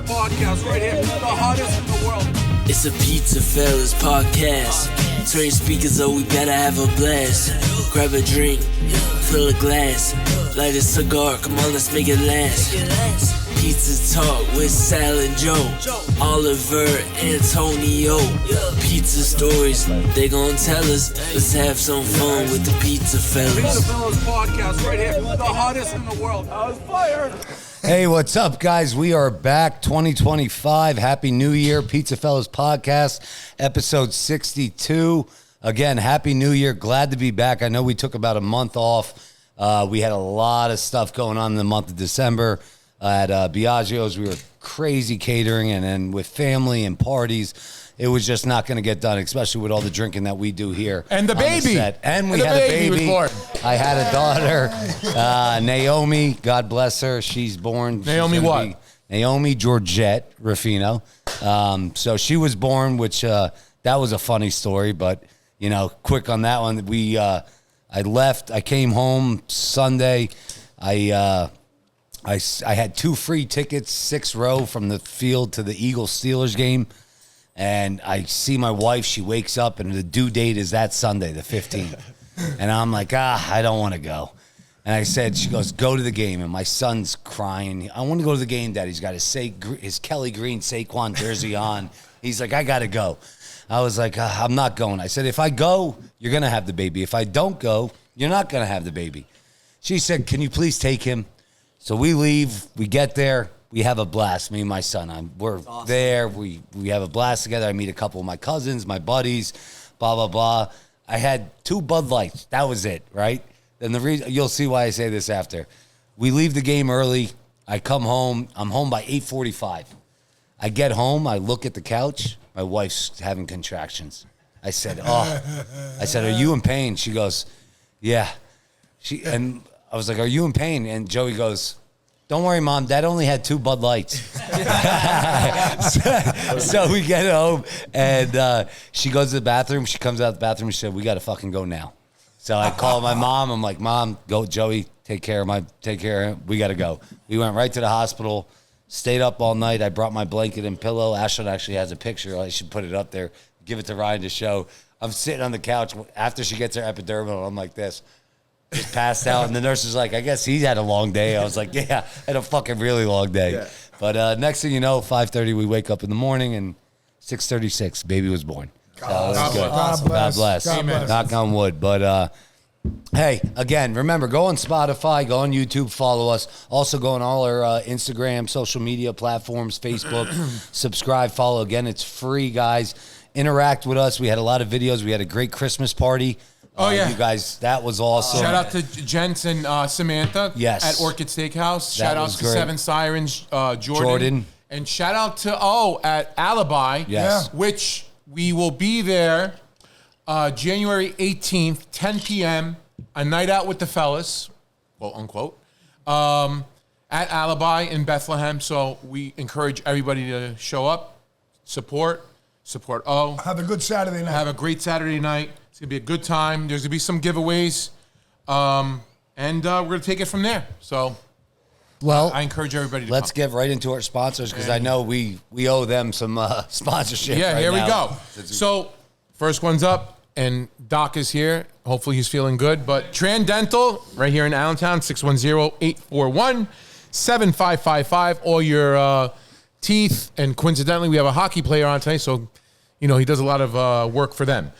podcast right here, the hottest in the world. It's a PizzaFellas podcast. Turn speakers up, we better have a blast. Grab a drink, fill a glass. Light a cigar, come on, let's make it last. Pizza Talk with Sal and Joe, Oliver, Antonio. Pizza stories, they gon' tell us. Let's have some fun with the PizzaFellas. PizzaFellas podcast right here, the hottest in the world. I was fired. Hey, what's up, guys? We are back, 2025. Happy New Year, PizzaFellas podcast, episode 62. Again, Happy New Year. Glad to be back. I know we took about a month off. We had a lot of stuff going on in the month of December. At Biagio's, we were crazy catering, and then with family and parties, it was just not going to get done, especially with all the drinking that we do here. And the baby. And we had a baby. Was born. I had a daughter, Naomi, God bless her. She's born. Naomi what? Naomi Georgette Ruffino. So she was born, which that was a funny story, but, you know, quick on that one. I left. I came home Sunday. I had 2 free tickets, 6th row from the field to the Eagles-Steelers game. And I see my wife, she wakes up, and the due date is that Sunday, the 15th. And I'm like, I don't want to go. And I said, she goes, go to the game. And my son's crying. I want to go to the game, Dad. He's got his Kelly Green Saquon jersey on. He's like, I got to go. I was like, I'm not going. I said, if I go, you're going to have the baby. If I don't go, you're not going to have the baby. She said, can you please take him? So we leave. We get there. We have a blast, me and my son. We're awesome. There. We have a blast together. I meet a couple of my cousins, my buddies, blah, blah, blah. I had 2 Bud Lights. That was it, right? And the reason you'll see why I say this after. We leave the game early. I come home. I'm home by 8:45. I get home. I look at the couch. My wife's having contractions. I said, are you in pain? She goes, yeah. And I was like, are you in pain? And Joey goes, don't worry, Mom. Dad only had 2 Bud Lights. so we get home, and she goes to the bathroom. She comes out of the bathroom. She said, we got to fucking go now. So I call my mom. I'm like, Mom, go, Joey, take care of him. We got to go. We went right to the hospital, stayed up all night. I brought my blanket and pillow. Ashlyn actually has a picture. I should put it up there, give it to Ryan to show. I'm sitting on the couch. After she gets her epidural, I'm like this. Just passed out, and the nurse was like, I guess he had a long day. I was like, yeah, I had a fucking really long day. Yeah. But next thing you know, 5:30, we wake up in the morning, and 6:36, baby was born. So God bless. God bless. Knock on wood. But, hey, again, remember, go on Spotify, go on YouTube, follow us. Also go on all our Instagram, social media platforms, Facebook. Subscribe, follow. Again, it's free, guys. Interact with us. We had a lot of videos. We had a great Christmas party. Oh, yeah. You guys, that was awesome. Shout out to Jens and Samantha at Orchid Steakhouse. Shout out to great. 7 Sirens, Jordan. And shout out to at Alibi, which we will be there January 18th, 10 p.m., a night out with the fellas, quote unquote, at Alibi in Bethlehem. So we encourage everybody to show up, support O. Have a good Saturday night. Have a great Saturday night. It's going to be a good time. There's going to be some giveaways. And we're going to take it from there. So, I encourage everybody to let's get right into our sponsors, because I know we owe them some sponsorship. Yeah, here we go. So, first one's up, and Doc is here. Hopefully he's feeling good. But Transdental, right here in Allentown, 610-841-7555. All your teeth. And coincidentally, we have a hockey player on today, so you know he does a lot of work for them.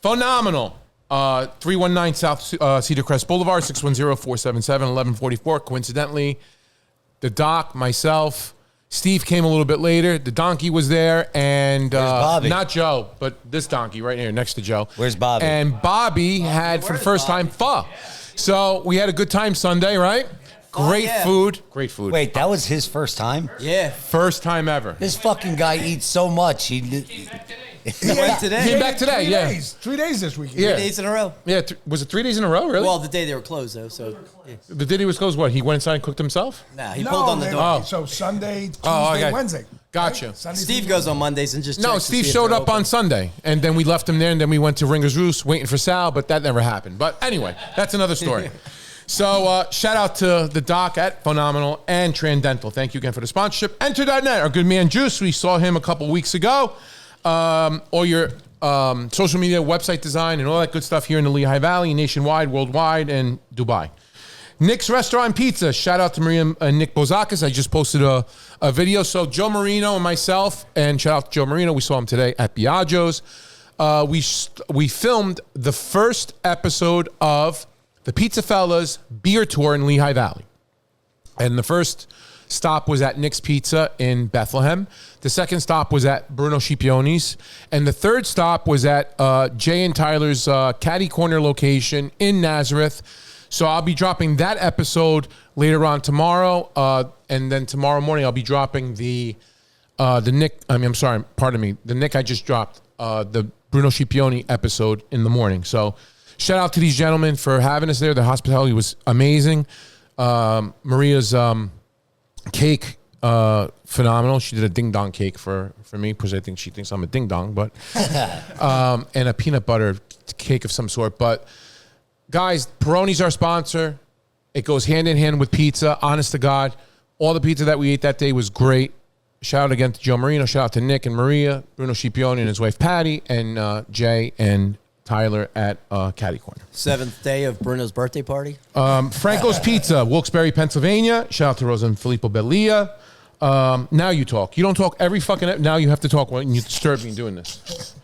Phenomenal. 319 South Cedar Crest Boulevard, 610-477-1144. Coincidentally, the Doc, myself, Steve came a little bit later. The donkey was there, and not Joe, but this donkey right here next to Joe. Where's Bobby? And Bobby had for the first time pho. So we had a good time Sunday, right? Great food. Great food. Wait, that was his first time? Yeah. First time ever. This fucking guy eats so much. He went today. Came back today, 3 days. 3 days this weekend. Yeah. 3 days in a row. Yeah, was it 3 days in a row, really? Well, the day they were closed, though, so... Yeah. The day he was closed, what? He went inside and cooked himself? Nah, he pulled on the door. Oh. So Sunday, Tuesday, Wednesday. Gotcha. Right? Sunday, Steve goes on Mondays and just No, Steve showed up on Sunday, and then we left him there, and then we went to Ringer's Roost waiting for Sal, but that never happened. But anyway, that's another story. So shout out to the doc at Phenomenal and Transdental. Thank you again for the sponsorship. Enter.net, our good man Juice. We saw him a couple weeks ago. All your social media, website design, and all that good stuff here in the Lehigh Valley, nationwide, worldwide, and Dubai. Nick's Restaurant Pizza. Shout out to Maria and Nick Bozakis. I just posted a video. So Joe Marino and myself, and shout out to Joe Marino. We saw him today at Biagio's. We filmed the first episode of the PizzaFellas beer tour in Lehigh Valley. And the first stop was at Nick's Pizza in Bethlehem. The second stop was at Bruno Scipioni's. And the third stop was at Jay and Tyler's Caddy Corner location in Nazareth. So I'll be dropping that episode later on tomorrow. And then tomorrow morning I'll be dropping the Nick I just dropped, the Bruno Scipioni episode in the morning. So shout out to these gentlemen for having us there. The hospitality was amazing. Maria's cake, phenomenal. She did a ding dong cake for me because I think she thinks I'm a ding dong, but and a peanut butter cake of some sort. But guys, Peroni's our sponsor. It goes hand in hand with pizza. Honest to God, all the pizza that we ate that day was great. Shout out again to Joe Marino. Shout out to Nick and Maria, Bruno Scipioni and his wife Patty, and Jay and Tyler at Caddy Corner. 7th day of Bruno's birthday party. Franco's Pizza, Wilkes-Barre, Pennsylvania. Shout out to Rosa and Filippo Bellia. Now you talk. You don't talk every fucking... Now you have to talk when you disturb me doing this.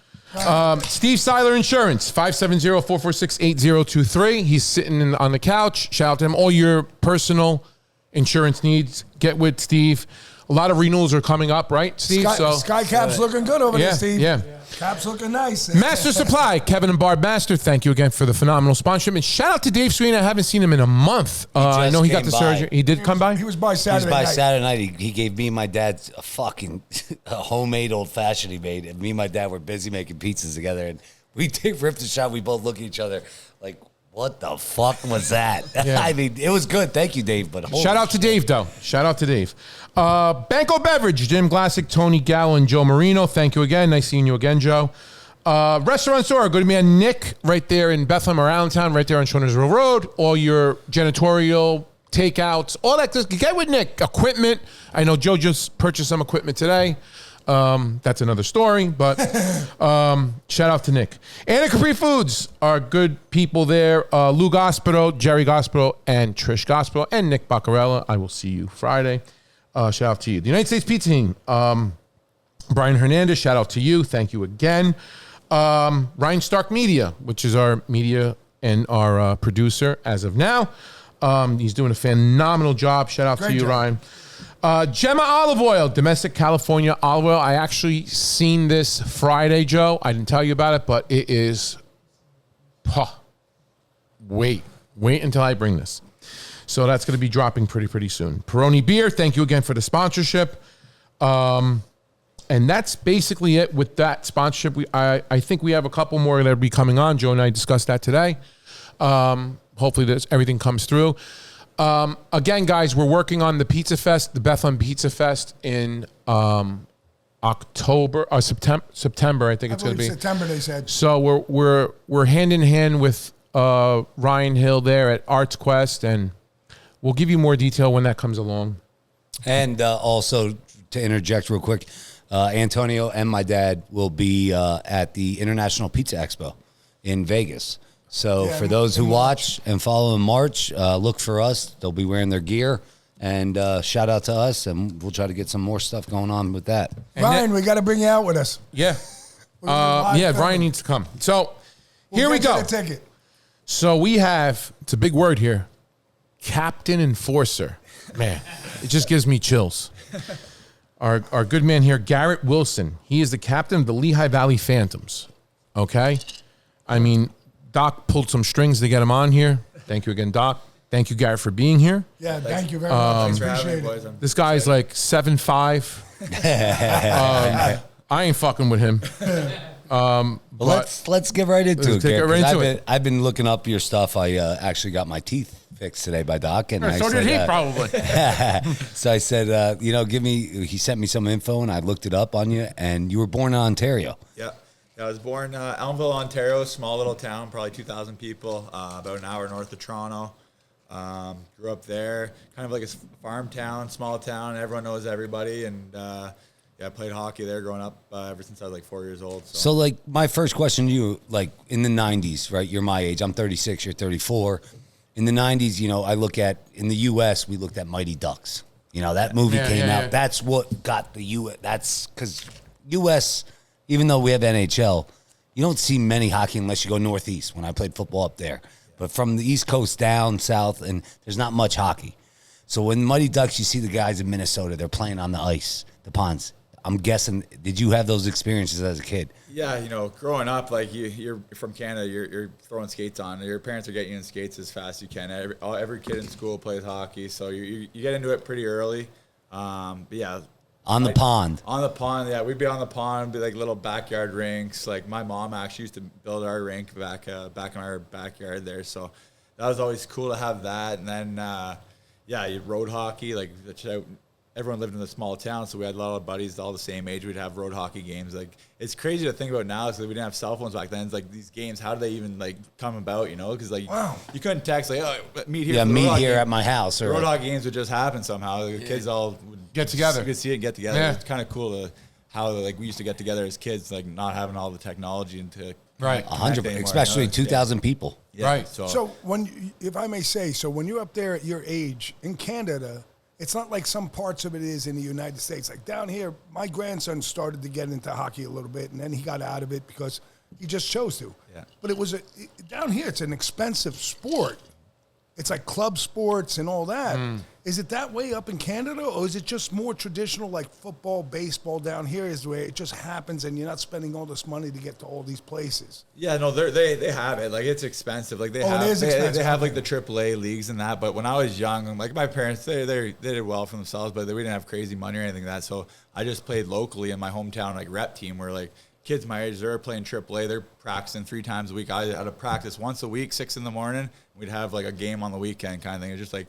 Steve Seiler Insurance, 570-446-8023. He's sitting on the couch. Shout out to him. All your personal insurance needs, get with Steve. A lot of renewals are coming up, right, Steve? Sky Cap's looking good over there, Steve. Yeah. Cap's looking nice. Master Supply, Kevin and Barb Master, thank you again for the phenomenal sponsorship. And shout out to Dave Sweeney. I haven't seen him in a month. I know he got the surgery. He did come by? He was by Saturday night. Saturday night. He gave me and my dad a fucking homemade old-fashioned he made. And me and my dad were busy making pizzas together. And we ripped a shot. We both look at each other like, what the fuck was that? Yeah. I mean, it was good. Thank you, Dave. But shout out to Dave, though. Shout out to Dave. Banco Beverage, Jim Glassick, Tony Gallo, and Joe Marino. Thank you again. Nice seeing you again, Joe. Restaurant Store, good man Nick, right there in Bethlehem or Allentown, right there on Shonersville Road. All your janitorial, takeouts, all that. Get with Nick. Equipment. I know Joe just purchased some equipment today. That's another story, but shout out to Nick. Anna Capri Foods are good people there. Lou Gospero, Jerry Gospero, and Trish Gospero, and Nick Baccarella. I will see you Friday. Shout out to you. The United States Pizza Team. Brian Hernandez, shout out to you. Thank you again. RyanStarkMedia, which is our media and our producer as of now. He's doing a phenomenal job. Shout out to you, Ryan. Gemma Olive Oil, domestic California olive oil. I actually seen this Friday, Joe. I didn't tell you about it, but it is... Wait until I bring this. So that's going to be dropping pretty soon. Peroni Beer, thank you again for the sponsorship. And that's basically it with that sponsorship. I think we have a couple more that will be coming on. Joe and I discussed that today. Hopefully everything comes through. Again, guys, we're working on the Pizza Fest, the Bethlehem Pizza Fest in October or September. I think it's going to be September. They said. So we're hand in hand with Ryan Hill there at Arts Quest, and we'll give you more detail when that comes along. And also to interject real quick, Antonio and my dad will be at the International Pizza Expo in Vegas. So for those who watch and follow in March, look for us. They'll be wearing their gear. And shout out to us, and we'll try to get some more stuff going on with that. Ryan, we got to bring you out with us. Yeah. Ryan needs to come. So here we go. We'll get you the ticket. So we have, it's a big word here, Captain Enforcer. Man, it just gives me chills. Our good man here, Garrett Wilson. He is the captain of the Lehigh Valley Phantoms. Okay? I mean, Doc pulled some strings to get him on here. Thank you again, Doc. Thank you, Garrett, for being here. Yeah, thank you very much. Thanks for having me, boys. This guy's like 7'5". I ain't fucking with him. Let's get right into it. Get right into it. I've been looking up your stuff. I actually got my teeth fixed today by Doc, and so did he probably. So I said, he sent me some info, and I looked it up on you, and you were born in Ontario. Yeah. I was born Elmville, Ontario, small little town, probably 2,000 people, about an hour north of Toronto. Grew up there, kind of like a farm town, small town. Everyone knows everybody, and I played hockey there growing up ever since I was like 4 years old. So, like, my first question to you, like, in the 90s, right? You're my age. I'm 36. You're 34. In the 90s, you know, I look at, in the U.S., we looked at Mighty Ducks. You know, that movie came out. Yeah. That's what got the U.S. That's because U.S., even though we have NHL, you don't see many hockey unless you go northeast when I played football up there. But from the East Coast down south, and there's not much hockey. So when Mighty Ducks, you see the guys in Minnesota, they're playing on the ice, the ponds. I'm guessing, did you have those experiences as a kid? Yeah, you know, growing up, like you're from Canada, you're throwing skates on. Your parents are getting you in skates as fast as you can. Every kid in school plays hockey, so you get into it pretty early. But yeah. On the pond. On the pond, yeah. We'd be on the pond, be like little backyard rinks. Like my mom actually used to build our rink back in our backyard there, so that was always cool to have that. And then, road hockey, like everyone lived in a small town, so we had a lot of buddies all the same age. We'd have road hockey games. Like, it's crazy to think about now because we didn't have cell phones back then. It's like these games, how do they even like come about, you know? Because like you couldn't text like, oh, meet here. Yeah, meet here at my house. Or road hockey games would just happen somehow. The kids all would get together. You could see it get together. Yeah. It's kind of cool to how like we used to get together as kids, like not having all the technology and to 100, especially 2,000 people. Yeah, right. So when, if I may say, so when you're up there at your age in Canada, it's not like some parts of it is in the United States. Like down here, my grandson started to get into hockey a little bit, and then he got out of it because he just chose to. Yeah. But down here, it's an expensive sport. It's like club sports and all that. Is it that way up in Canada, or is it just more traditional like football, baseball down here is the way it just happens and you're not spending all this money to get to all these places? Yeah, no, they have it. Like, it's expensive. Like, they have like the AAA leagues and that. But when I was young, like my parents, they did well for themselves, but we didn't have crazy money or anything like that. So I just played locally in my hometown, like rep team, where like kids my age, they're playing AAA. They're practicing 3 times a week. I had to practice once a week, 6 a.m. We'd have like a game on the weekend kind of thing. It's just like,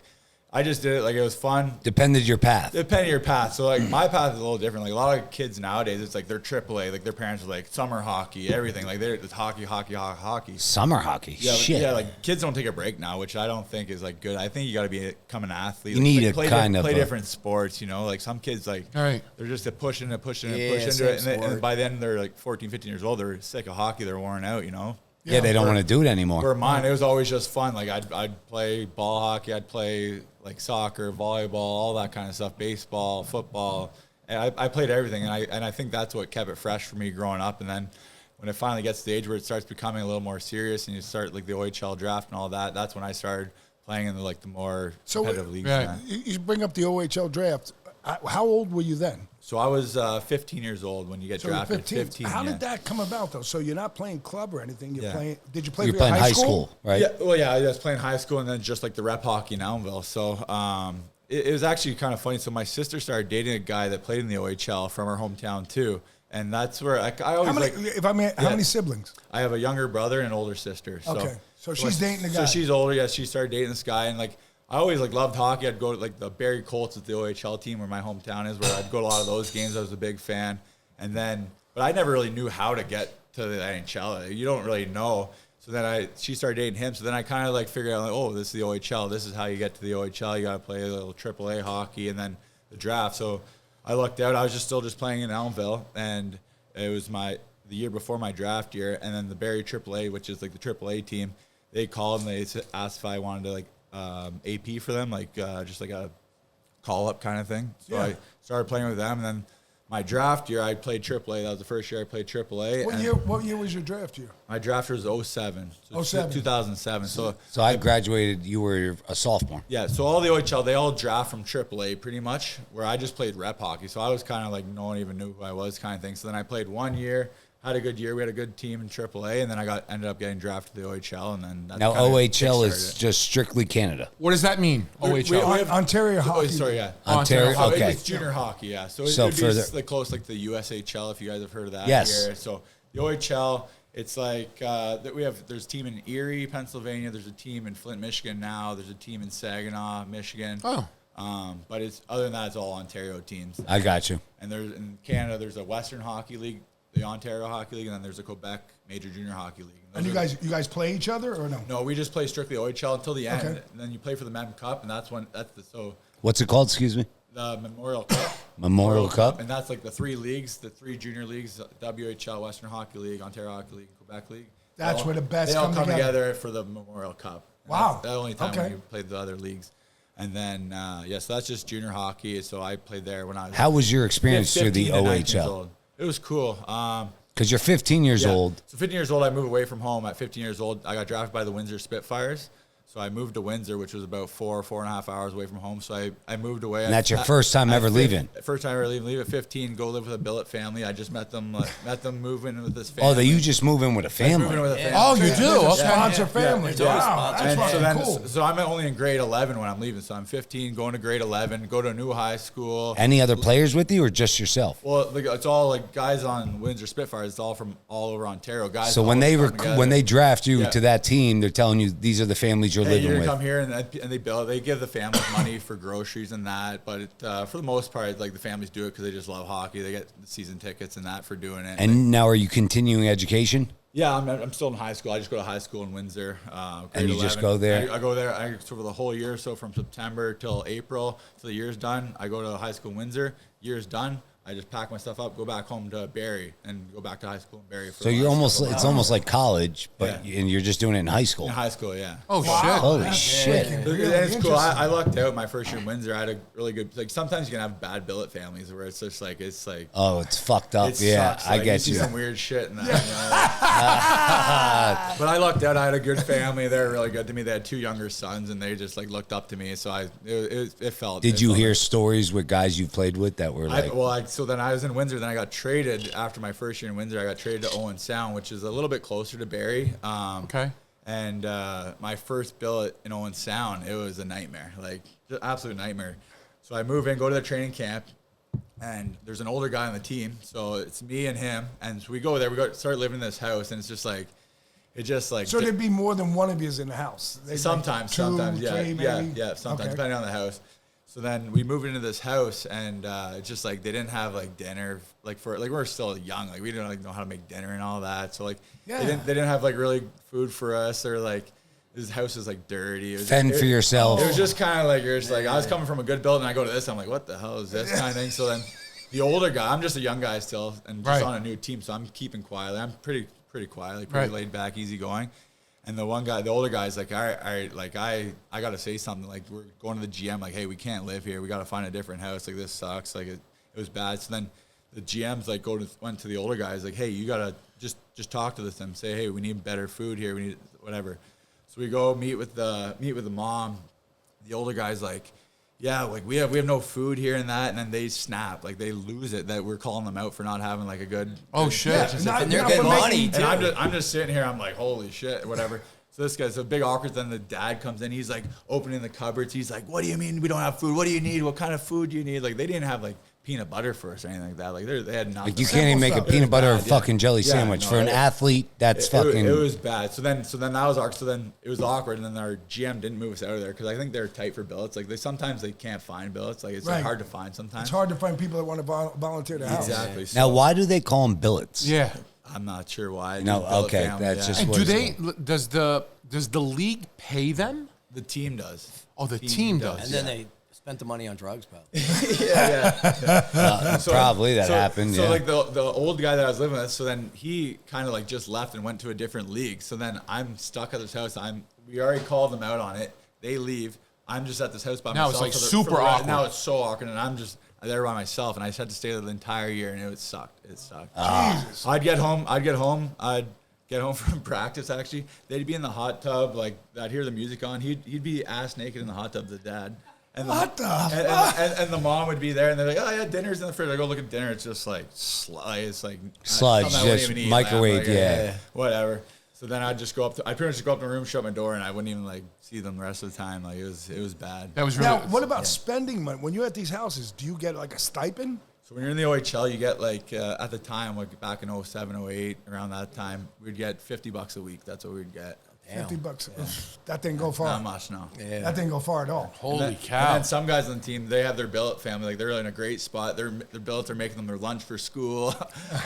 I just did it like it was fun. Depended your path. So like my path is a little different. Like a lot of kids nowadays, it's like they're AAA. Like their parents are like summer hockey, everything. Like it's hockey. Summer hockey. Yeah, shit. Yeah, like kids don't take a break now, which I don't think is like good. I think you got to become an athlete. You need like, to play different sports. You know, like some kids like they're just pushing into it, and by then they're like 14, 15 years old. They're sick of hockey. They're worn out. You know. Yeah, they don't want to do it anymore. For mine, it was always just fun. Like I'd play ball hockey, I'd play like soccer, volleyball, all that kind of stuff, baseball, football. And I played everything, and I think that's what kept it fresh for me growing up. And then when it finally gets to the age where it starts becoming a little more serious, and you start like the OHL draft and all that, that's when I started playing in the more competitive leagues. Yeah. You bring up the OHL draft. How old were you then? So I was 15 years old when you get drafted. 15. How did that come about, though? So you're not playing club or anything. You're playing. Did you play? You're playing high school, right? Yeah. Well, yeah. I was playing high school and then just like the rep hockey in Elmville. So it was actually kind of funny. So my sister started dating a guy that played in the OHL from her hometown too, and that's where I always how many siblings? I have a younger brother and an older sister. So, okay. So she's dating the guy. So she's older. Yeah. She started dating this guy, and like, I always like loved hockey. I'd go to like the Barrie Colts at the OHL team where my hometown is, where I'd go to a lot of those games. I was a big fan. And then, but I never really knew how to get to the NHL. You don't really know. So then she started dating him. So then I kind of like figured out, like, oh, this is the OHL. This is how you get to the OHL. You got to play a little AAA hockey and then the draft. So I lucked out. I was still just playing in Elmville, and it was the year before my draft year. And then the Barrie AAA, which is like the AAA team, they called and they asked if I wanted to like AP for them, like just like a call-up kind of thing. So I started playing with them, and then my draft year, I played AAA. That was the first year I played AAA. What year was your draft year? My draft year was 07. So 2007. So I graduated, you were a sophomore. Yeah, so all the OHL, they all draft from AAA pretty much, where I just played rep hockey. So I was kind of like, no one even knew who I was kind of thing. So then I played 1 year, had a good year. We had a good team in AAA, and then I ended up getting drafted to the OHL, and then that's now OHL is just strictly Canada. What does that mean? OHL, we have Ontario hockey. Oh, sorry, yeah, Ontario. Okay, it's junior hockey, yeah. So it would be like close like the USHL, if you guys have heard of that. Yes. Here. So the OHL, it's like there's a team in Erie, Pennsylvania. There's a team in Flint, Michigan. Now there's a team in Saginaw, Michigan. Oh. But other than that, it's all Ontario teams. I got you. And in Canada, there's a Western Hockey League the Ontario Hockey League, and then there's a Quebec Major Junior Hockey League. And you guys play each other or no? No, we just play strictly OHL until the end, and then you play for the Mem Cup, and What's it called? Excuse me. The Memorial Cup. Memorial Cup. And that's like the three leagues, the three junior leagues, WHL, Western Hockey League, Ontario Hockey League, and Quebec League. That's where the best they all come together for the Memorial Cup. And wow. That's the only time when you played the other leagues. And then, so that's just junior hockey. So I played there when I was. How was your experience through the OHL? It was cool. Because you're 15 years old. So 15 years old, I moved away from home. At 15 years old, I got drafted by the Windsor Spitfires. So I moved to Windsor, which was about 4.5 hours away from home. So I moved away. And that's your first time ever leaving? First time ever leaving. Leave at 15, go live with a billet family. I just met them moving with this family. Oh, you just move in with a family? Oh, you do? A sponsor family. Yeah. Wow, that's fucking cool. So I'm only in grade 11 when I'm leaving. So I'm 15, going to grade 11, go to a new high school. Any other players with you or just yourself? Well, it's all like guys on Windsor Spitfires. It's all from all over Ontario. Guys. So when they draft you to that team, they're telling you these are the families you're living with. Come here and they give the families money for groceries and that. But for the most part, like the families do it because they just love hockey. They get the season tickets and that for doing it. And now, are you continuing education? Yeah, I'm still in high school. I just go to high school in Windsor. And you 11. Just go there? I go there for the whole year. So from September till April, till the year's done, I go to high school in Windsor. Year's done, I just pack my stuff up, go back home to Barrie, and go back to high school in Barrie. So you're it's almost like college, but and you're just doing it in high school. In high school, yeah. Oh, shit. Holy shit. It's cool. I lucked out my first year in Windsor. I had a really good, like sometimes you can have bad billet families where it's just like, oh, it's fucked up. Sucks. I get you. See some weird shit in that. But I lucked out. I had a good family. They were really good to me. They had 2 younger sons, and they just like looked up to me. So it felt. Did you hear stories with guys you played with that were like? So then I was in Windsor. Then I got traded after my first year in Windsor. I got traded to Owen Sound, which is a little bit closer to Barrie. Okay. And my first billet in Owen Sound, it was a nightmare, like just absolute nightmare. So I move in, go to the training camp, and there's an older guy on the team. So it's me and him, and so we go there. Start living in this house, and it's just like. So there'd be more than one of you in the house. Sometimes, yeah, sometimes depending on the house. So then we moved into this house, and it's just like they didn't have like dinner, like we're still young, like we didn't like know how to make dinner and all that. So like they didn't have like really food for us, or like this house is like dirty. Fend for yourself. It was just kind of like I was coming from a good building, and I go to this, I'm like, what the hell is this kind of thing? So then the older guy, I'm just a young guy still, and just on a new team, so I'm keeping quietly. I'm pretty quietly, laid back, easy going. And the older guy's like, all right, like I got to say something. Like we're going to the GM, like, hey, we can't live here. We got to find a different house. Like this sucks. Like it was bad. So then the GM's like went to the older guys, like, hey, you got to just talk to them. Say, hey, we need better food here. We need whatever. So we go meet with the mom. The older guy's like, yeah, like we have no food here and that, and then they snap, like they lose it that we're calling them out for not having like a good. Oh shit! And they're getting money too. And I'm just sitting here, I'm like, holy shit, whatever. So this guy's a big awkward. Then the dad comes in, he's like opening the cupboards. He's like, what do you mean we don't have food? What do you need? What kind of food do you need? Like they didn't have like peanut butter for us or anything like that. Like they had nothing. Like you can't even make a peanut butter or fucking jelly sandwich for an athlete. That's fucking. It was bad. So then that was awkward. So then it was awkward, and then our GM didn't move us out of there because I think they're tight for billets. Like sometimes they can't find billets. Like it's hard to find sometimes. It's hard to find people that want to volunteer to house. Exactly. Now, why do they call them billets? Yeah. I'm not sure why. No, okay, that's just. And does the league pay them? The team does. Oh, the team does. And then they spent the money on drugs, probably. Probably that happened. So like the old guy that I was living with, so then he kind of like just left and went to a different league. So then I'm stuck at this house. We already called them out on it. They leave. I'm just at this house by myself. Now it's like super awkward. Now it's so awkward, and I'm just there by myself, and I just had to stay there the entire year, and it sucked. Jesus. I'd get home from practice. Actually, they'd be in the hot tub. Like I'd hear the music on. He'd be ass naked in the hot tub. The dad. And the mom would be there, and they're like, "Oh yeah, dinner's in the fridge." I go look at dinner. It's just like sludge. It's like sludge, just microwave. Like, whatever. So then I'd just go up. I'd pretty much just go up to my room, shut my door, and I wouldn't even like see them the rest of the time. Like it was bad. That was really. Now, what about spending money? When you're at these houses, do you get like a stipend? So when you're in the OHL, you get like at the time, like back in 07, 08, around that time, we'd get $50 a week. That's what we'd get. $50. That didn't go far. Not much, no. Yeah. That didn't go far at all. Holy cow. And then some guys on the team, they have their billet family. Like, they're in a great spot. Their billets are making them their lunch for school.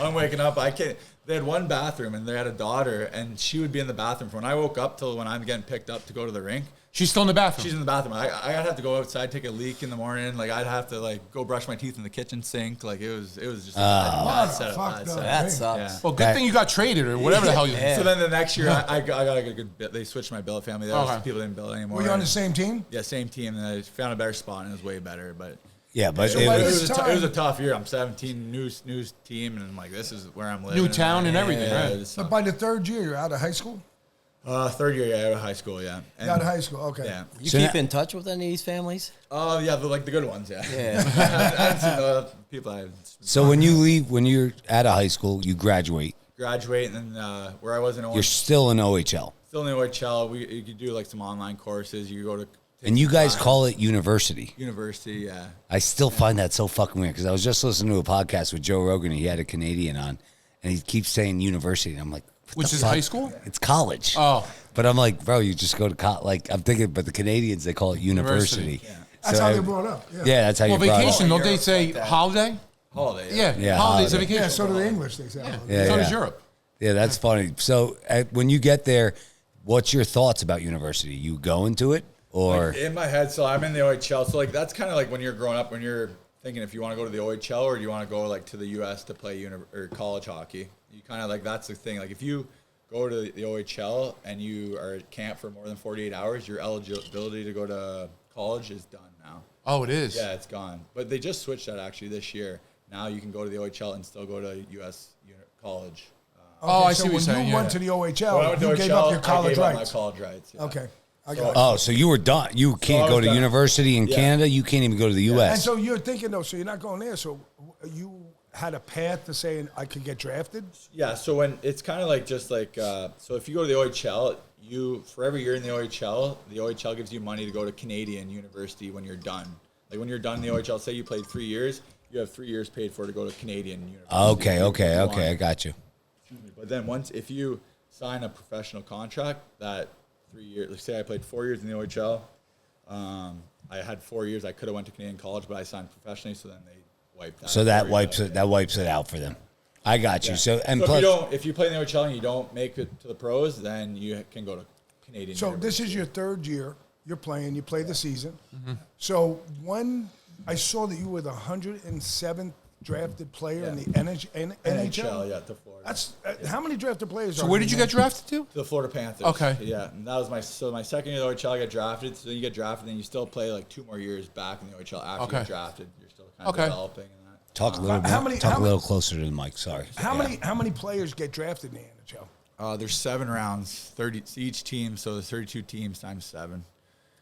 I'm waking up. They had one bathroom, and they had a daughter, and she would be in the bathroom from when I woke up till when I'm getting picked up to go to the rink. She's still in the bathroom. She's in the bathroom. I'd have to go outside, take a leak in the morning. Like, I'd have to go brush my teeth in the kitchen sink. Like, it was just a bad setup. That sucks. Yeah. Well, good thing you got traded or whatever the hell you did. So then the next year, I got a good bit. They switched my billet family. People didn't bill anymore. Were you on the same team? Yeah, same team. And I found a better spot, and it was way better. But yeah, but it was a tough year. I'm 17, new team, and I'm like, this is where I'm living. New town and everything, right? But by the third year, you're out of high school? Third year, out of high school, yeah. Out of high school, okay. Yeah. You keep in touch with any of these families? Oh, yeah, the good ones, yeah. Yeah. I haven't seen the people So when you leave, when you're out of high school, you graduate, and then where I was in you're still in OHL. Still in OHL. You could do some online courses. You go to... And you guys call it university. University, yeah. I still find that so fucking weird because I was just listening to a podcast with Joe Rogan. He had a Canadian on, and he keeps saying university. And I'm like, which is high school? It's college. Oh. But I'm like, bro, you just go to college. Like, I'm thinking, but the Canadians, they call it university. Yeah. That's how they brought up. Yeah, that's how you brought up. Well, vacation, don't they say holiday? Holiday. Yeah, holidays of vacation. Yeah, so do the English, they say. Yeah, so does Europe. Yeah, that's funny. So when you get there, what's your thoughts about university? You go into it? Or in my head, so I'm in the OHL. So that's kind of like when you're growing up, when you're thinking if you want to go to the OHL or do you want to go to the U.S. to play or college hockey. You kind of that's the thing. Like if you go to the OHL and you are at camp for more than 48 hours, your eligibility to go to college is done now. Oh, it is? Yeah, it's gone. But they just switched that actually this year. Now you can go to the OHL and still go to U.S. college. I see what you're saying. When you went to the OHL, you gave up your college rights. My college rights. Yeah. Okay. So you were done. You can't go to university in Canada. You can't even go to the U.S. And so you're thinking, though, so you're not going there. So you had a path to saying I could get drafted? Yeah, so when it's kind of so if you go to the OHL, for every year in the OHL gives you money to go to Canadian university when you're done. Like when you're done in the OHL, say you played 3 years, you have 3 years paid for to go to Canadian university. Okay, I got you. But then if you sign a professional contract that 3 years, like say I played 4 years in the OHL, I had 4 years, I could have went to Canadian college, but I signed professionally, so then they wiped that. So that wipes it out for them. I got you. So plus, if you play in the OHL and you don't make it to the pros, then you can go to Canadian. So this is your third year. You're playing. You play the season. Mm-hmm. So when I saw that you were the 107th drafted player in the NHL. Yeah, to Florida. That's how many drafted players? So where did you get drafted to? To the Florida Panthers. Okay. Yeah, and that was my second year in the OHL. I got drafted. So you get drafted, then you still play 2 more years back in the OHL after you get drafted. You're still kind of developing and that. Talk a little closer to the mic. Sorry. How many players get drafted in the NHL? There's 7 rounds, 30 each team. So there's 32 teams times 7.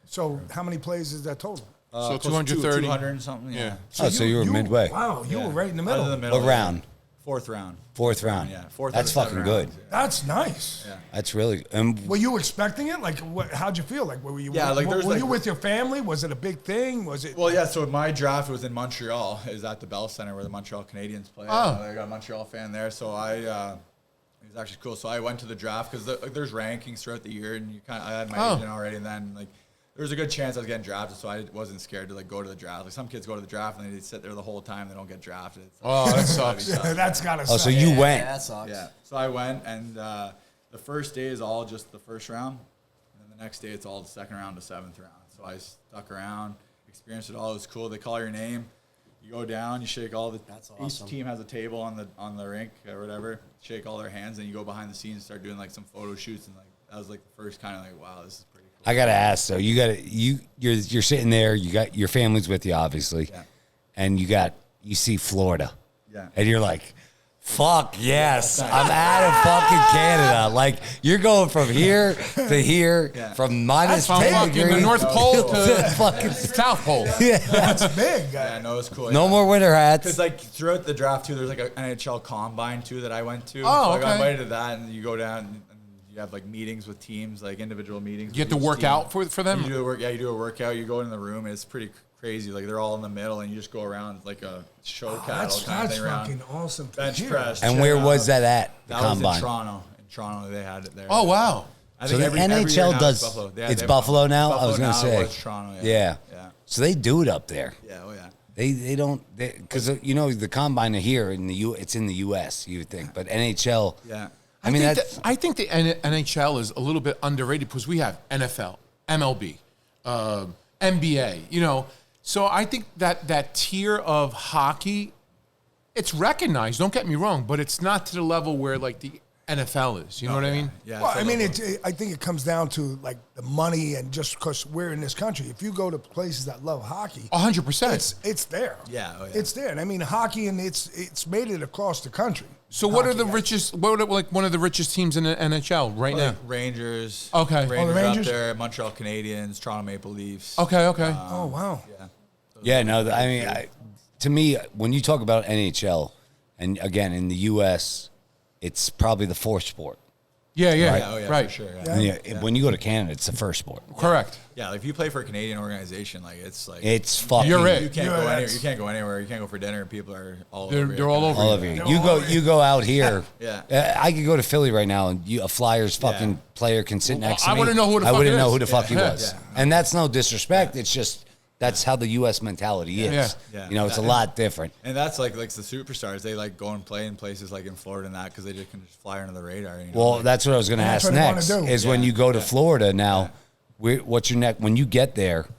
So how many plays is that total? So 230. 200 and something, yeah. So you were midway. Wow, you were right in the middle. What round? Fourth round. Fourth round. Yeah, fourth. That's fucking good. Yeah. That's nice. Yeah. That's really. Were you expecting it? How'd you feel? Were you? Yeah, were you with your family? Was it a big thing? Was it? Well, yeah. So my draft was in Montreal. It was at the Bell Center where the Montreal Canadiens play. Oh. I got a Montreal fan there, so it was actually cool. So I went to the draft because there's rankings throughout the year, and I had my agent already, and then there was a good chance I was getting drafted, so I wasn't scared to go to the draft. Some kids go to the draft and they sit there the whole time, they don't get drafted. That sucks. That's gotta suck. So you went. Yeah, that sucks. Yeah. So I went, and the first day is all just the first round, and then the next day it's all the second round to 7th round. So I stuck around, experienced it all. It was cool. They call your name, you go down, you shake all the. That's awesome. Each team has a table on the rink or whatever. Shake all their hands, and you go behind the scenes, and start doing some photo shoots, and that was the first kind of wow, this is pretty cool. I gotta ask though. You're sitting there. You got your family's with you, obviously, and you see Florida, and you're like, "Fuck yes, I'm out of fucking Canada." You're going from here to here, from minus 10 degrees, the North Pole to fucking South Pole. Yeah, that's big. Yeah, no, it's cool. No more winter hats. Because throughout the draft too, there's an NHL combine too that I went to. Oh, so okay. I got invited to that, and you go down. And you have meetings with teams, individual meetings. You have to work out for them? You do you do a workout. You go in the room. It's pretty crazy. They're all in the middle, and you just go around like a show cattle kind of thing around. That's fucking awesome. Bench press. And where was that at? That was in Toronto. In Toronto, they had it there. Oh, wow. So the NHL does. It's Buffalo now. I was going to say. Toronto, yeah. So they do it up there. Yeah. Oh yeah. They don't, because the combine here it's in the U.S. You would think, but NHL. Yeah. I think the NHL is a little bit underrated because we have NFL, MLB, NBA. So I think that tier of hockey, it's recognized. Don't get me wrong, but it's not to the level where like the NFL is. You know what I mean? Yeah. Well, I think it comes down to like the money and just because we're in this country. If you go to places that love hockey, 100%, it's there. Yeah. Oh, yeah. It's there. And I mean, hockey and it's made it across the country. So what are the richest? What are like one of the richest teams in the NHL right now? Rangers. Okay. Rangers up there. Montreal Canadiens. Toronto Maple Leafs. Okay. Oh wow. Yeah. No. I mean, to me, when you talk about NHL, and again in the U.S., it's probably the fourth sport. Yeah. Right. Oh, yeah, right. For sure. Yeah. When you go to Canada, it's the first sport. Correct. Yeah, like if you play for a Canadian organization, like it's fucking. You're it. You can't go anywhere. You can't go anywhere. You can't go for dinner. People are all over. They're all over. You go out here. Yeah. I could go to Philly right now, and a Flyers fucking player can sit next to me. I wouldn't know who the fuck I wouldn't know is. who the fuck he was. Yeah. And that's no disrespect. It's just that's how the U.S. mentality is. Yeah. It's a lot different. And that's like the superstars. They like go and play in places like in Florida and that because they just can just fly under the radar. Well, that's what I was going to ask next. Is when you go to Florida now. What's your next? When you get there,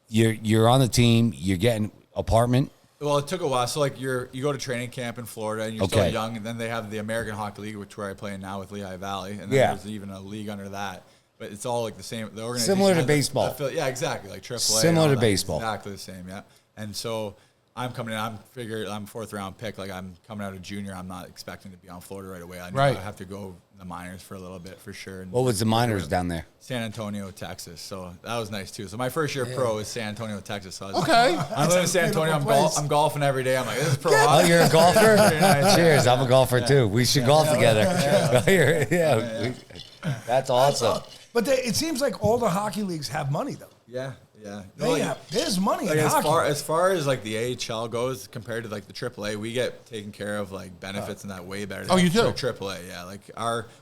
you're on the team. You're getting apartment. Well, it took a while. So like you go to training camp in Florida and you're still young, and then they have the American Hockey League, which where I play now with Lehigh Valley, and then there's even a league under that. But it's all like the same. The organization similar to baseball. Yeah, exactly. Like AAA. Similar to baseball. Exactly the same. Yeah. And so I'm coming in. I'm fourth round pick. Like I'm coming out of junior. I'm not expecting to be on Florida right away. I know I have to go in the minors for a little bit for sure. What was the minors down there? San Antonio, Texas. So that was nice too. So my first year pro is San Antonio, Texas. So I'm living in San Antonio. I'm golfing every day. I'm like, this is pro hockey. Oh, you're a golfer? Cheers. I'm a golfer too. We should golf together. That's awesome. But it seems like all the hockey leagues have money, though. Yeah. There's money in as hockey. As far as like the AHL goes, compared to like the AAA, we get taken care of like benefits and that way better. Oh, you do? AAA, yeah. Like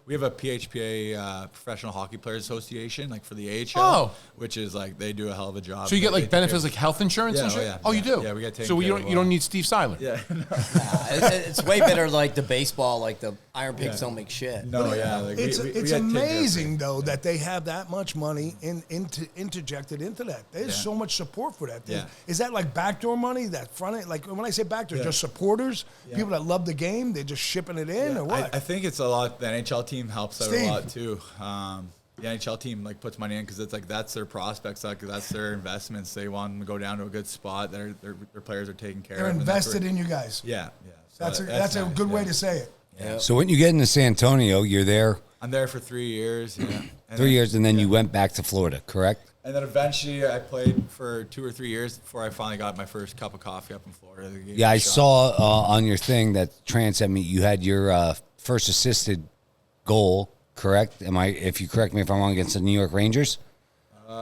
we have a PHPA Professional Hockey Players Association, like for the AHL, which is like they do a hell of a job. So you get like benefits like health insurance and shit? Oh, you do? Yeah, we get taken so care of. You don't need Steve Seiler? Yeah. It's way better like the baseball, like the Iron Pigs don't make shit. No, yeah. Like it's amazing, though, that they have that much money interjected into that. There's so much support for that. Is that like backdoor money, that front end? Like when I say backdoor, just supporters, people that love the game, they're just shipping it in or what? I think it's a lot. The NHL team helps out a lot too. The NHL team like puts money in because it's like that's their prospects, like that's their investments. They want them to go down to a good spot. Their players are taken care of. They're invested in you guys. Yeah. So that's a good way to say it. Yeah. So when you get into San Antonio, you're there. I'm there for 3 years. Yeah. 3 years, and then you went back to Florida, correct? And then eventually I played for 2 or 3 years before I finally got my first cup of coffee up in Florida. Yeah, I saw on your thing that Tran sent me, you had your first assisted goal, correct? If you correct me if I'm wrong, against the New York Rangers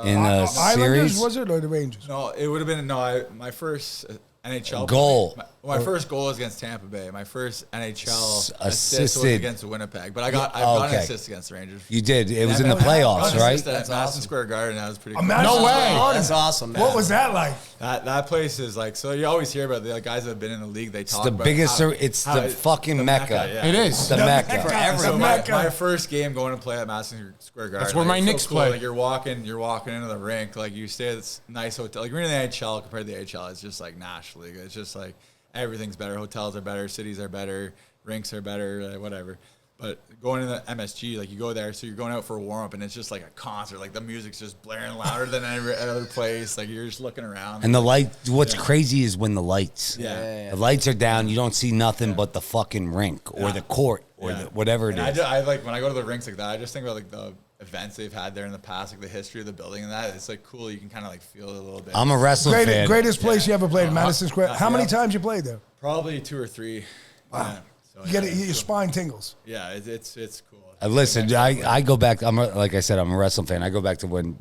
in the Islanders, series? was it, or the Rangers? No, it would have been my first NHL goal. My first goal was against Tampa Bay. My first NHL assist was against Winnipeg. But I've got an assist against the Rangers. You did. It was in the playoffs, right? That's Madison Square Garden. That was pretty cool. No way. That's awesome, man. What was that like? That place is like, so you always hear about the guys that have been in the league. They talk about it's the fucking Mecca. It is. The Mecca. For everyone. My first game going to play at Madison Square Garden. That's where my Knicks play. Like you're walking into the rink. Like you stay at this nice hotel. Like we're in the NHL compared to the AHL. It's just like National League. It's just like everything's better. Hotels are better. Cities are better. Rinks are better. Whatever. But going to the MSG, like you go there, so you're going out for a warm up, and it's just like a concert. Like the music's just blaring louder than every other place. Like you're just looking around. And the light. What's crazy is when the lights. The lights are down. You don't see nothing but the fucking rink or the court or whatever it is. I like when I go to the rinks like that. I just think about like the events they've had there in the past, like the history of the building and that. It's like cool. You can kind of like feel it a little bit. I'm a wrestling fan. Greatest place you ever played, Madison Square. How many times you played there? Probably 2 or 3. Wow. Yeah. So, You get it, your spine tingles. Yeah, it's cool. Listen, I go back. Like I said, I'm a wrestling fan. I go back to when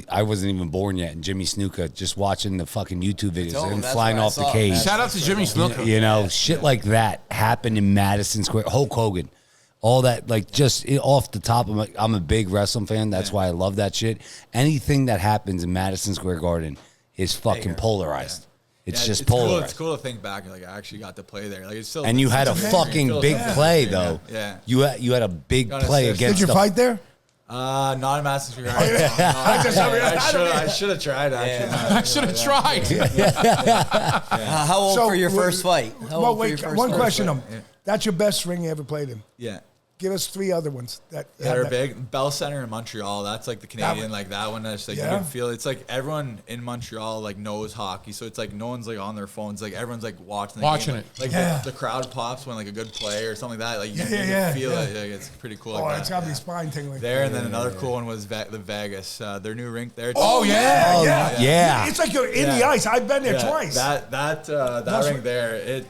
I wasn't even born yet, and Jimmy Snuka just watching the fucking YouTube videos and flying off the cage. Shout out to Jimmy Snuka. Shit like that happened in Madison Square. Hulk Hogan, all that, like, just off the top, I'm a big wrestling fan. That's why I love that shit. Anything that happens in Madison Square Garden is fucking polarized. It's just polarized. Cool. It's cool to think back. Like, I actually got to play there. Like, it's still. And you had a fucking big play, though. Yeah. You had a big play against. Did you fight there? Not in Madison Square Garden. I should have tried. Actually, I should have tried. How old for your first fight? Well, wait. One question. That's your best ring you ever played in? Yeah. Give us 3 other ones that are big. Bell Center in Montreal. That's like the Canadian, like that one. That's like you can feel. It's like everyone in Montreal like knows hockey, so it's like no one's like on their phones. Like everyone's like watching it. Like the crowd pops when like a good play or something like that. Like you can feel it. Like, it's pretty cool. Oh, like that's gotta be spine tingling. There, and then another cool one was the Vegas. Their new rink there. Oh yeah. Yeah. It's like you're in the ice. I've been there twice. That rink there.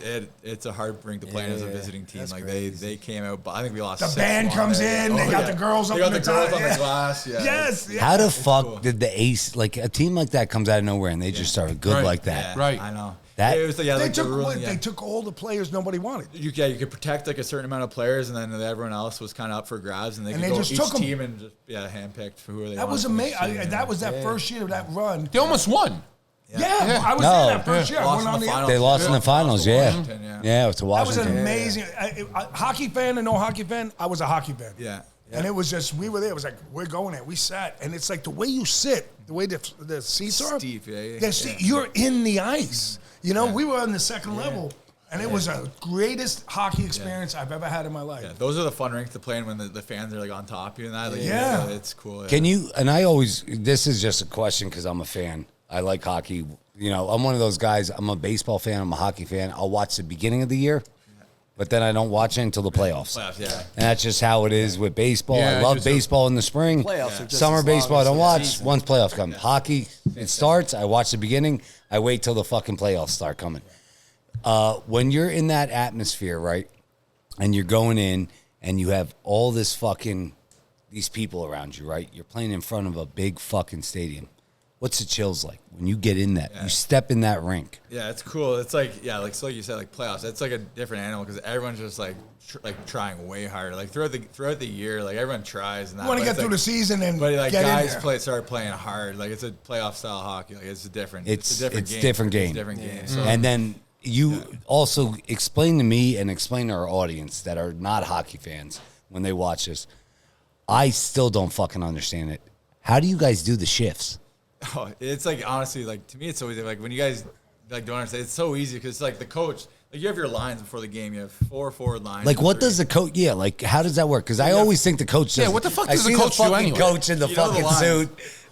It's a hard rink to play in as a visiting team. Like they came out, but I think we lost. The band comes in. They got the girls up on the glass. Yeah. Yes. How the fuck did the Ace, like a team like that comes out of nowhere and they just started good like that? Yeah, right. I know. That it was they took all the players nobody wanted. You could protect like a certain amount of players, and then everyone else was kind of up for grabs, and they could go just each took team and just handpicked for who they. That was amazing. That was that first year of that run. They almost won. Yeah, I was there that first year. They lost in the finals, Yeah, to Washington. That was an amazing. Hockey fan and no hockey fan, I was a hockey fan. Yeah. And it was just, we were there. It was like, we're going there. We sat. And it's like the way you sit, the way the seats are. Steep, you're in the ice. You know, we were on the second level. And it was the greatest hockey experience I've ever had in my life. Yeah, those are the fun rinks to play in when the fans are like on top of you and that. Like, it's cool. Can you, and I always, this is just a question because I'm a fan. I like hockey. You know, I'm one of those guys. I'm a baseball fan. I'm a hockey fan. I'll watch the beginning of the year, but then I don't watch it until the playoffs. And that's just how it is with baseball. I love baseball in the spring. Playoffs are just Summer baseball, I don't watch. season. Once playoffs come. Hockey, it starts. I watch the beginning. I wait till the fucking playoffs start coming. When you're in that atmosphere, right, and you're going in and you have all this fucking, these people around you, right? You're playing in front of a big fucking stadium. What's the chills like when you get in that? You step in that rink. Yeah, it's cool. It's like so like you said, like playoffs. It's like a different animal because everyone's just like trying way harder. Like throughout the year, like everyone tries. And that, you want to get through the season and but like get guys in there. start playing hard. Like it's a playoff style hockey. Like it's a different. It's a different game. Different game. It's a different game. So. And then you also explain to me and explain to our audience that are not hockey fans when they watch this. I still don't fucking understand it. How do you guys do the shifts? Oh, it's like honestly, like to me, it's so easy. Like when you guys like don't understand, it's so easy because like the coach, like you have your lines before the game. You have 4 forward lines. Like what does the coach? Yeah, like how does that work? Because I always think the coach. Does, what the fuck I does the see coach do anyway? Coach in the fucking suit,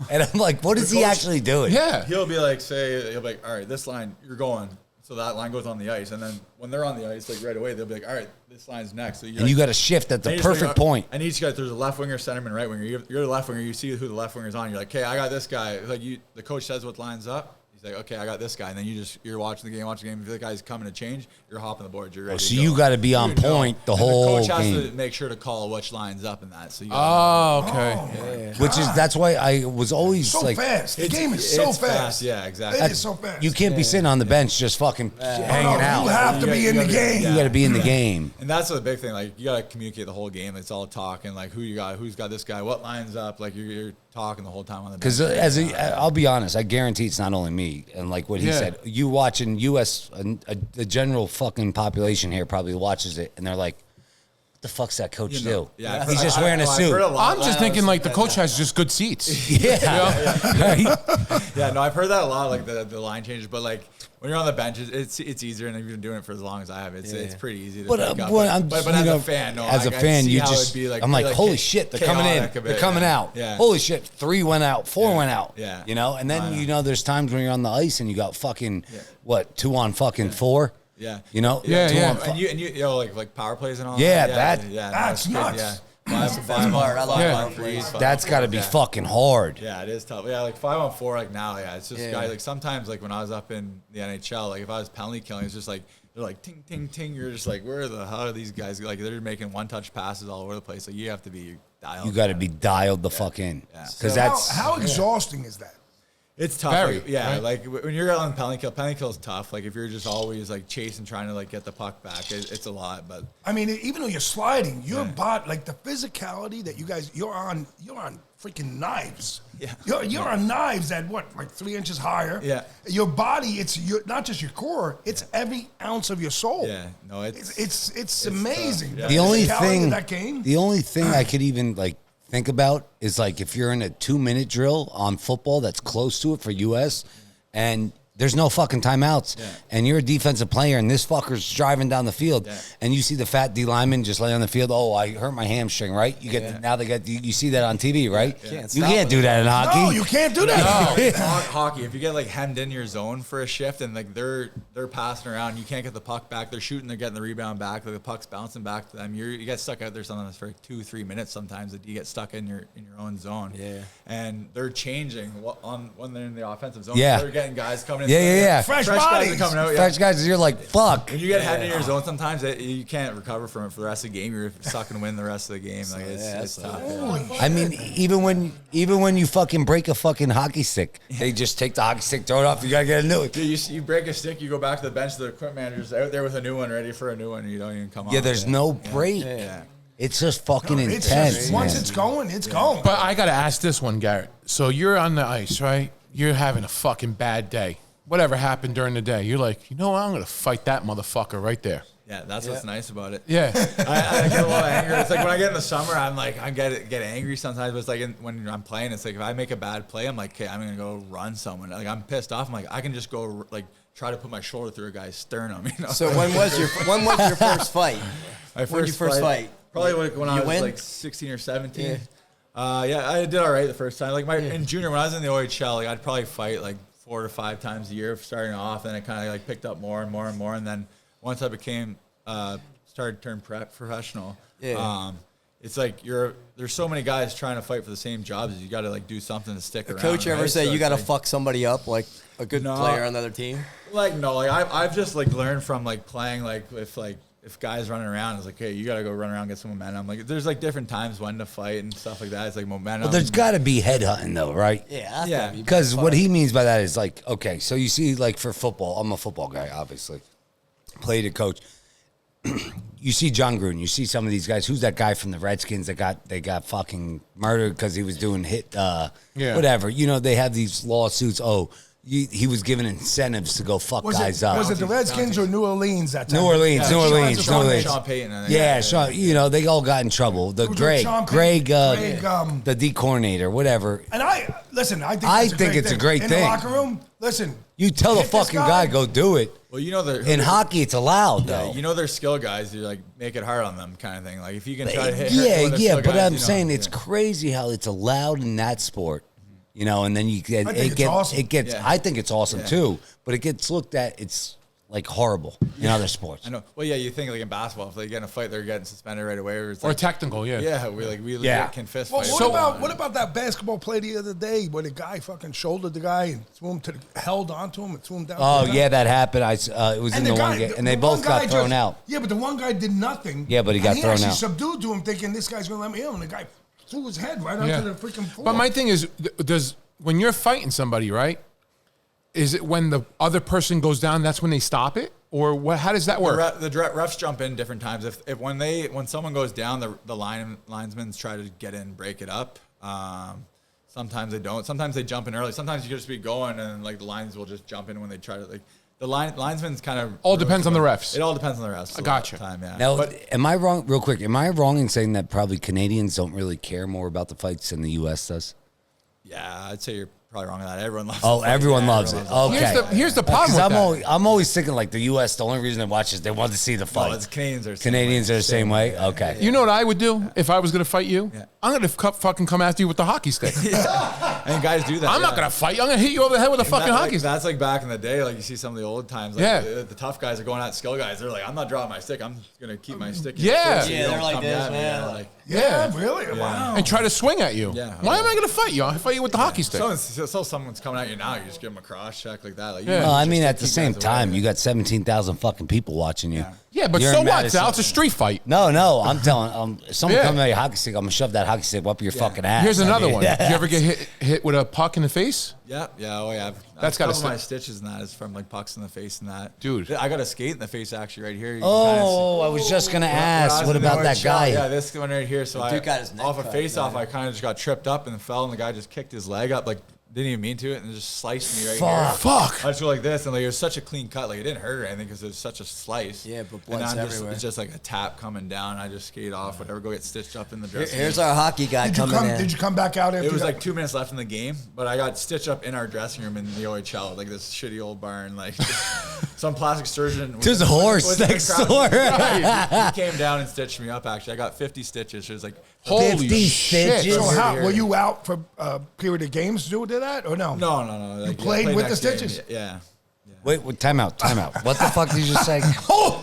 and I'm like, what is he actually doing? Yeah, he'll be like, he'll be like, all right, this line you're going. So that line goes on the ice, and then when they're on the ice, like right away, they'll be like, all right, this line's next. So you got to shift at the perfect point. And each guy, there's a left winger, centerman, right winger. You're the left winger. You see who the left winger's on. You're like, okay, I got this guy. Like the coach says what line's up. He's like, okay, I got this guy. And then you're watching the game. If the guy's coming to change, you're hopping the board. You're ready. So you got to be on point the whole game. The coach has to make sure to call which line's up in that. So you okay. Which is that's why I was always so like fast. The game is so fast. Yeah, exactly. It is so fast. You can't be sitting on the bench just fucking hanging out. You have to be in the game. You got to be in the game. And that's the big thing. Like you got to communicate the whole game. It's all talking. Like who you got, who's got this guy, what line's up. Like you're talking the whole time on the bench. Because I'll be honest, I guarantee it's not only me. And like what he said, you watching U.S. The general fucking population here probably watches it, and they're like, "What the fuck's that coach do? Yeah, he's just wearing a suit." I'm just thinking like the coach has just good seats. Yeah. No, I've heard that a lot. Like the line changes, but like when you're on the bench, it's easier, and if you've been doing it for as long as I have, it's pretty easy to pick up. But as a fan, you just I'm like, holy shit, they're coming in, they're coming out. Yeah. Holy shit, 3 went out, 4 went out. Yeah. You know, and then there's times when you're on the ice and you got fucking 2 on fucking 4. Yeah. You know? And you know, like power plays and all that. That's nuts. That's got to be fucking hard. Yeah, it is tough. Yeah, like 5-on-4, like now, it's just guys. Like sometimes, like when I was up in the NHL, like if I was penalty killing, it's just like they're like ting ting ting. You're just like, where the hell are these guys? Like they're making one-touch passes all over the place. So you have to be dialed. You got to be dialed the fuck in. Because that's how exhausting is that? It's tough. Very, right? right? Like when you're on penalty kill is tough. Like if you're just always like chasing, trying to like get the puck back, it's a lot. But I mean, even though you're sliding, your bot, like the physicality that you guys, you're on freaking knives. Yeah. You're on knives at what, like 3 inches higher. Yeah. Your body, it's not just your core, it's every ounce of your soul. Yeah. No, it's amazing. Yeah. The only physicality of that game. the only thing I could even like think about is like if you're in a 2-minute drill on football that's close to it for US and there's no fucking timeouts and you're a defensive player and this fucker's driving down the field and you see the fat D lineman just lay on the field. Oh, I hurt my hamstring, right? You get now they get you see that on TV, right? You can't do that in hockey. No, you can't do that. No, hockey. If you get like hemmed in your zone for a shift and like they're passing around, you can't get the puck back. They're shooting, they're getting the rebound back. Like the puck's bouncing back to them. You get stuck out there sometimes for like 2-3 minutes. Sometimes that you get stuck in your own zone. Yeah, and they're changing when they're in the offensive zone. Yeah, they're getting guys coming in. Yeah. Fresh guys bodies. are coming out. Fresh guys, you're like, fuck. When you get hemmed in your zone, sometimes you can't recover from it for the rest of the game. You're sucking to win the rest of the game. Like it's tough. I mean, even when you fucking break a fucking hockey stick, they just take the hockey stick, throw it off. You gotta get a new one. Dude, you break a stick, you go back to the bench. The equipment manager's out there with a new one, ready for a new one. And you don't even come on. Yeah, there's no break. Yeah. It's just fucking It's intense. just, once it's going, it's going. But I got to ask this one, Garrett. So you're on the ice, right? You're having a fucking bad day. Whatever happened during the day, you're like, you know what? I'm going to fight that motherfucker right there. Yeah, that's what's nice about it. Yeah. I get a lot of anger. It's like when I get in the summer, I get angry sometimes. But it's like when I'm playing, it's like if I make a bad play, I'm like, okay, I'm going to go run someone. Like I'm pissed off. I'm like, I can just go like try to put my shoulder through a guy's sternum. You know? So when was your first fight? My first fight? Probably when I was like 16 or 17. Yeah, I did all right the first time. Like in junior, when I was in the OHL, like I'd probably fight like 4 to 5 times a year starting off, and it kind of like picked up more and more and more. And then once I became started to turn professional, it's like there's so many guys trying to fight for the same jobs. You got to like do something to stick around. Coach ever say so you got to like, fuck somebody up like a good player on the other team? Like no, like I've just like learned from like playing if guys running around, it's like, hey, you got to go run around and get some momentum. Like, there's like different times when to fight and stuff like that. It's like momentum. But there's got to be headhunting though, right? Yeah. Because what he means by that is like, okay, so you see, like for football, I'm a football guy, obviously. Played a coach. You see John Gruden. You see some of these guys. Who's that guy from the Redskins that got fucking murdered because he was doing whatever. You know, they have these lawsuits. Oh. He was given incentives to go fuck guys up. Was it the Redskins or New Orleans that time? New Orleans. Sean Payton. I think. Yeah, Sean, you know, they all got in trouble. The Greg, the D coordinator, whatever. And I think it's a great thing. In the locker room, listen. You tell the fucking guy, go do it. Well, you know, in hockey, it's allowed, though. You know, they're skill guys. You like make it hard on them, kind of thing. Like if you can try to hit. But I'm saying it's crazy how it's allowed in that sport. You know, and then awesome. I think it's awesome too, but it gets looked at, it's like horrible in other sports. I know. Well, yeah, you think like in basketball, if they get in a fight, they're getting suspended right away. Or technical, Yeah, we can fist fight. What about that basketball play the other day where the guy fucking shouldered the guy and held onto him and threw him down? Oh, yeah, that happened. It was in the one game, and they both got thrown out. Yeah, but the one guy did nothing. Yeah, but he got thrown out. He actually subdued to him thinking this guy's going to let me in, and the guy threw his head right onto the freaking floor. But my thing is, when you're fighting somebody, right? Is it when the other person goes down, that's when they stop it? Or what? How does that work? The refs jump in different times. If when someone goes down, the linesmen try to get in, break it up. Sometimes they don't. Sometimes they jump in early. Sometimes you just be going, and like the lines will just jump in when they try to like. The linesman's kind of all depends on the refs. It all depends on the refs. I gotcha. Now, am I wrong? Real quick, am I wrong in saying that probably Canadians don't really care more about the fights than the U.S. does? Yeah, I'd say you're probably wrong on that. Everyone loves. Oh, everyone loves it. Okay. Here's the problem. With I'm always thinking like the U.S. The only reason they watch is they want to see the fight. Well, Canadians are the same way. Okay. You know what I would do if I was going to fight you? Yeah. I'm going to fucking come after you with the hockey stick. And guys do that. I'm not going to fight you. I'm going to hit you over the head with a fucking hockey stick. That's like back in the day. Like you see some of the old times. Like the tough guys are going at skill guys. They're like, I'm not dropping my stick. I'm going to keep my stick. Yeah. They're like this, man. Yeah, really? Wow. And try to swing at you. Yeah. Why am I going to fight you? I'll fight you with the hockey stick. So someone's coming at you now, you just give them a cross check like that. Like, I mean, at the same time, you got 17,000 fucking people watching you. Yeah, but You're so in what? Madison. Now it's a street fight. No, I'm telling. Someone come at a hockey stick. I'm gonna shove that hockey stick up your fucking ass. Here's another one. Did you ever get hit with a puck in the face? Yeah. Oh yeah. That's got some of my stitches and that is from like pucks in the face and that. Dude, I got a skate in the face actually right here. I was just gonna ask. What about that guy? Yeah, this one right here. So Dude got his neck off a cut, face-off, I kind of just got tripped up and fell, and the guy just kicked his leg up, like didn't even mean to it, and just sliced me right here. Fuck. I just go like this, and like it was such a clean cut, like it didn't hurt or anything because it was such a slice. Yeah, but and blood's everywhere. It's just like a tap coming down. I just skate off, whatever, go get stitched up in the dressing room. Here's our hockey guy coming in. Did you come back out after It was like 2 minutes left in the game, but I got stitched up in our dressing room in the OHL, like this shitty old barn, like some plastic surgeon. There's a horse next door. He came down and stitched me up. Actually, I got 50 stitches. It was like holy 50 shit. stitches. So how were you out for a period of games due to that or no? No. You played with the next game. stitches? Yeah. Wait, time out. What the fuck did you just say?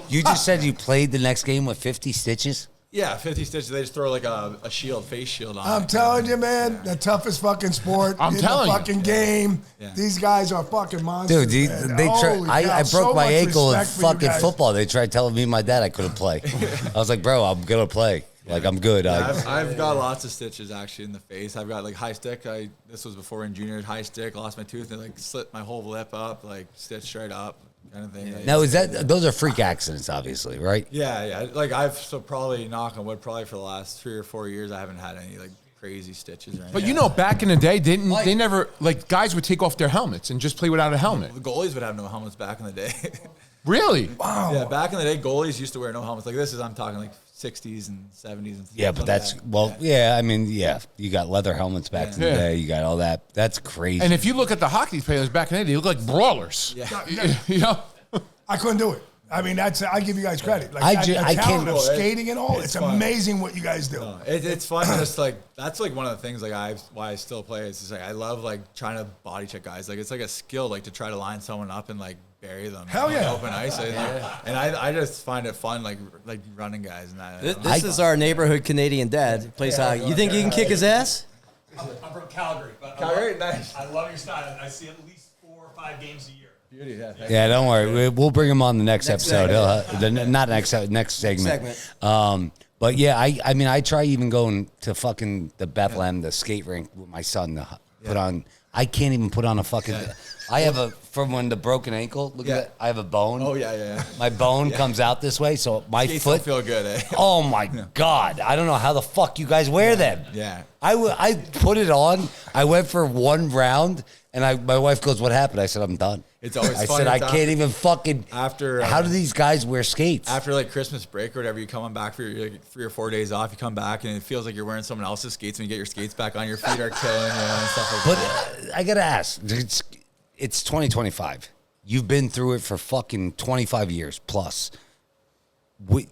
You just said you played the next game with 50 stitches? Yeah, 50 stitches. They just throw like a face shield on. I'm telling you, man, the toughest fucking sport I'm in telling the you. fucking game. Yeah. These guys are fucking monsters. Dude, man. they Holy I cow, broke so my much ankle in respect for you fucking guys. football. They tried telling me and my dad I couldn't play. I was like, bro, I'm going to play. Like, I'm good. I've got lots of stitches actually in the face. I've got like high stick. This was before in junior high stick. Lost my tooth and like slit my whole lip up, like stitched straight up, kind of thing. Now, those are freak accidents, obviously, right? Yeah. Like probably knock on wood, probably for the last 3 or 4 years, I haven't had any like crazy stitches or anything. But you know, back in the day, they never, like, guys would take off their helmets and just play without a helmet. The goalies would have no helmets back in the day. Really? Wow. Yeah, back in the day, goalies used to wear no helmets. Like I'm talking like 60s and 70s and Yeah, but that's, I mean, you got leather helmets back in the day. You got all that. That's crazy. And if you look at the hockey players back in the day, they look like brawlers. Yeah. You know? I couldn't do it. I mean, I give you guys credit. Like, I the can't- talent of skating and all. It's fun. amazing what you guys do. It's fun. Just like that's like one of the things like why I still play. It's just like I love like trying to body check guys. Like it's like a skill like to try to line someone up and like bury them. Hell yeah. On open ice. And I just find it fun like running guys and that. This is our neighborhood Canadian dad. He plays hockey. You think he can kick his ass? I'm from Calgary, but Calgary, nice. I love your style. I see at least 4 or 5 games a year. Beauty, yeah, don't worry. We'll bring him on the next episode. Not next segment. But yeah, I mean, I try even going to fucking the Bethlehem, the skate rink with my son to put on. I can't even put on a fucking. I have from when the broken ankle. Look at that. I have a bone. Oh yeah. My bone comes out this way, so my Skates foot don't feel good, eh? Oh my god! I don't know how the fuck you guys wear them. Yeah. I put it on. I went for one round, and my wife goes, "What happened?" I said, "I'm done." It's always I fun. said, "I It's can't even fucking." after. How do these guys wear skates? After like Christmas break or whatever, you come back for your like 3 or 4 days off. You come back and it feels like you're wearing someone else's skates. When you get your skates back on, your feet are killing you and stuff like But that. I gotta ask, it's 2025. You've been through it for fucking 25 years plus.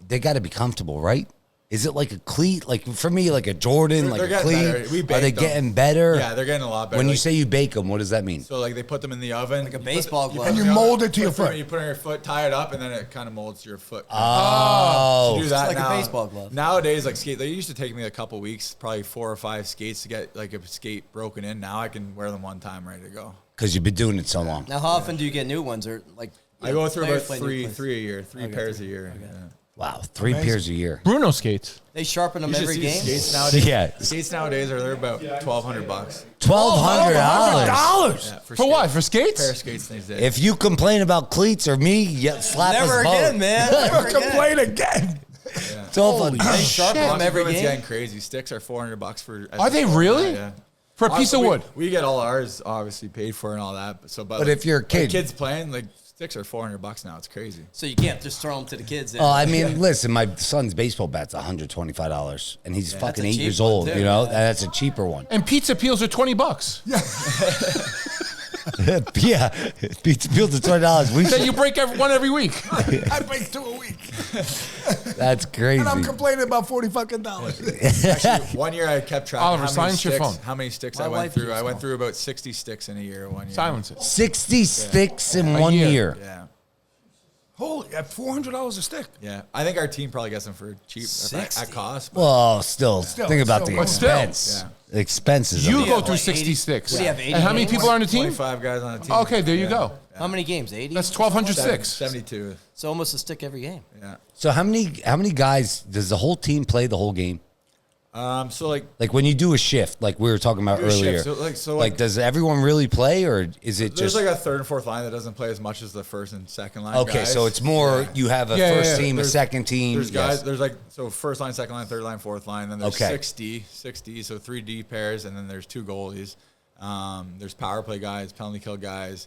They got to be comfortable, right? Is it like a cleat? Like for me, like a Jordan, like a cleat? Better. We Are bake they them. getting better? Yeah, they're getting a lot better. When you Like, say you bake them, what does that mean? so like they put them in the oven, like a baseball glove. And you mold it to your foot. You put it on your foot, tie it up, and then it kind of molds to your foot. Oh, You do that like a now. baseball glove. Nowadays, like skate, they used to take me a couple weeks, probably 4 or 5 skates to get like a skate broken in. Now I can wear them one time, ready to go. because you've been doing it so long. Now, how often do you get new ones? Or like I go through about players play new three places? a year, 3 pairs a year. Yeah. Wow, 3 pairs a year. Bruno skates. They sharpen them You should every see game. skates nowadays. Yeah. Skates nowadays they're about $1,200. $1,200. Yeah, For what? For Pair of skates? skates these days. If you complain about cleats or me, slap Never us both. again, man. Never complain again. It's all fun. They sharpen them every Equipment's game. getting crazy. Sticks are $400 for. Are they really? Yeah. For a piece of wood? We get all ours obviously paid for and all that. But But if you're a kid- like kids playing, like sticks are $400 now. It's crazy. So you can't just throw them to the kids. Oh, I mean, listen, my son's baseball bat's $125, and he's fucking a 8 cheap years one, old. too. You know, that's a cheaper one. And pizza peels are $20. Yeah, pizza peels are $20. We Then should, you break one every week. I break 2 a week. that's crazy. And I'm complaining about $40 fucking. Actually, one year I kept track. Oliver, of how many silence your sticks, phone. How many sticks My I went wife through? keeps I went going. through about 60 sticks in a year. 1 year. Silence it. 60 sticks in 1 year. year. Yeah. Holy, at $400 a stick. Yeah, I think our team probably gets them for cheap at cost. But Well, still think about the still, expense. The expenses. You of go it. through 66. What do you have, 80 And how many games? people are on the team? 25 guys on the team. Okay, there you go. How many games? 80? That's 1,200 sticks. 72. So almost a stick every game. Yeah. So how many guys does the whole team play the whole game? So like When you do a shift, like we were talking about Do a shift, earlier, so like- does everyone really play, or is it there's just like a third and fourth line that doesn't play as much as the first and second line. okay? guys. So it's more you have a first team, a There's- second team. There's guys. yes. There's like so first line, second line, third line, fourth line. Then there's Okay. 60. So 3 D pairs, and then there's 2 goalies. There's power play guys, penalty kill guys.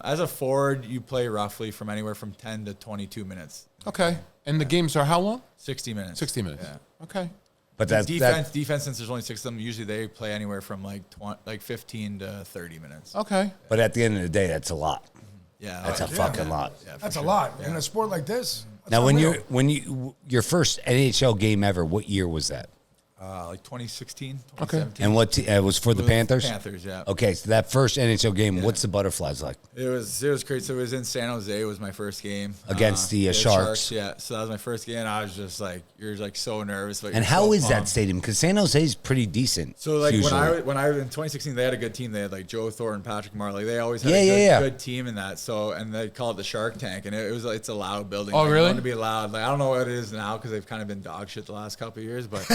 As a forward, you play roughly from anywhere from 10 to 22 minutes. Okay. And the games are how long? 60 minutes. 60 minutes. Yeah. Okay. But that's Defense. Since there's only 6 of them, usually they play anywhere from like 15 to 30 minutes. Okay. But at the end of the day, that's a lot. Yeah, That's a fucking lot. Yeah, for That's sure. a lot. In a sport like this. Now, when you your first NHL game ever, what year was that? Like 2016, Okay. 2017. And what it was for the Panthers? Panthers, yeah. Okay, so that first NHL game, what's the Butterflies like? It was great. So it was in San Jose. It was my first game Against the Sharks. Yeah, so that was my first game. And I was just like, you're like so nervous. But And you're how so is that pumped. stadium? Because San Jose is pretty decent. So like usually. when I was in 2016, they had a good team. They had like Joe Thornton, Patrick Marley. They always had good team in that. So and they call it the Shark Tank, and it's a loud building. Oh, Like, really? known to be loud. Like I don't know what it is now because they've kind of been dog shit the last couple of years, but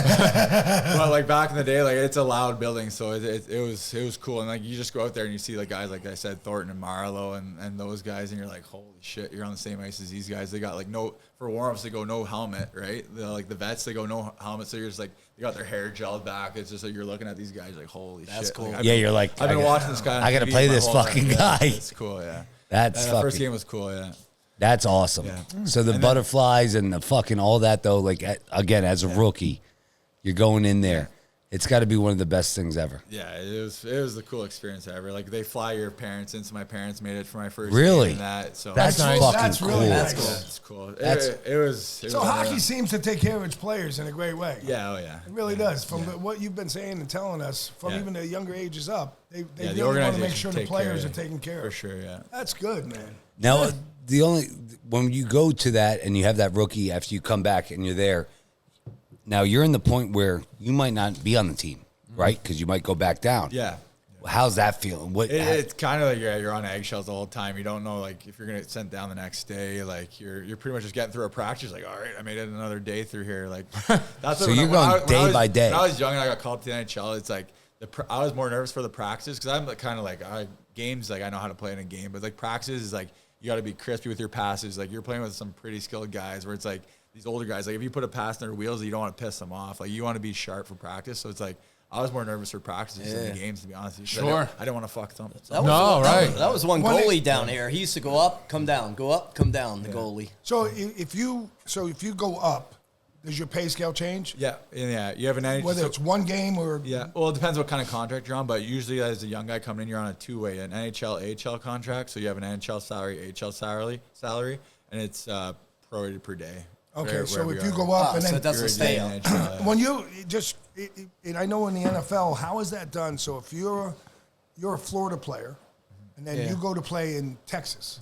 but like back in the day, like it's a loud building, so it was cool. And like you just go out there and you see like guys like I said, Thornton and Marlowe and those guys, and you're like, holy shit, you're on the same ice as these guys. They got like for warm-ups they go no helmet, right? Like the vets, they go no helmet, so you're just like they got their hair gelled back. It's just like you're looking at these guys like, holy shit. That's cool. Like, you're like, I've been watching this guy. On I gotta TV play my this whole fucking life. guy. Yeah, it's cool, yeah. That's The fucking. first game was cool, yeah. That's awesome. Yeah. So the And then- Butterflies and the fucking all that though, like again, as a rookie, you're going in there. It's got to be one of the best things ever. Yeah, it was the cool experience ever. Like they fly your parents in, so my parents made it for my first Really? game and that. So That's nice. fucking That's cool. really nice. It's cool. That's- It was. So hockey seems to take care of its players in a great way. Yeah, oh yeah. It really does. From what you've been saying and telling us, from Yeah. even the younger ages up, they the really want to organization make sure the take care players of are it. taken care of. For sure, yeah. That's good, man. Now, when you go to that and you have that rookie after you come back and you're there, now you're in the point where you might not be on the team, right? Because you might go back down. Yeah. How's that feeling? It's kind of like you're on eggshells the whole time. You don't know like if you're gonna get sent down the next day. Like you're pretty much just getting through a practice. Like all right, I made it another day through here. Like that's So you're going day by day. When I was young and I got called to the NHL, it's like I was more nervous for the practice because I'm kind of like games. Like I know how to play in a game, but like practices is like you got to be crispy with your passes. Like you're playing with some pretty skilled guys where it's like these older guys. Like if you put a pass in their wheels, you don't want to piss them off. Like you want to be sharp for practice. So it's like. I was more nervous for practices than the games, to be honest with you. Sure. I didn't want to fuck them. That was one goalie down here. He used to go up, come down, go up, come down. The goalie. So if you go up, does your pay scale change? Yeah. You have an NHL. Whether it's one game or Yeah. Well, it depends what kind of contract you're on, but usually as a young guy coming in, you're on a two-way, an NHL, AHL contract. So you have an NHL salary, AHL salary, and it's prorated per day. okay. So wherever if you are. go up and So then it doesn't stay up. when you just, and I know in the NFL, how is that done? So if you're a Florida player, and then you go to play in Texas,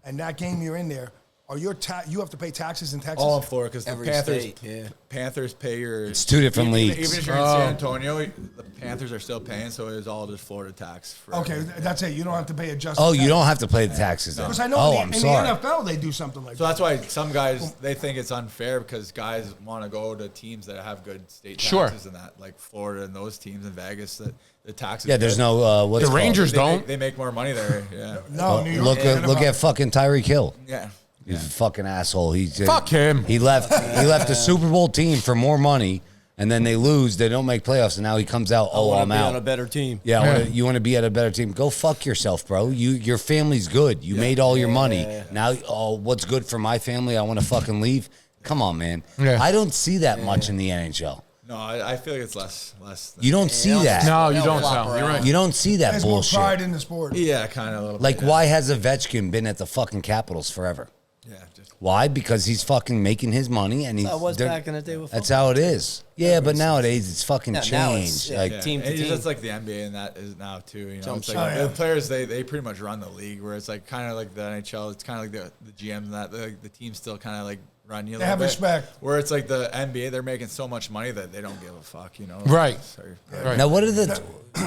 and that game you're in there, are you have to pay taxes in Texas? All in Florida because the Every Panthers, state, yeah. Panthers pay your. It's two different leagues. Even if you're in San Antonio, the Panthers are still paying, so it's all just Florida tax. For Okay, everything. that's it. You don't have to pay adjustment. Oh, you don't have to pay the taxes then. Because I know Oh, in, I'm the, in sorry. the NFL they do something like So that. that's why some guys they think it's unfair because guys want to go to teams that have good state Sure. taxes and that, like Florida and those teams in Vegas. That the taxes. Yeah, there's no what's The it called? Rangers don't. They make more money there. Yeah. No, New York. Look at fucking Tyreek Hill. Yeah. He's a fucking asshole. Fuck him. He left the Super Bowl team for more money, and then they lose. They don't make playoffs, and now he comes out. Oh, I'm on a out. better team. Yeah, you want to be at a better team. Go fuck yourself, bro. Your family's good. You made all your money. Now, what's good for my family? I want to fucking leave. Come on, man. Yeah. I don't see that much in the NHL. No, I feel like it's less. You don't see that. No, you They'll don't, flop Sal. You're around. right. You don't see that There's more bullshit. pride in the sport. Yeah, kind of a little. Like, bit, why has Ovechkin been at the fucking Capitals forever? Yeah. Why? Because he's fucking making his money, and he's. That was back in the day with That's how it is. Yeah, but nowadays it's fucking changed. Team to team. It's like the NBA and that is now too. You know, it's like the players they pretty much run the league. Where it's like kind of like the NHL. It's kind of like the GMs and that the team still kind of like run you. They have respect. Where it's like the NBA, they're making so much money that they don't give a fuck. You know. Right. Right. Now, what are the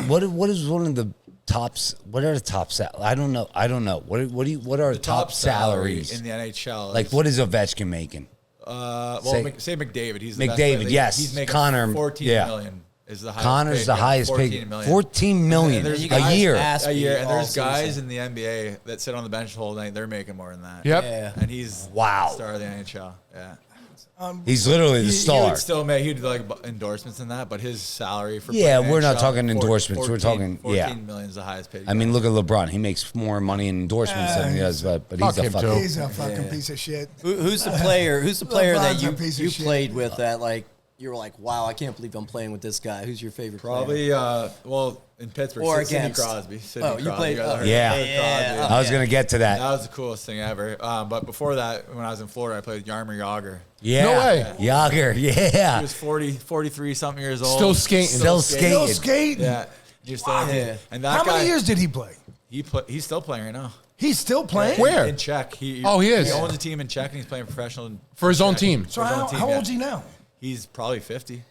what is one of the tops? What are the top I don't know. What are the top salaries in the NHL? Like, what is Ovechkin making? Say McDavid. He's the McDavid. best yes, he's making Connor. 14 million. Is the highest Connor's paid, the highest 14 paid. million. 14 million a year. A year, and there's guys in the NBA that sit on the bench the whole night. They're making more than that. Yep. Yeah. And he's Wow. the star of the NHL. Yeah. He's literally the He star. would still make he'd like endorsements and that, but his salary for Yeah, playing we're not NHL, talking endorsements. We're talking 14 million is the highest paid. I mean, look at LeBron. He makes more money in endorsements than he does, but he's Fuck a him, fucking. too. He's a fucking piece of shit. Who's the player? Who's the player that LeBron's a piece of you shit. played with that like you were like, wow, I can't believe I'm playing with this guy. Who's your favorite player? Probably well in Pittsburgh, Or Sidney against. Crosby. Sidney Oh, Crosby. you played. Yeah. I was gonna get to that. That was the coolest thing ever. But before that, when I was in Florida, I played with Jaromir Jagr. Yeah. No way. Yager. He Yeah. was 43 something years old. Still skating. Still skating. Still skating. Yeah. He was still on the team. And that How guy, many years did he play? He's still playing right now. He's still playing? Where? In Czech. He is. He owns a team in Czech, and he's playing professional For his own Czech. team. So For his own how, team, how yeah. old is he now? He's probably 50.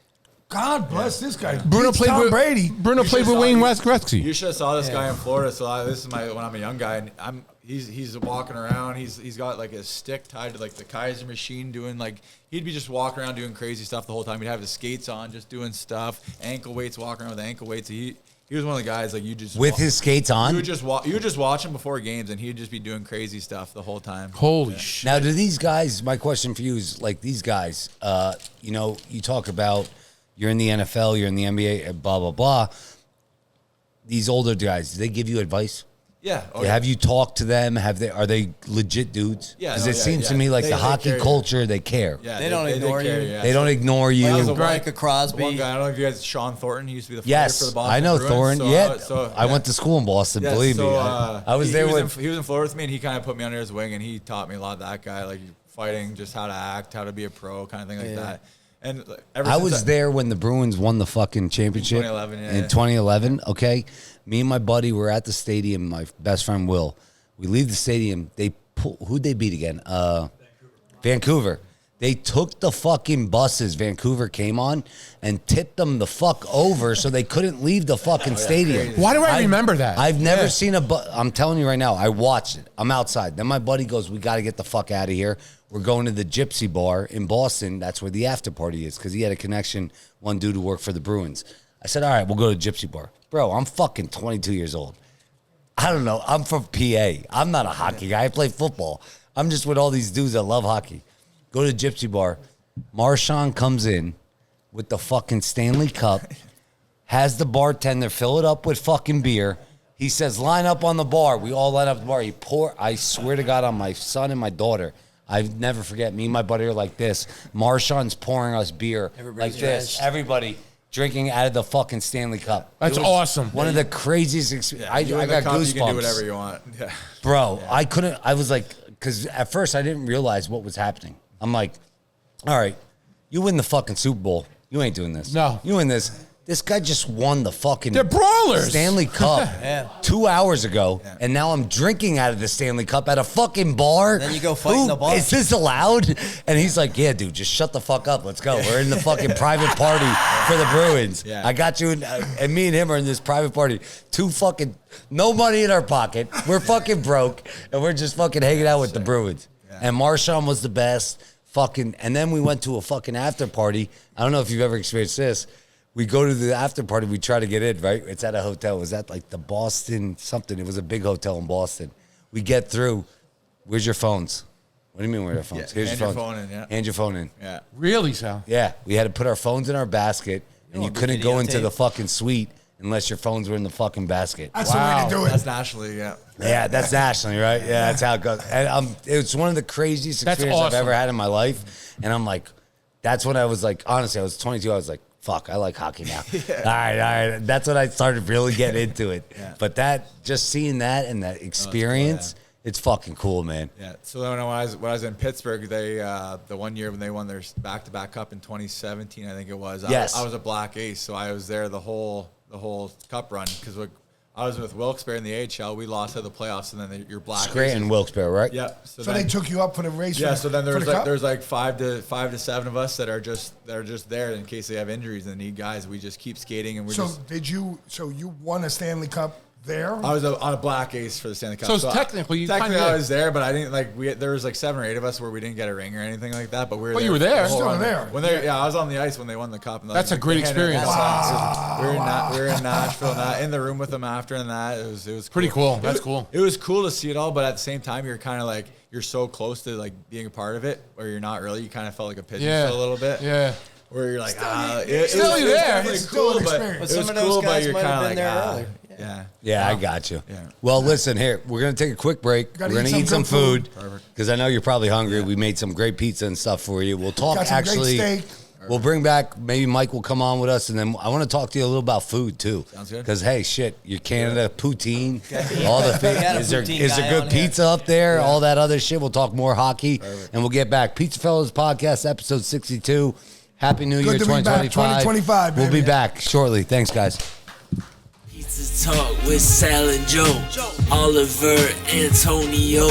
God bless this guy. Bruno Beats played Tom with Brady. Bruno You played should with saw- Wayne you- Gretzky. You should have saw this guy in Florida. So this is when I'm a young guy, and he's walking around. He's got like a stick tied to like the Kaiser machine, doing like he'd be just walking around doing crazy stuff the whole time. He'd have his skates on, just doing stuff, ankle weights, walking around with ankle weights. He was one of the guys like you just With his skates on. You would just watch him before games, and he'd just be doing crazy stuff the whole time. Holy shit. Now, do these guys? My question for you is like these guys. You know, you talk about you're in the NFL, you're in the NBA, blah blah blah. These older guys, do they give you advice? Yeah. Have you talked to them? Are they legit dudes? Yeah, Because no, it yeah, seems to yeah. me like They- the they hockey care. culture, they care. Yeah, They don't ignore care, you. yeah. They don't ignore you. Like a Crosby. One guy, I don't know if you guys, Sean Thornton, he used to be the fighter Yes, for the Boston I know Bruins. Thorne. So, Yeah, I went to school in Boston. Yeah, believe so, me, I was there with. He was in Florida with me, and he kind of put me under his wing, and he taught me a lot. That guy, like fighting, just how to act, how to be a pro, kind of thing like that. And I was there when the Bruins won the fucking championship 2011, yeah, in 2011. Okay, me and my buddy were at the stadium. My best friend Will. We leave the stadium. Who'd they beat again? Vancouver. They took the fucking buses Vancouver came on and tipped them the fuck over so they couldn't leave the fucking stadium. Why do I remember that? I've never seen a bus. I'm telling you right now, I watched it. I'm outside. Then my buddy goes, we got to get the fuck out of here. We're going to the Gypsy Bar in Boston. That's where the after party is because he had a connection, one dude who worked for the Bruins. I said, all right, we'll go to Gypsy Bar. Bro, I'm fucking 22 years old. I don't know. I'm from PA. I'm not a hockey guy. I play football. I'm just with all these dudes that love hockey. Go to Gypsy Bar. Marshawn comes in with the fucking Stanley Cup, has the bartender fill it up with fucking beer. He says, line up on the bar. We all line up the bar. I swear to God, on my son and my daughter, I never forget, me and my buddy are like this. Marshawn's pouring us beer Everybody's like this. drenched. Everybody drinking out of the fucking Stanley Cup. That's It was awesome. One of the craziest experiences. I You in got the cup, goosebumps. You can do whatever you want. Yeah. Bro, I couldn't. I was like, because at first I didn't realize what was happening. I'm like, all right, you win the fucking Super Bowl. You ain't doing this. No. You win this. This guy just won the fucking They're brawlers. Stanley Cup Yeah. 2 hours ago, and now I'm drinking out of the Stanley Cup at a fucking bar. Then you go fight in the bar. Is this allowed? And he's like, yeah, dude, just shut the fuck up. Let's go. We're in the fucking private party for the Bruins. Yeah. I got you, and me and him are in this private party. No money in our pocket. We're fucking broke, and we're just fucking hanging out with the Bruins. Yeah. And Marshawn was the best. And then we went to a fucking after party. I don't know if you've ever experienced this. We go to the after party. We try to get in, right? It's at a hotel. It was at like the Boston something. It was a big hotel in Boston. We get through. Where's your phones? What do you mean where's your phones? Yeah, Here's hand your your phone. phone in, yeah. Hand your phone in. Yeah. Really, Sal? Yeah. We had to put our phones in our basket, and you want couldn't go into videotape? the fucking suite unless your phones were in the fucking basket. That's the way to do it. That's nationally, yeah. Yeah, that's nationally, right? Yeah, that's how it goes. And it's one of the craziest That's experiences I've awesome. ever had in my life. And I'm like, that's when I was like, honestly, I was 22. I was like, fuck, I like hockey now. All right. That's when I started really getting into it. Yeah. But just seeing that and that experience, It's fucking cool, man. Yeah. So then when I was in Pittsburgh, they the one year when they won their back-to-back cup in 2017, I think it was. Yes. I was a black ace, so I was there the whole cup run because I was with Wilkes-Barre in the AHL. We lost at the playoffs, and then you're black. Scranton, Wilkes-Barre, right? Yeah. So they took you up for the race. Yeah. So then there's like 5 to 7 of us that are just there in case they have injuries and need guys. We just keep skating and we're So you won a Stanley Cup there? I was on a black ace for the Stanley Cup. So technically I was there, but I didn't there was like 7 or 8 of us where we didn't get a ring or anything like that. But we were. But you were there. Still there. I was on the ice when they won the cup. And that's a great experience. Wow. We were in Nashville, in the room with them after, and that it was pretty cool. That's cool. It was cool to see it all, but at the same time, you're kind of like you're so close to like being a part of it, where you're not really. You kind of felt like a pigeon a little bit. Yeah. Where you're like, it's there. It's cool, but some of those guys might have been there earlier. Yeah, I got you. Yeah. Well, listen here. We're going to take a quick break. We're going to eat some food because I know you're probably hungry. We made some great pizza and stuff for you. We'll talk actually. Great steak. We'll bring back, maybe Mike will come on with us, and then I want to talk to you a little about food, too. Sounds good. Because, hey, shit, you're Canada, poutine, all the things. Is there good pizza here. up there? All that other shit. We'll talk more hockey, and we'll get back. PizzaFellas Podcast, episode 62. Happy New Year, 2025. 2025, We'll be back shortly. Thanks, guys. Pizza Talk with Sal and Joe, Oliver, Antonio.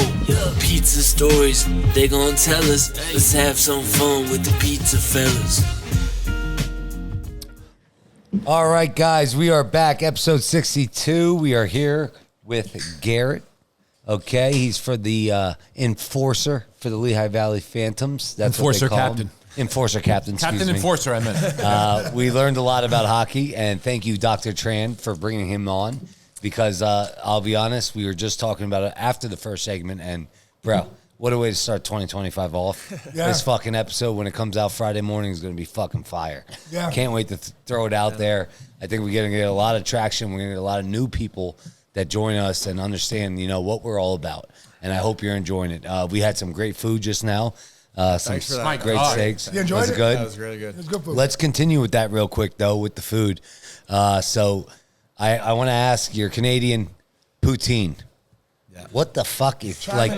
Pizza stories, they gon' tell us. Let's have some fun with the Pizza Fellas. All right, guys, we are back. Episode 62. We are here with Garrett. Okay, he's for the enforcer for the Lehigh Valley Phantoms. That's Enforcer what they call captain. him. Enforcer captain, excuse Captain me. Enforcer, I meant. We learned a lot about hockey, and thank you, Dr. Tran, for bringing him on, because I'll be honest, we were just talking about it after the first segment, and, bro, what a way to start 2025 off. Yeah. This fucking episode, when it comes out Friday morning, is going to be fucking fire. Yeah. Can't wait to throw it out there. I think we're going to get a lot of traction. We're going to get a lot of new people that join us and understand, what we're all about, and I hope you're enjoying it. We had some great food just now. Some great steaks. You enjoyed it? Good? That was really good. It was good food. Let's continue with that real quick, though, with the food. So I want to ask your Canadian poutine. Yeah. What the fuck is Mike?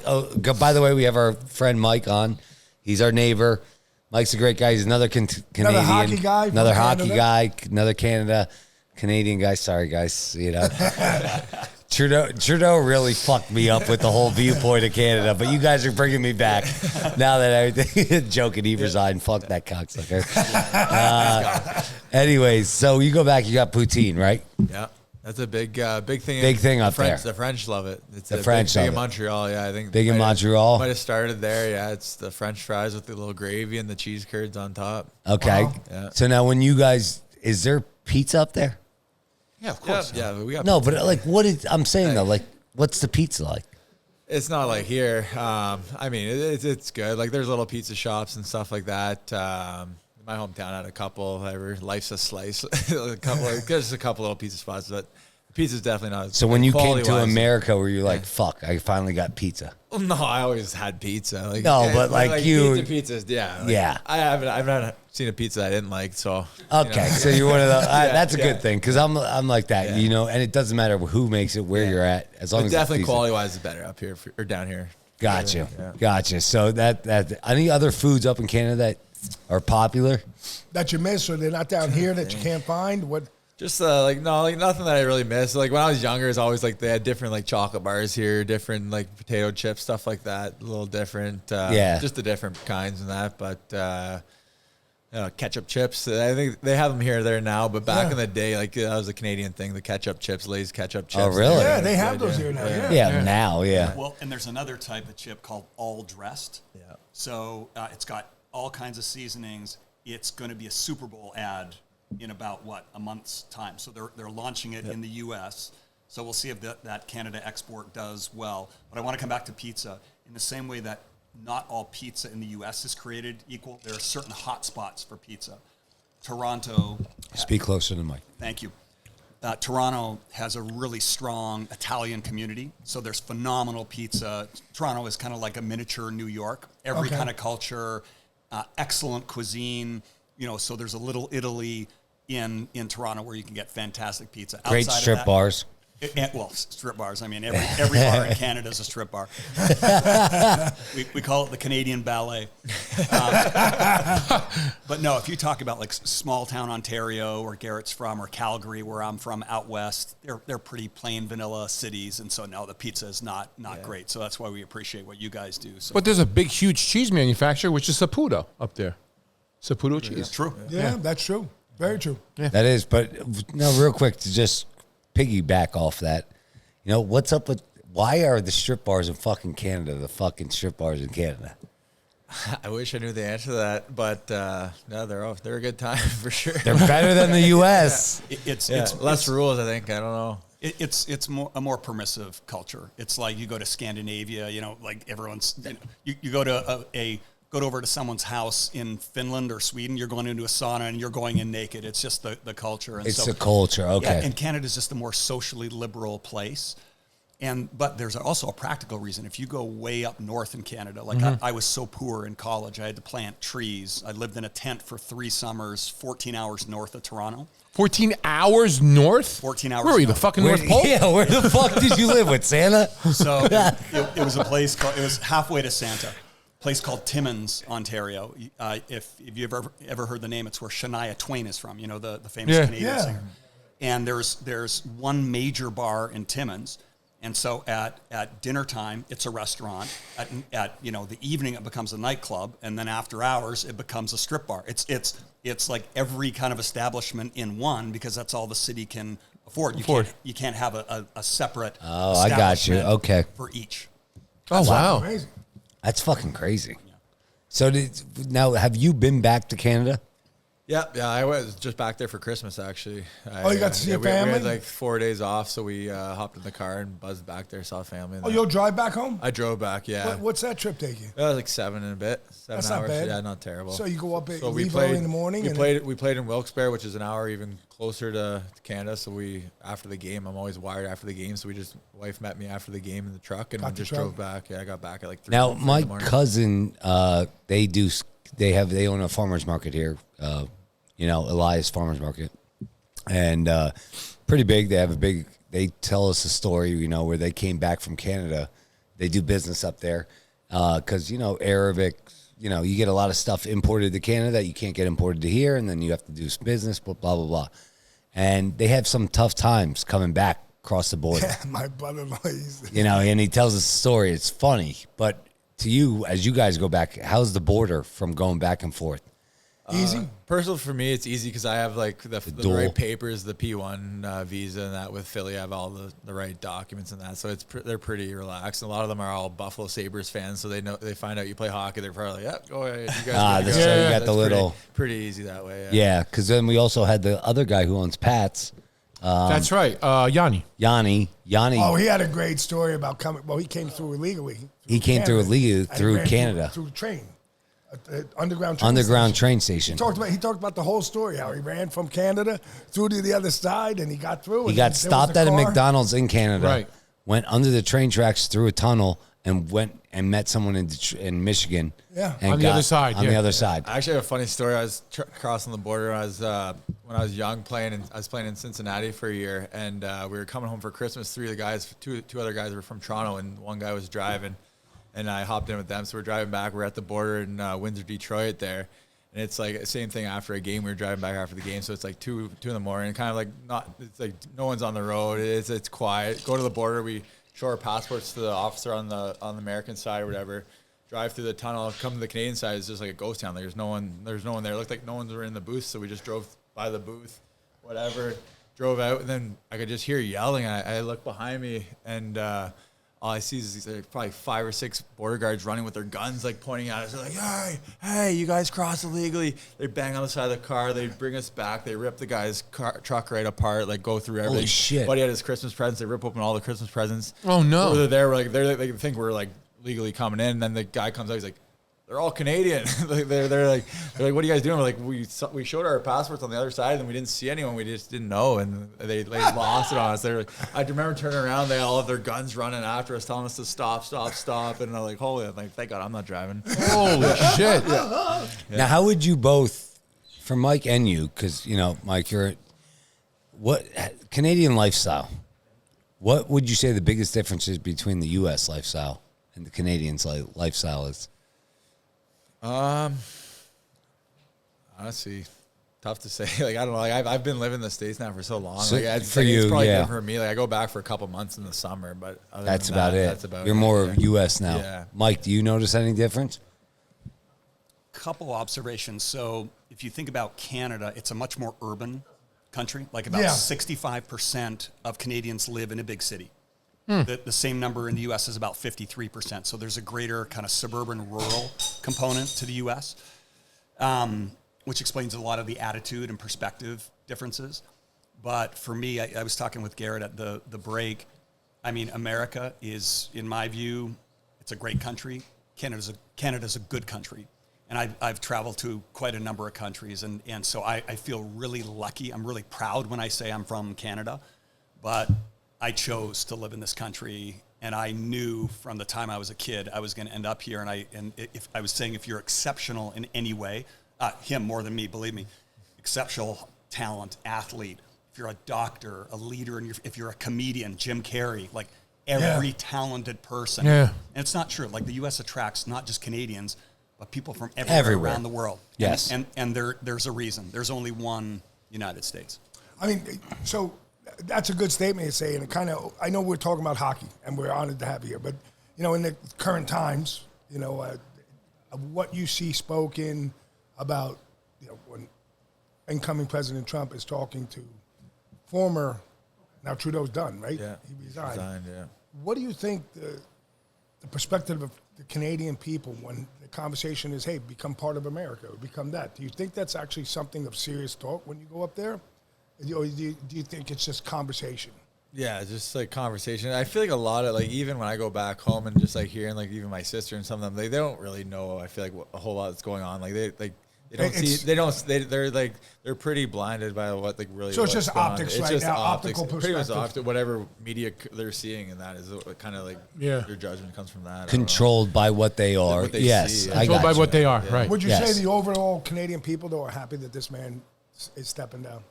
Oh, by the way, we have our friend Mike on. He's our neighbor. Mike's a great guy. He's another Canadian. Another hockey guy. Another hockey guy. Another Canadian guy. Sorry, guys. Trudeau really fucked me up with the whole viewpoint of Canada, but you guys are bringing me back now that everything. Joking, he resigned. Fuck that cocksucker. Anyways, so you go back, you got poutine, right? Yeah, that's a big thing. Big thing up there. The French love it. It's the French big in Montreal. Yeah, I think big in Montreal. Might have started there. Yeah, it's the French fries with the little gravy and the cheese curds on top. Okay. Wow. Yeah. So now, when you guys, is there pizza up there? Yeah, of course. Yeah, we got No, pizza. but like, what is? I'm saying though, like, what's the pizza like? It's not like here. I mean, it's good. Like, there's little pizza shops and stuff like that. My hometown had a couple. Life's a Slice. There's a couple little pizza spots, but pizza's definitely not. So when you came to America, were you like, "Fuck, I finally got pizza"? No, I always had pizza. But you, pizzas, yeah, yeah. I've not seen a pizza I didn't like. So okay, so you're one of those. That's a yeah. good thing, because I'm like that, and it doesn't matter who makes it, where you're at, as long as definitely it's quality wise is better up here or down here. Gotcha, Yeah. gotcha. So that any other foods up in Canada that are popular that you miss, or they're not down here that you can't find? What? Just nothing that I really miss. Like when I was younger, it's always like they had different chocolate bars here, different potato chips, stuff like that. A little different, just the different kinds and that. But ketchup chips, I think they have them here or there now. But back in the day, that was a Canadian thing. The ketchup chips, Lay's ketchup chips. Oh, really? Yeah, they have those here now. Yeah, now. Well, and there's another type of chip called all dressed. Yeah. So it's got all kinds of seasonings. It's going to be a Super Bowl ad in about a month's time. So they're launching it in the U.S. So we'll see if that Canada export does well. But I want to come back to pizza in the same way that not all pizza in the U.S. is created equal. There are certain hot spots for pizza. Toronto. Speak closer to the mic. Thank you. Toronto has a really strong Italian community, so there's phenomenal pizza. Toronto is kind of like a miniature New York. Every kind of culture, excellent cuisine. So there's a little Italy in Toronto where you can get fantastic pizza. Great strip bars. Well, strip bars. I mean, every bar in Canada is a strip bar. we call it the Canadian Ballet. But no, if you talk about like small town Ontario, where Garrett's from, or Calgary, where I'm from, out west, they're pretty plain vanilla cities, and so no, the pizza is not great. So that's why we appreciate what you guys do. So. But there's a big, huge cheese manufacturer, which is Saputo up there. Saputo cheese. True. Yeah, that's true. Very true. Yeah. That is, but no, real quick to just piggyback off that, you know, what's up with, why are the strip bars in fucking Canada the fucking strip bars in Canada? I wish I knew the answer to that, but no, they're a good time for sure. They're better than the U.S. It's less rules, I think. I don't know. It's a more permissive culture. It's like you go to Scandinavia, you know, like everyone's, you go to go over to someone's house in Finland or Sweden, you're going into a sauna and you're going in naked. It's just the culture. And it's the culture, okay. Yeah, and Canada's just a more socially liberal place. But there's also a practical reason. If you go way up north in Canada, like I was so poor in college, I had to plant trees. I lived in a tent for 3 summers, 14 hours north of Toronto. 14 hours north? 14 hours Where were you, the north. fucking North Pole? Yeah, where the fuck did you live with, Santa? So it was a place called, it was halfway to Santa. Place called Timmins, Ontario. If you've ever heard the name, it's where Shania Twain is from. You know, the famous Canadian singer. And there's one major bar in Timmins, and so at dinner time it's a restaurant. At you know, the evening it becomes a nightclub, and then after hours it becomes a strip bar. It's like every kind of establishment in one, because that's all the city can afford. You can't have a separate. Oh, I got you. Okay. For each. Oh wow. Crazy. That's fucking crazy. Yeah. So now, have you been back to Canada? Yeah, I was just back there for Christmas, actually. You got to see your family? We had like 4 days off, so we hopped in the car and buzzed back there, saw family. You'll drive back home? I drove back, yeah. What's that trip take you? It was like 7 and a bit. 7 That's hours. Not bad. Yeah, not terrible. So you go up, leave early in the morning? We played in Wilkes-Barre, which is an hour even closer to Canada. So after the game, I'm always wired after the game. So wife met me after the game in the truck, and we just drove back. Yeah, I got back at like 3 Now, my cousin, they own a farmer's market here. You know, Elias Farmers Market, and pretty big. They tell us a story, you know, where they came back from Canada. They do business up there because, you know, Arabic, you know, you get a lot of stuff imported to Canada that you can't get imported to here, and then you have to do business, blah, blah, blah. And they have some tough times coming back across the border. Yeah, my brother-in-law you know, and he tells us a story. It's funny. But to you, as you guys go back, how's the border from going back and forth? Easy. Personal for me, it's easy because I have like the right papers, the P1 visa, and that with Philly, I have all the right documents and that. So they're pretty relaxed. And a lot of them are all Buffalo Sabres fans, so they find out you play hockey, they're probably like, yeah, go ahead, you guys. So you got the little pretty easy that way. Yeah, because then we also had the other guy who owns Pat's. That's right, Yanni. Oh, he had a great story about coming. Well, he came through illegally. He came through illegally through Canada. Through the train. Underground train station. He talked about the whole story, how he ran from Canada through to the other side, and he got through. He got stopped at a McDonald's in Canada, right? Went under the train tracks through a tunnel and went and met someone in Michigan. Yeah, and on the other side. On the other side. I actually have a funny story. I was crossing the border. When I was young, I was playing in Cincinnati for a year, and we were coming home for Christmas. Two other guys were from Toronto, and one guy was driving. And I hopped in with them. So we're driving back. We're at the border in Windsor, Detroit there. And it's like the same thing after a game. We were driving back after the game. So it's like 2 in the morning. Kind of like it's like no one's on the road. It's quiet. Go to the border. We show our passports to the officer on the American side or whatever. Drive through the tunnel. Come to the Canadian side. It's just like a ghost town. Like there's no one there. It looked like no one's in the booth. So we just drove by the booth, whatever. Drove out. And then I could just hear yelling. I look behind me and all I see is probably 5 or 6 border guards running with their guns, like pointing at us. They're like, hey, you guys crossed illegally. They bang on the side of the car. They bring us back. They rip the guy's truck right apart, like go through everything. Holy shit. Buddy had his Christmas presents. They rip open all the Christmas presents. Oh, no. They're there. They think we're like legally coming in. And then the guy comes out. He's like, they're all Canadian. they're like, what are you guys doing? We're like, we showed our passports on the other side, and we didn't see anyone. We just didn't know, and they lost it on us. They're like, I remember turning around. They all have their guns running after us, telling us to stop. And I'm like, holy! I'm like, thank God I'm not driving. Holy shit! Yeah. Now, how would you both, for Mike and you, because you know, Mike, you're what Canadian lifestyle? What would you say the biggest differences between the U.S. lifestyle and the Canadians' lifestyle is? Honestly, tough to say. Like, I don't know. Like, I've been living in the States now for so long. So like, it's probably different for me. Like, I go back for a couple months in the summer, but that's about it. That's about You're it. more U.S. now. Yeah. Mike, do you notice any difference? Couple observations. So if you think about Canada, it's a much more urban country. Like about 65% of Canadians live in a big city. The same number in the U.S. is about 53%. So there's a greater kind of suburban rural component to the U.S., which explains a lot of the attitude and perspective differences. But for me, I was talking with Garrett at the break. I mean, America is, in my view, it's a great country. Canada's a good country. And I've traveled to quite a number of countries, and so I feel really lucky. I'm really proud when I say I'm from Canada, but I chose to live in this country, and I knew from the time I was a kid I was going to end up here. And if I was saying, if you're exceptional in any way, him more than me, believe me, exceptional talent, athlete. If you're a doctor, a leader, and if you're a comedian, Jim Carrey, like every talented person. Yeah. And it's not true. Like the U.S. attracts not just Canadians, but people from everywhere around the world. Yes. And there's a reason. There's only one United States. I mean, so that's a good statement to say. And it kind of, I know we're talking about hockey, and we're honored to have you here. But, you know, in the current times, you know, what you see spoken about, you know, when incoming President Trump is talking to former, now Trudeau's done, right? Yeah. He resigned. Yeah. What do you think the perspective of the Canadian people when the conversation is, hey, become part of America, or become that? Do you think that's actually something of serious talk when you go up there? Or do you think it's just conversation? Yeah, just like conversation. I feel like a lot of, like, even when I go back home and just like hearing like even my sister and some of them, they don't really know, I feel like, a whole lot that's going on. Like they're pretty blinded by what like really. So it's just optics right now. It's just optical Pretty much perspective. whatever media they're seeing, and that is kind of like your judgment comes from that. Controlled by what they are. What they yes, see, I controlled by what they are. Yeah. Right. Would you say the overall Canadian people, though, are happy that this man is stepping down?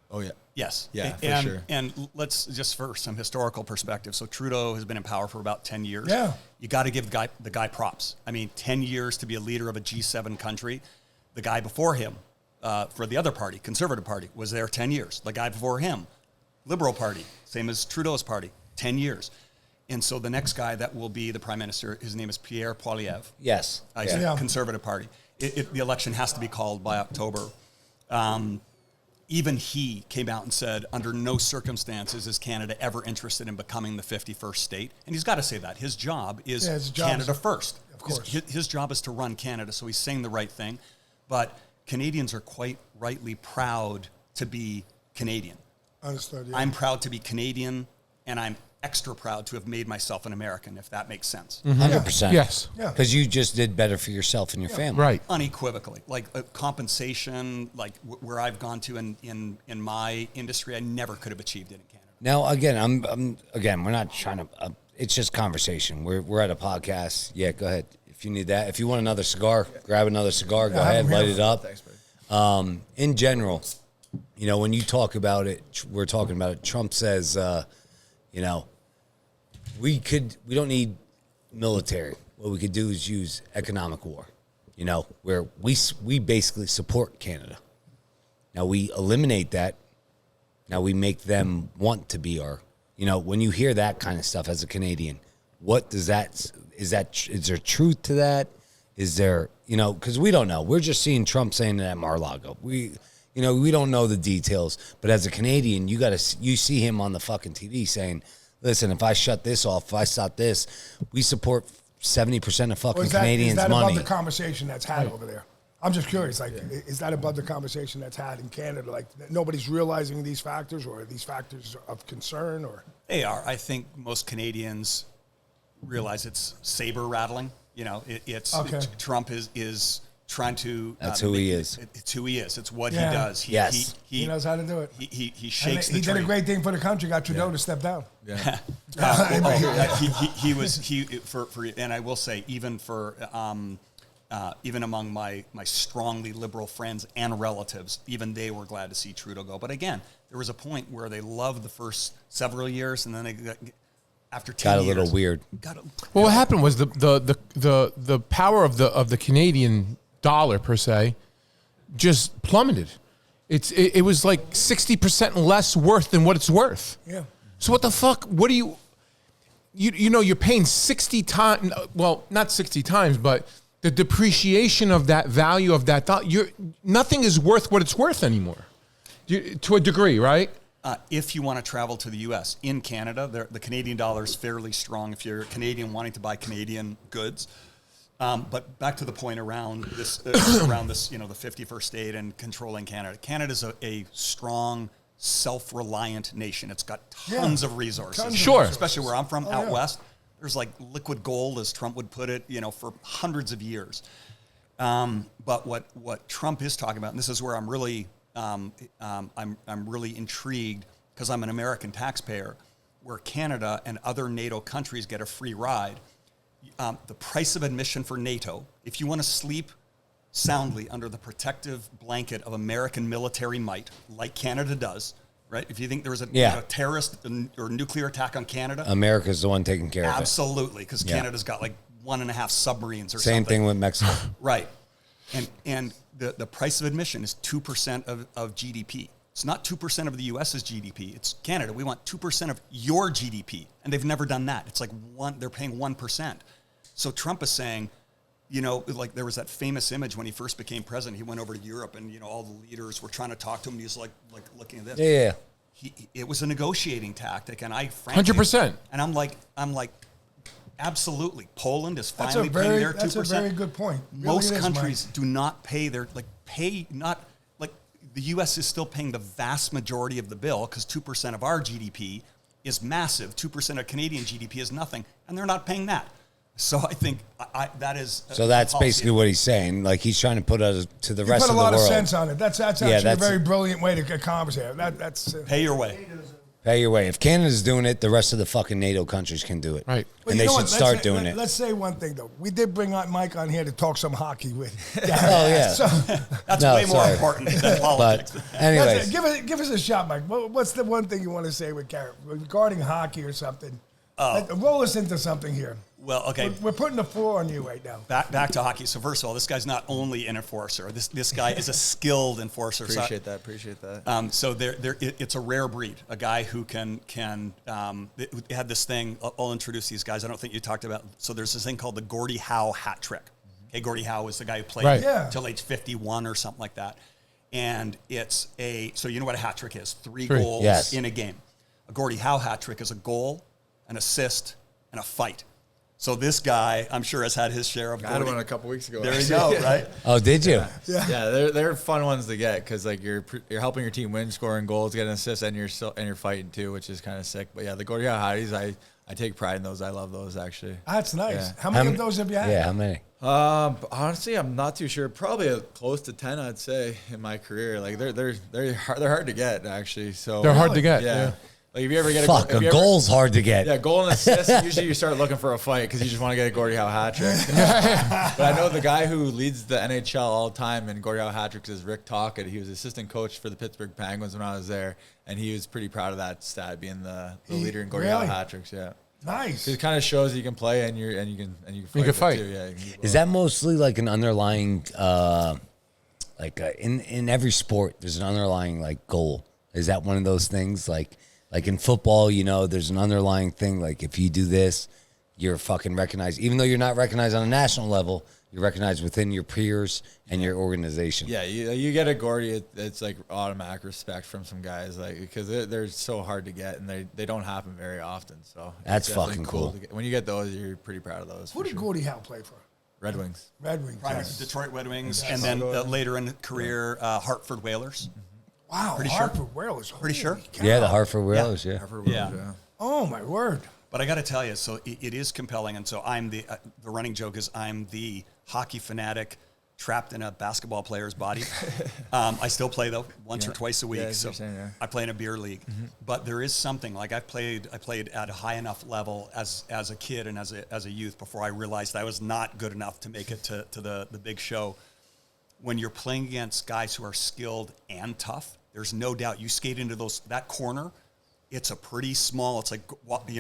Oh yeah. Yes. Yeah, for sure. And let's just for some historical perspective. So Trudeau has been in power for about 10 years. Yeah. You got to give the guy props. I mean, 10 years to be a leader of a G7 country. The guy before him, for the other party, Conservative Party, was there 10 years. The guy before him, Liberal Party, same as Trudeau's party, 10 years. And so the next guy that will be the prime minister, his name is Pierre Poilievre. Yes. Conservative Party. The election has to be called by October. Even he came out and said, under no circumstances is Canada ever interested in becoming the 51st state. And he's got to say that. His job is Canada first. Of course. His job is to run Canada, so he's saying the right thing. But Canadians are quite rightly proud to be Canadian. Understood, yeah. I'm proud to be Canadian, and I'm extra proud to have made myself an American, if that makes sense. 100%. Yes. Because you just did better for yourself and your family. Right. Unequivocally. Like compensation, like where I've gone to in my industry, I never could have achieved it in Canada. Now, again, we're not trying to, it's just conversation. We're at a podcast. Yeah, go ahead. If you need that. If you want another cigar, grab another cigar. Go ahead, light it up. Thanks, buddy. In general, you know, when you talk about it, we're talking about it. Trump says, you know, we don't need military. What we could do is use economic war, you know, where we basically support Canada. Now we eliminate that. Now we make them want to be our, you know, when you hear that kind of stuff as a Canadian, what does that, is there truth to that? Is there, you know, because we don't know. We're just seeing Trump saying that at Mar-a-Lago. We don't know the details. But as a Canadian, you see him on the fucking TV saying, listen, if I shut this off, if I stop this, we support 70% of fucking Canadians' money. Is that above the conversation that's had over there? I'm just curious, like, is that above the conversation that's had in Canada? Like, nobody's realizing these factors, or are these factors of concern, or? They are. I think most Canadians realize it's saber rattling. You know, Trump is trying to. That's who he is. It's who he is. It's what he does. He knows how to do it. He shakes. He did a great thing for the country. Got Trudeau to step down. Yeah. And I will say, even for even among my strongly liberal friends and relatives, even they were glad to see Trudeau go. But again, there was a point where they loved the first several years, and then they got, after 10 got a years, little weird. Well, what happened was the power of the Canadian dollar per se just plummeted. It was like 60% less worth than what it's worth. Yeah. So what the fuck? What do you know, you're paying 60 times, well, not 60 times, but the depreciation of that value of that dollar, nothing is worth what it's worth anymore. To a degree, right? If you want to travel to the U.S. In Canada, the Canadian dollar is fairly strong if you're a Canadian wanting to buy Canadian goods. But back to the point around this, the 51st state and controlling Canada. Canada's a strong, self-reliant nation. It's got tons of resources. Sure. Especially where I'm from, out west. There's like liquid gold, as Trump would put it, for hundreds of years. But what Trump is talking about, and this is where I'm really I'm really intrigued because I'm an American taxpayer, where Canada and other NATO countries get a free ride. The price of admission for NATO, if you want to sleep soundly under the protective blanket of American military might, like Canada does, right? If you think there was a terrorist or nuclear attack on Canada, America's the one taking care of it. Absolutely, because Canada's got like 1.5 submarines or something. Same thing with Mexico. Right. And the price of admission is 2% of GDP. It's not 2% of the U.S.'s GDP. It's Canada. We want 2% of your GDP. And they've never done that. It's like they're paying 1%. So Trump is saying, like there was that famous image when he first became president. He went over to Europe and, all the leaders were trying to talk to him. And he was like looking at this. Yeah. It was a negotiating tactic. And I frankly. 100%. And I'm like, absolutely. Poland is finally paying their 2%. That's a very good point. Most countries do not pay their, the U.S. is still paying the vast majority of the bill because 2% of our GDP is massive. 2% of Canadian GDP is nothing, and they're not paying that. So I think that is. So that's basically what he's saying. Like he's trying to put us to the rest of the world. Put a lot of sense on it. That's actually a very brilliant way to converse here. That's pay your way. Pay your way. If Canada's doing it, the rest of the fucking NATO countries can do it. Right. And they should start doing it. Let's say one thing, though. We did bring Mike on here to talk some hockey with. Yeah. So, that's way more important than politics. But anyways. Give us a shot, Mike. What's the one thing you want to say with Garrett regarding hockey or something? Roll us into something here. Well, okay. We're putting the floor on you right now. Back to hockey. So first of all, this guy's not only an enforcer. This guy is a skilled enforcer. Appreciate that. So it's a rare breed. A guy who can they had this thing. I'll introduce these guys. I don't think you talked about. So there's this thing called the Gordie Howe hat trick. Okay, Gordie Howe was the guy who played till age 51 or something like that. And so you know what a hat trick is? 3 goals in a game. A Gordie Howe hat trick is a goal, an assist, and a fight. So this guy, I'm sure, has had his share of. I had one a couple weeks ago. There you go, right? Oh, did you? Yeah, they're fun ones to get because like you're helping your team win, scoring goals, getting assists, and you're fighting too, which is kind of sick. But yeah, the Gordie Howe Hotties, I take pride in those. I love those actually. That's nice. Yeah. How many of those have you had? Yeah, how many? Honestly, I'm not too sure. Probably close to 10, I'd say, in my career. Like they're hard to get actually. So they're hard to get. Yeah. Like if you ever get a goal's hard to get. Yeah, goal and assist. Usually you start looking for a fight because you just want to get a Gordie Howe hat trick. But I know the guy who leads the NHL all time in Gordie Howe hat tricks is Rick Tocchet. He was assistant coach for the Pittsburgh Penguins when I was there, and he was pretty proud of that stat, being the leader in Gordie Howe hat tricks. Yeah. Nice. It kind of shows you can play and you can fight. Too. Yeah, is that mostly like an underlying, in every sport, there's an underlying like goal? Is that one of those things like in football, there's an underlying thing. Like if you do this, you're fucking recognized. Even though you're not recognized on a national level, you're recognized within your peers and your organization. Yeah, you get a Gordie, it's like automatic respect from some guys, like because they're so hard to get and they don't happen very often. So that's fucking cool. When you get those, you're pretty proud of those. Who did Gordie Howe play for? Red Wings. Detroit Red Wings, and then later in career, Hartford Whalers. Wow, pretty Hartford Whalers. Pretty sure. Yeah, the Hartford Whalers. Yeah. Hartford Whalers, yeah. Oh my word! But I got to tell you, so it is compelling, and so I'm the running joke is I'm the hockey fanatic trapped in a basketball player's body. I still play though once or twice a week, so I play in a beer league. Mm-hmm. But there is something like I played at a high enough level as a kid and as a youth before I realized I was not good enough to make it to the big show. When you're playing against guys who are skilled and tough, there's no doubt you skate into that corner. It's a pretty small, it's like,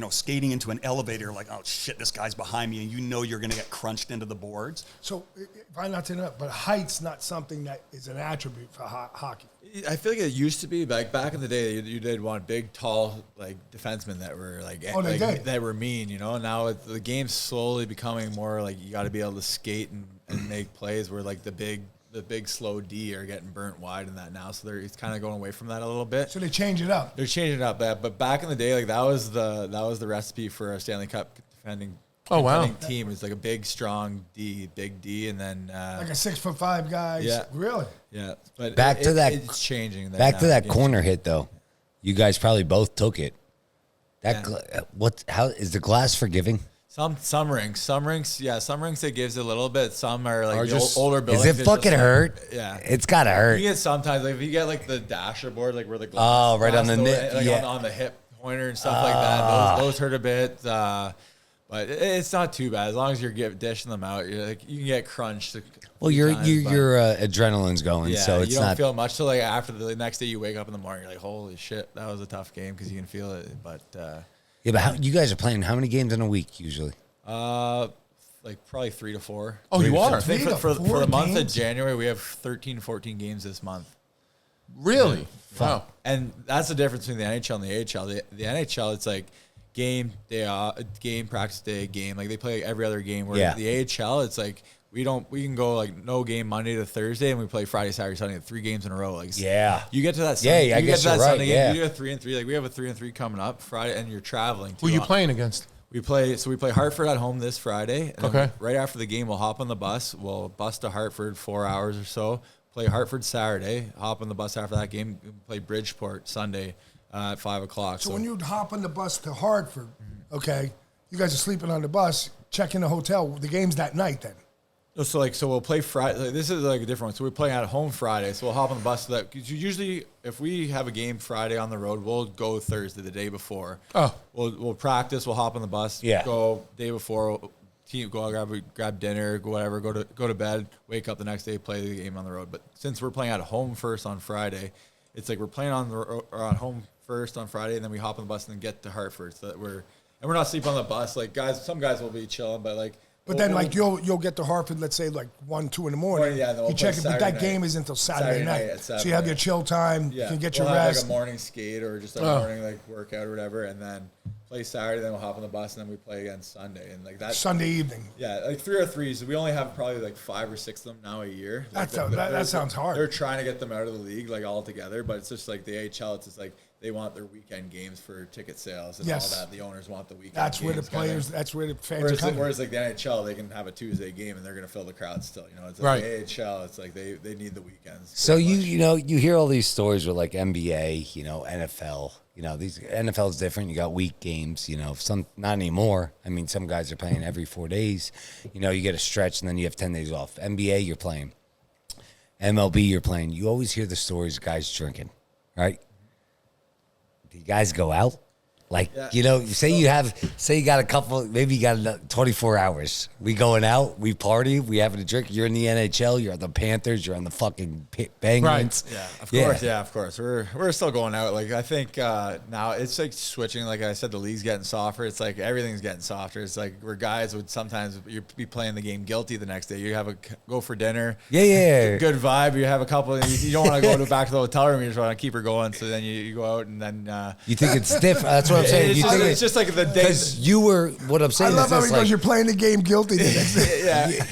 skating into an elevator, like, oh shit, this guy's behind me, and you're going to get crunched into the boards. So, if I'm not to interrupt, but height's not something that is an attribute for hockey. I feel like it used to be, like back in the day, you did want big, tall, like defensemen that were that were mean, Now the game's slowly becoming more like you got to be able to skate and make plays where like the big slow D are getting burnt wide in that now, so it's kind of going away from that a little bit. So they change it up. They're changing it up, but back in the day, like that was the recipe for a Stanley Cup defending team. It's like a big, strong big D, and then like a 6'5" guy. Yeah, really. Yeah, but it's changing. Back to that corner hit though. You guys probably both took it. How is the glass forgiving? Some rinks, it gives a little bit. Some are like older buildings. Is it fucking hurt? Yeah, it's gotta hurt. You get sometimes, like if you get like the dasher board, like where the glass, right on the nip, on the hip pointer and stuff like that. Those hurt a bit, but it's not too bad as long as you're dishing them out. You can get crunched. Well, your adrenaline's going, so it's you don't not feel much till like after the next day you wake up in the morning, you're like, holy shit, that was a tough game because you can feel it, but. But you guys are playing how many games in a week usually? Like probably 3 to 4. Oh, you are? I think for the month of January, we have 13, 14 games this month. Really? Wow. And that's the difference between the NHL and the AHL. The NHL, it's like game, day off, game, practice day, game. Like they play every other game. Where the AHL, it's like we can go like no game Monday to Thursday, and we play Friday, Saturday, Sunday, 3 games in a row. Like you get to that. Sunday, I guess you're right. Game, you do a 3-3. Like we have a 3-3 coming up Friday, and you're traveling. Who are you playing against? We play Hartford at home this Friday. And okay. Right after the game, we'll hop on the bus. We'll bus to Hartford 4 hours or so. Play Hartford Saturday. Hop on the bus after that game. Play Bridgeport Sunday at 5 o'clock. So when you hop on the bus to Hartford, okay, you guys are sleeping on the bus. Check in the hotel. The game's that night then. So we'll play Friday. Like, this is like a different one. So we're playing at home Friday. So we'll hop on the bus. Because usually, if we have a game Friday on the road, we'll go Thursday the day before. Oh, we'll practice. We'll hop on the bus. Yeah. Go day before. Go grab dinner. Go whatever. Go to bed. Wake up the next day. Play the game on the road. But since we're playing at home first on Friday, it's like we're playing on home first on Friday, and then we hop on the bus and then get to Hartford. So that we're not sleeping on the bus. Like some guys will be chilling, but like. But then, like, you'll get to Hartford, let's say, like 1, 2 in the morning. We'll you check it, but that game is until Saturday night. So you have your chill time. You can get your rest. Have like a morning skate or just a morning like workout or whatever, and then play Saturday. Then we'll hop on the bus, and then we play again Sunday, and like that. Sunday evening. Yeah, like 3 or 3s. We only have probably like 5 or 6 of them now a year. Like that sounds hard. They're trying to get them out of the league like all together, but it's just like the AHL. It's just like. They want their weekend games for ticket sales and all that. The owners want the weekend That's games. Where the players, that's where the fans are coming. Whereas like the NHL, they can have a Tuesday game and they're going to fill the crowd still. It's like the AHL, it's like they need the weekends. So you hear all these stories with like NBA, NFL. These NFL is different. You got week games. Some not anymore. I mean, some guys are playing every 4 days. You get a stretch and then you have 10 days off. NBA, you're playing. MLB, you're playing. You always hear the stories of guys drinking, right? Do you guys go out? Like, say you got a couple, maybe you got 24 hours. We going out, we party, we having a drink. You're in the NHL, you're on the Panthers, you're on the fucking Penguins. Right. Yeah, of course. Yeah, of course. We're still going out. Like, I think now it's like switching. Like I said, the league's getting softer. It's like everything's getting softer. It's like where guys would sometimes you be playing the game guilty the next day. You go for dinner. Yeah. Good vibe. You have a couple. You don't want to go back to the hotel room. You just want to keep her going. So then you go out and then. You think it's different. That's what I'm saying. It's just like the day. Because you were, what I'm saying I love how he goes, you're playing the game guilty.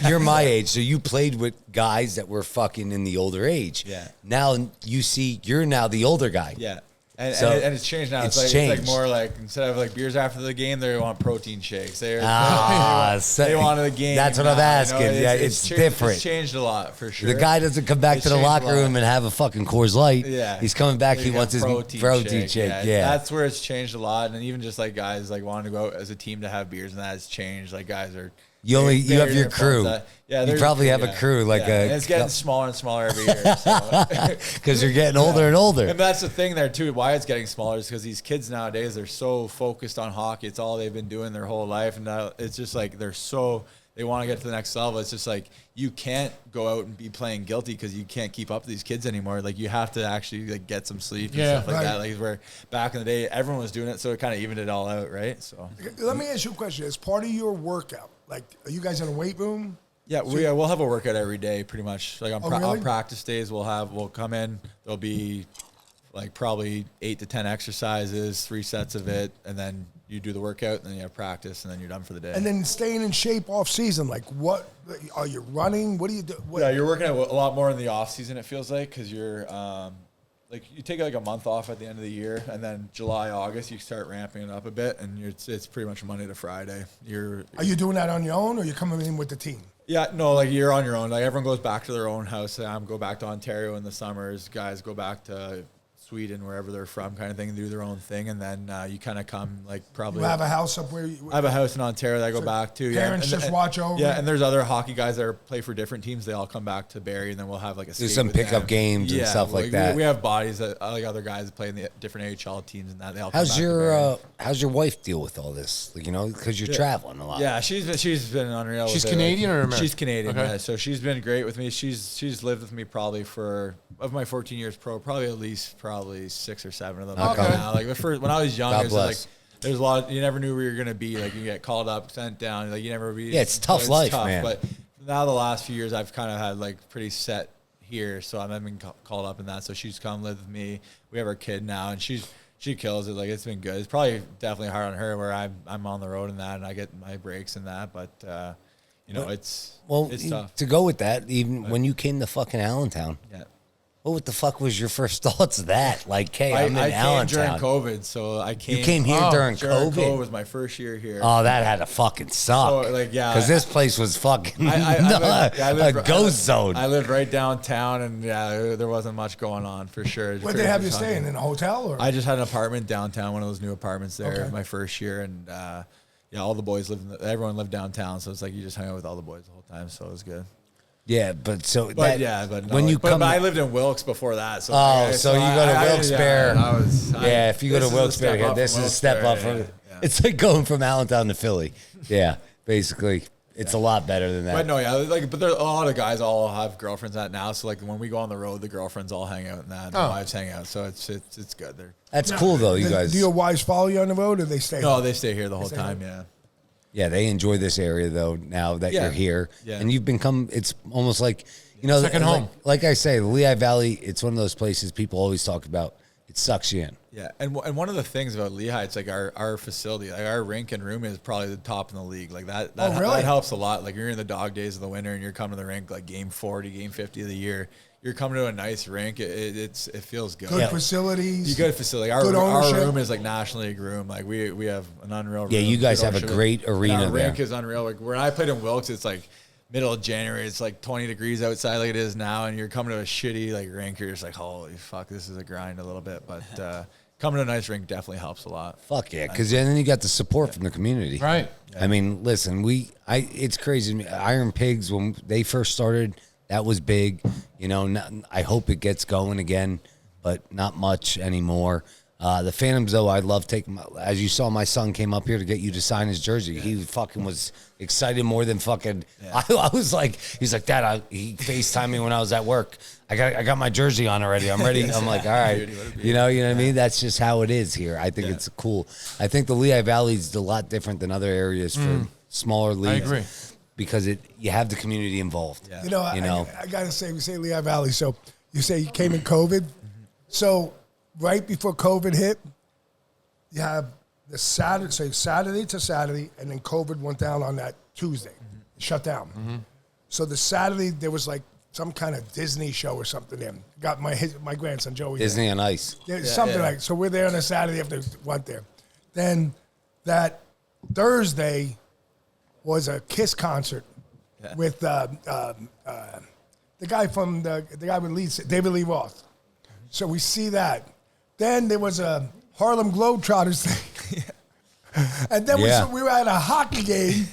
You're my age, so you played with guys that were fucking in the older age. Yeah. Now you're now the older guy. Yeah. And it's changed now. It's like more like instead of like beers after the game, they want protein shakes. They wanted the game. That's what I'm asking. It's different. It's changed a lot for sure. The guy doesn't come back to the locker room and have a fucking Coors Light. Yeah, he's coming back. He wants his protein shake. Yeah, that's where it's changed a lot. And even just like guys like wanting to go out as a team to have beers, and that has changed. Like guys are. You have your crew. You probably have a crew and it's getting smaller and smaller every year. Because you're getting older and older. And that's the thing there too. Why it's getting smaller is because these kids nowadays they're so focused on hockey. It's all they've been doing their whole life, and now it's just like they want to get to the next level. It's just like you can't go out and be playing guilty because you can't keep up with these kids anymore. Like you have to actually like get some sleep and stuff like that. Like where back in the day, everyone was doing it, so it kind of evened it all out, right? So let me ask you a question. As part of your workout, like, are you guys in a weight room? Yeah, we'll have a workout every day, pretty much. Like on practice days, we'll come in. There'll be like probably 8 to 10 exercises, 3 sets of it, and then you do the workout, and then you have practice, and then you're done for the day. And then staying in shape off season, like what are you running? What do you do? Yeah, you're working out a lot more in the off season. It feels like because you're like you take like a month off at the end of the year, and then July, August, you start ramping it up a bit, and it's pretty much Monday to Friday. Are you doing that on your own, or are you coming in with the team? Yeah, no, like you're on your own. Like everyone goes back to their own house. Go back to Ontario in the summers. Guys go back to Sweden, wherever they're from, kind of thing, and do their own thing, and then you kind of come like probably. You have a house up where I have a house in Ontario that I go back to. Parents just watch over. Yeah, and there's other hockey guys that play for different teams. They all come back to Barrie, and then we'll have like do some pickup games and stuff like that. We have bodies that like other guys that play in the different AHL teams and that. They all how's your wife deal with all this? Like, you know, because you're traveling a lot. Yeah, she's been unreal. She's Canadian or American? She's Canadian. Okay. Yeah, so she's been great with me. She's lived with me probably of my 14 years pro, probably at least 6 or 7 of them. Okay. Now. Like when I was young, it was like there's a lot. You never knew where you're gonna be. Like you get called up, sent down. Like you never be. Yeah, it's tough life, man. But now the last few years, I've kind of had like pretty set here, so I've been called up in that. So she's come live with me. We have our kid now, and she kills it. Like it's been good. It's probably definitely hard on her where I'm on the road and that, and I get my breaks and that. But you know, it's tough to go with that. Even when you came to fucking Allentown. Yeah. What the fuck was your first thoughts of that? Like, hey, I'm in Allentown. I came during COVID, so I came. You came here during COVID? COVID was my first year here. Oh, that had to fucking suck. So, like, yeah. Because this place was fucking a ghost zone. I lived right downtown, and yeah, there wasn't much going on for sure. Where'd they have you staying? In a hotel? Or? I just had an apartment downtown, one of those new apartments there, my first year, and all the boys everyone lived downtown, so it's like you just hung out with all the boys the whole time, so it was good. Yeah, but I lived in Wilkes before that. So so you go to Wilkes-Barre. If you go to Wilkes-Barre, this is a step up from. It's like going from Allentown to Philly. Yeah, basically, it's a lot better than that. But no, but there a lot of guys all have girlfriends at now. So like when we go on the road, the girlfriends all hang out and that, the wives hang out. So it's good. That's cool though, you guys. Do your wives follow you on the road, or they stay? No, they stay here the whole time. Yeah. Yeah, they enjoy this area though. Now that you're here, and you've become, it's almost like second home. Like I say, the Lehigh Valley. It's one of those places people always talk about. It sucks you in. Yeah, and one of the things about Lehigh, it's like our facility, like our rink and room is probably the top in the league. Like that helps a lot. Like you're in the dog days of the winter and you're coming to the rink like game 40, game 50 of the year. You're coming to a nice rink. It feels good. Good facilities. Good facility. Our room is like nationally groomed. Like we have an unreal room. Yeah, you guys have a great arena there. Our rink is unreal. Like when I played in Wilkes, it's like middle of January. It's like 20 degrees outside like it is now, and you're coming to a shitty like rink. You're just like, holy fuck, this is a grind a little bit. But coming to a nice rink definitely helps a lot. Fuck yeah, because then you got the support from the community. Right. Yeah. I mean, listen, it's crazy. Iron Pigs, when they first started, that was big. You know, I hope it gets going again, but not much anymore. The Phantoms, though, I love taking. As you saw, my son came up here to get you to sign his jersey. Yeah. He fucking was excited more than fucking. Yeah. I was like, he's like, Dad, he FaceTimed me when I was at work. I got my jersey on already. I'm ready. I'm like, all right, you know what I mean? That's just how it is here. I think it's cool. I think the Lehigh Valley is a lot different than other areas for smaller leagues. I agree. Because you have the community involved. Yeah. I gotta say, we say Lehigh Valley. So you say you came in COVID. Mm-hmm. So right before COVID hit, you have the Saturday to Saturday, and then COVID went down on that Tuesday, shut down. Mm-hmm. So the Saturday there was like some kind of Disney show or something. There got my grandson Joey. Disney on Ice. Something like. So we're there on a Saturday after went there. Then that Thursday was a Kiss concert with the guy from the guy with leads, David Lee Roth. So we see that. Then there was a Harlem Globetrotters thing. And then we were at a hockey game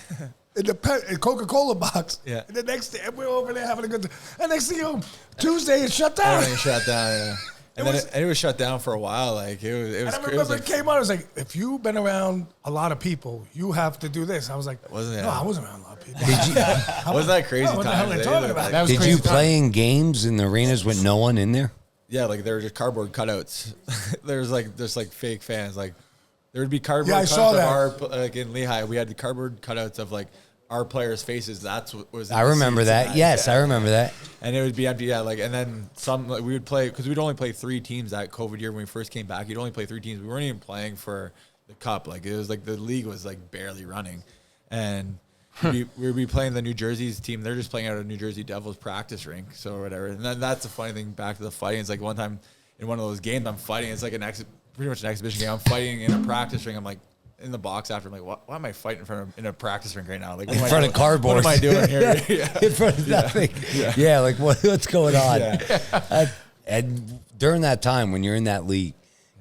in the Coca-Cola box. Yeah. And the next day, we're over there having a good time. And next thing you know, Tuesday it shut down. Everything shut down, yeah. And then it was shut down for a while. Like it was. And I remember it came out. I was like, if you've been around a lot of people, you have to do this. I was like, I wasn't around a lot of people. Did you? Wasn't that crazy? What the hell are they talking about? That was Did crazy you time. play in games in the arenas with no one in there? Yeah, like there were just cardboard cutouts. There's like fake fans. Like there would be cardboard I cutouts saw of that. our, like in Lehigh, we had the cardboard cutouts of like our players' faces. That's what was. In I the remember seats that. tonight. Yes, I remember that. And it would be empty. Yeah, like and then some. Like, we would play because we'd only play 3 teams that COVID year when we first came back. You'd only play 3 teams. We weren't even playing for the cup. Like it was like the league was like barely running, and. We'd be playing the New Jersey's team. They're just playing out of New Jersey Devils practice rink, so whatever. And then that's the funny thing. Back to the fighting. It's like one time in one of those games, I'm fighting. It's like pretty much an exhibition game. I'm fighting in a practice ring. I'm like in the box after. I'm like, why am I fighting in a practice rink right now? Like in front of cardboard. What am I doing here? Yeah. In front of nothing. Yeah, like what's going on? Yeah. And during that time when you're in that league,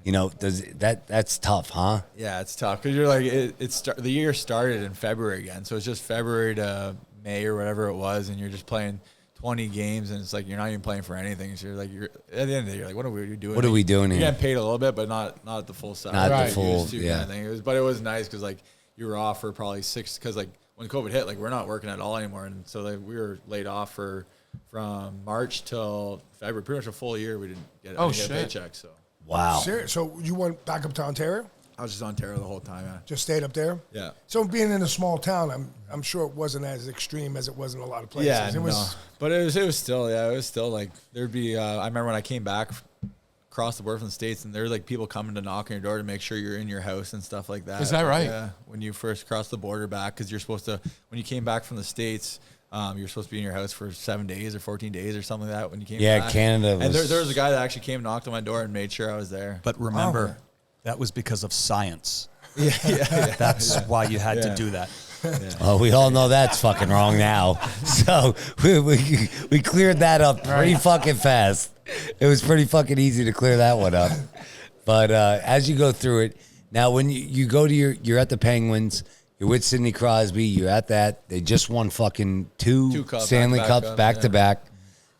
you know, that's tough, huh? Yeah, it's tough because you're like the year started in February again, so it's just February to May or whatever it was, and you're just playing 20 games, and it's like you're not even playing for anything. So you're like, at the end of the day, you're like, what are we doing? What are we doing here? You're getting paid a little bit, but not at the full salary. Not the full, yeah. Kind of thing. But it was nice because like you were off for probably 6 because like when COVID hit, like we're not working at all anymore, and so like we were laid off from March till February, pretty much a full year. We didn't get a paycheck. So. Wow. Serious? So you went back up to Ontario? I was just Ontario the whole time. Yeah. Just stayed up there? Yeah. So being in a small town, I'm sure it wasn't as extreme as it was in a lot of places. Yeah, it was, but it was still like there'd be. I remember when I came back across the border from the States, and there were like people coming to knock on your door to make sure you're in your house and stuff like that. Is that right? Yeah. When you first crossed the border back, because you're supposed to, when you came back from the States. You're supposed to be in your house for 7 days or 14 days or something like that when you came back. Yeah, Canada was... And there was a guy that actually came and knocked on my door and made sure I was there. But remember, that was because of science. Yeah. That's why you had to do that. Yeah. Oh, we all know that's fucking wrong now. So we cleared that up pretty fucking fast. It was pretty fucking easy to clear that one up. But as you go through it, now when you go to you're at the Penguins... You're with Sidney Crosby. You're at that. They just won fucking two Stanley Cups back to back.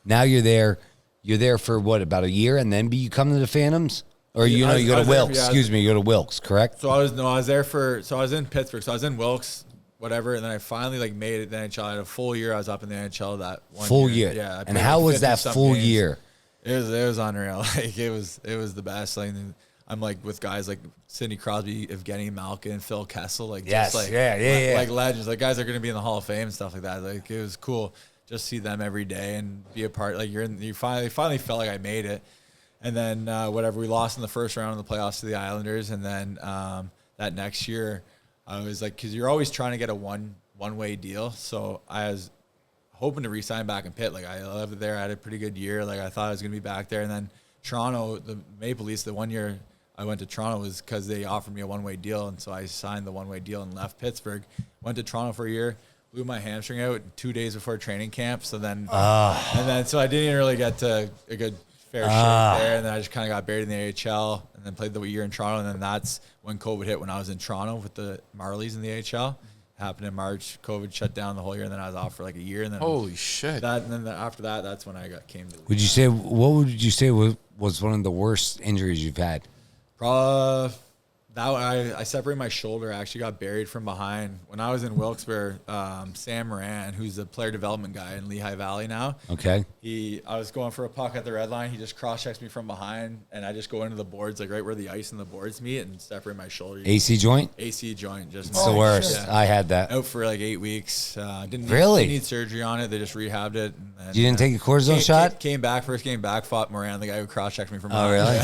Now you're there. You're there for what, about a year, and then you come to the Phantoms, or you go to Wilkes. Excuse me, you go to Wilkes, correct? So I was there so I was in Pittsburgh. So I was in Wilkes, whatever, and then I finally made it to the NHL. I had a full year. I was up in the NHL that one full year. year. Yeah. And how was that full year? It was unreal. Like it was the best. Like I'm like with guys like Sidney Crosby, Evgeny Malkin, Phil Kessel, like yes, just like like legends, like guys that are going to be in the Hall of Fame and stuff like that. Like it was cool just see them every day and be a part. Like you finally felt like I made it, and then whatever we lost in the first round of the playoffs to the Islanders, and then that next year I was like, because you're always trying to get a one-way deal, so I was hoping to re-sign back in Pitt. Like I loved it there. I had a pretty good year. Like I thought I was going to be back there, and then Toronto, the Maple Leafs, the 1 year I went to Toronto was because they offered me a one-way deal, and so I signed the one-way deal and left Pittsburgh. Went to Toronto for a year, blew my hamstring out 2 days before training camp. So then, so I didn't even really get to a good fair shake there, and then I just kind of got buried in the AHL, and then played the year in Toronto, and then that's when COVID hit. When I was in Toronto with the Marlies in the AHL, happened in March. COVID shut down the whole year, and then I was off for like a year, and then holy shit. And then after that, that's when I came to. What would you say was one of the worst injuries you've had? That one, I separated my shoulder. I actually got buried from behind. When I was in Wilkes-Barre, Sam Moran, who's the player development guy in Lehigh Valley now. Okay. I was going for a puck at the red line. He just cross-checks me from behind, and I just go into the boards, like right where the ice and the boards meet, and separate my shoulder. AC joint? AC joint. It's the worst. Yeah. I had that. Out for like 8 weeks. Didn't need surgery on it. They just rehabbed it. And then, you didn't take a cortisone shot? First came back, fought Moran, the guy who cross-checked me from behind. Oh, really?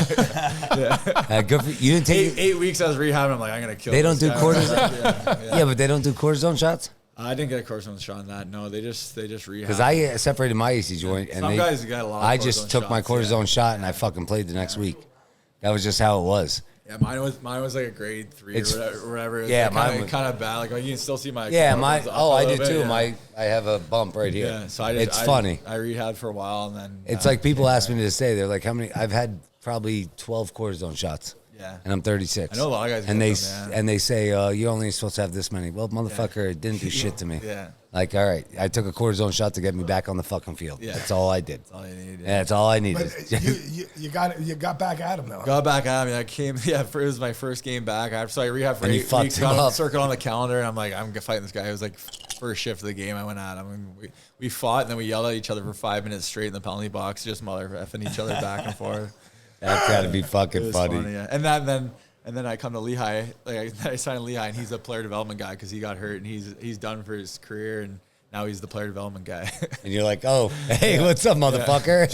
Yeah. Good for you. Didn't take 8 weeks I was rehabbing. I'm like, I'm going to kill They don't do guy. cortisone? Yeah, but they don't do cortisone shots? I didn't get a cortisone shot on that. No, they just rehab. Because I separated my AC joint. And some guys got a lot of I just took my cortisone shot and I fucking played the next week. That was just how it was. Yeah, mine was like a grade 3 or whatever. It was mine was kind of bad. Like you can still see my. Yeah, I do too. Yeah. I have a bump right here. Yeah, so it's funny. I rehabbed for a while and then. It's like people ask me to say, they're like, how many? I've had probably 12 cortisone shots. and I'm 36. I know a lot of guys. And they say you're only supposed to have this many. Well, motherfucker, it didn't do shit to me. Yeah. Like, all right, I took a cortisone shot to get me back on the fucking field. Yeah. That's all I did. That's all you needed. Yeah, that's all I needed. But you got back at him though. Got back at him. I came. Yeah, it was my first game back. I rehabbed for 8 weeks. Got circle on the calendar, and I'm like, I'm fighting this guy. It was like first shift of the game. I went at him, and we fought, and then we yelled at each other for 5 minutes straight in the penalty box, just mother effing each other back and forth. That's got to be fucking funny. Yeah. And then I come to Lehigh. Like I signed Lehigh, and he's a player development guy because he got hurt, and he's done for his career, and now he's the player development guy. And you're like, oh, hey, what's up, motherfucker?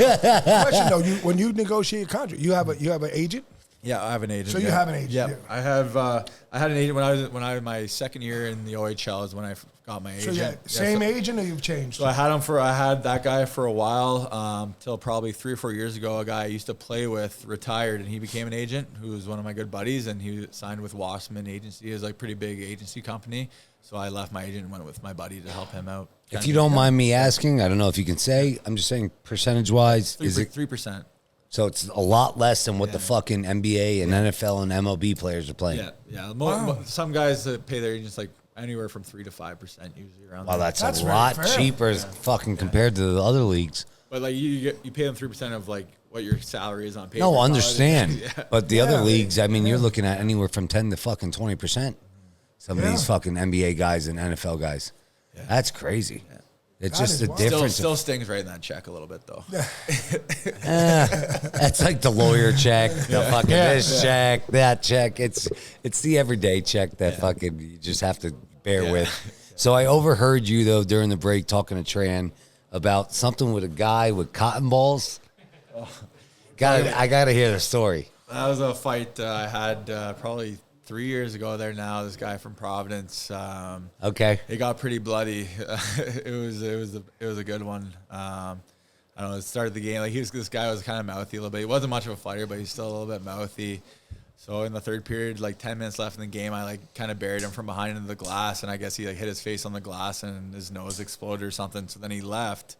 Question though, when you negotiate a contract, you have an agent. Yeah, I have an agent. So you have an agent. Yeah, I have. I had an agent when I was my second year in the OHL is when I got my agent. So same agent, or you've changed? So I had that guy for a while till probably 3 or 4 years ago. A guy I used to play with retired, and he became an agent who was one of my good buddies, and he signed with Wasserman Agency. It was like a pretty big agency company. So I left my agent and went with my buddy to help him out. If you don't mind me asking, I don't know if you can say. I'm just saying, percentage-wise, is it 3%? So it's a lot less than what the fucking NBA and NFL and MLB players are playing. Yeah. Some guys pay their agents like anywhere from 3 to 5% usually around. Wow, that's a lot cheaper fucking compared to the other leagues. But like you pay them 3% of like what your salary is on paper. No, understand. But the other leagues, I mean, you're looking at anywhere from 10 to fucking 20%. Some of these fucking NBA guys and NFL guys. Yeah. That's crazy. Yeah. It's just the difference. Still stings right in that check a little bit, though. That's like the lawyer check, the fucking this check, that check. It's the everyday check that fucking you just have to bear with. So I overheard you, though, during the break talking to Tran about something with a guy with cotton balls. I got to hear the story. That was a fight I had probably 3 years ago there now. This guy from Providence. Okay. It got pretty bloody. It was a good one. I don't know. It started the game. Like this guy was kind of mouthy a little bit. He wasn't much of a fighter, but he's still a little bit mouthy. So in the third period, like 10 minutes left in the game, I like kind of buried him from behind into the glass, and I guess he like hit his face on the glass and his nose exploded or something. So then he left.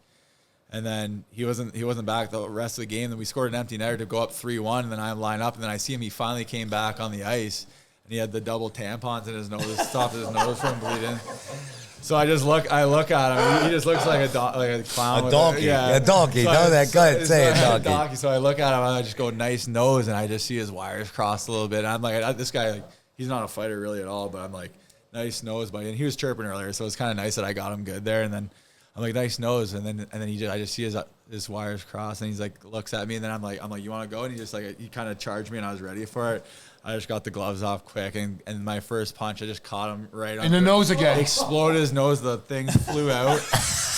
And then he wasn't back the rest of the game. Then we scored an empty netter to go up 3-1. And then I line up, and then I see him. He finally came back on the ice. And he had the double tampons in his nose, stopped his nose from bleeding. So I look at him. He just looks like a clown. A donkey. A donkey. So know that. Go ahead, say it, donkey. So I look at him, and I just go, nice nose, and I just see his wires crossed a little bit. And I'm like, this guy, like, he's not a fighter really at all, but I'm like, nice nose, buddy. And he was chirping earlier, so it's kind of nice that I got him good there. And then I'm like, nice nose, and then I just see his wires crossed, and he's like, looks at me, and then I'm like, you want to go? And he just like, he kind of charged me, and I was ready for it. I just got the gloves off quick, and my first punch, I just caught him right in the nose again. Exploded his nose. The thing flew out.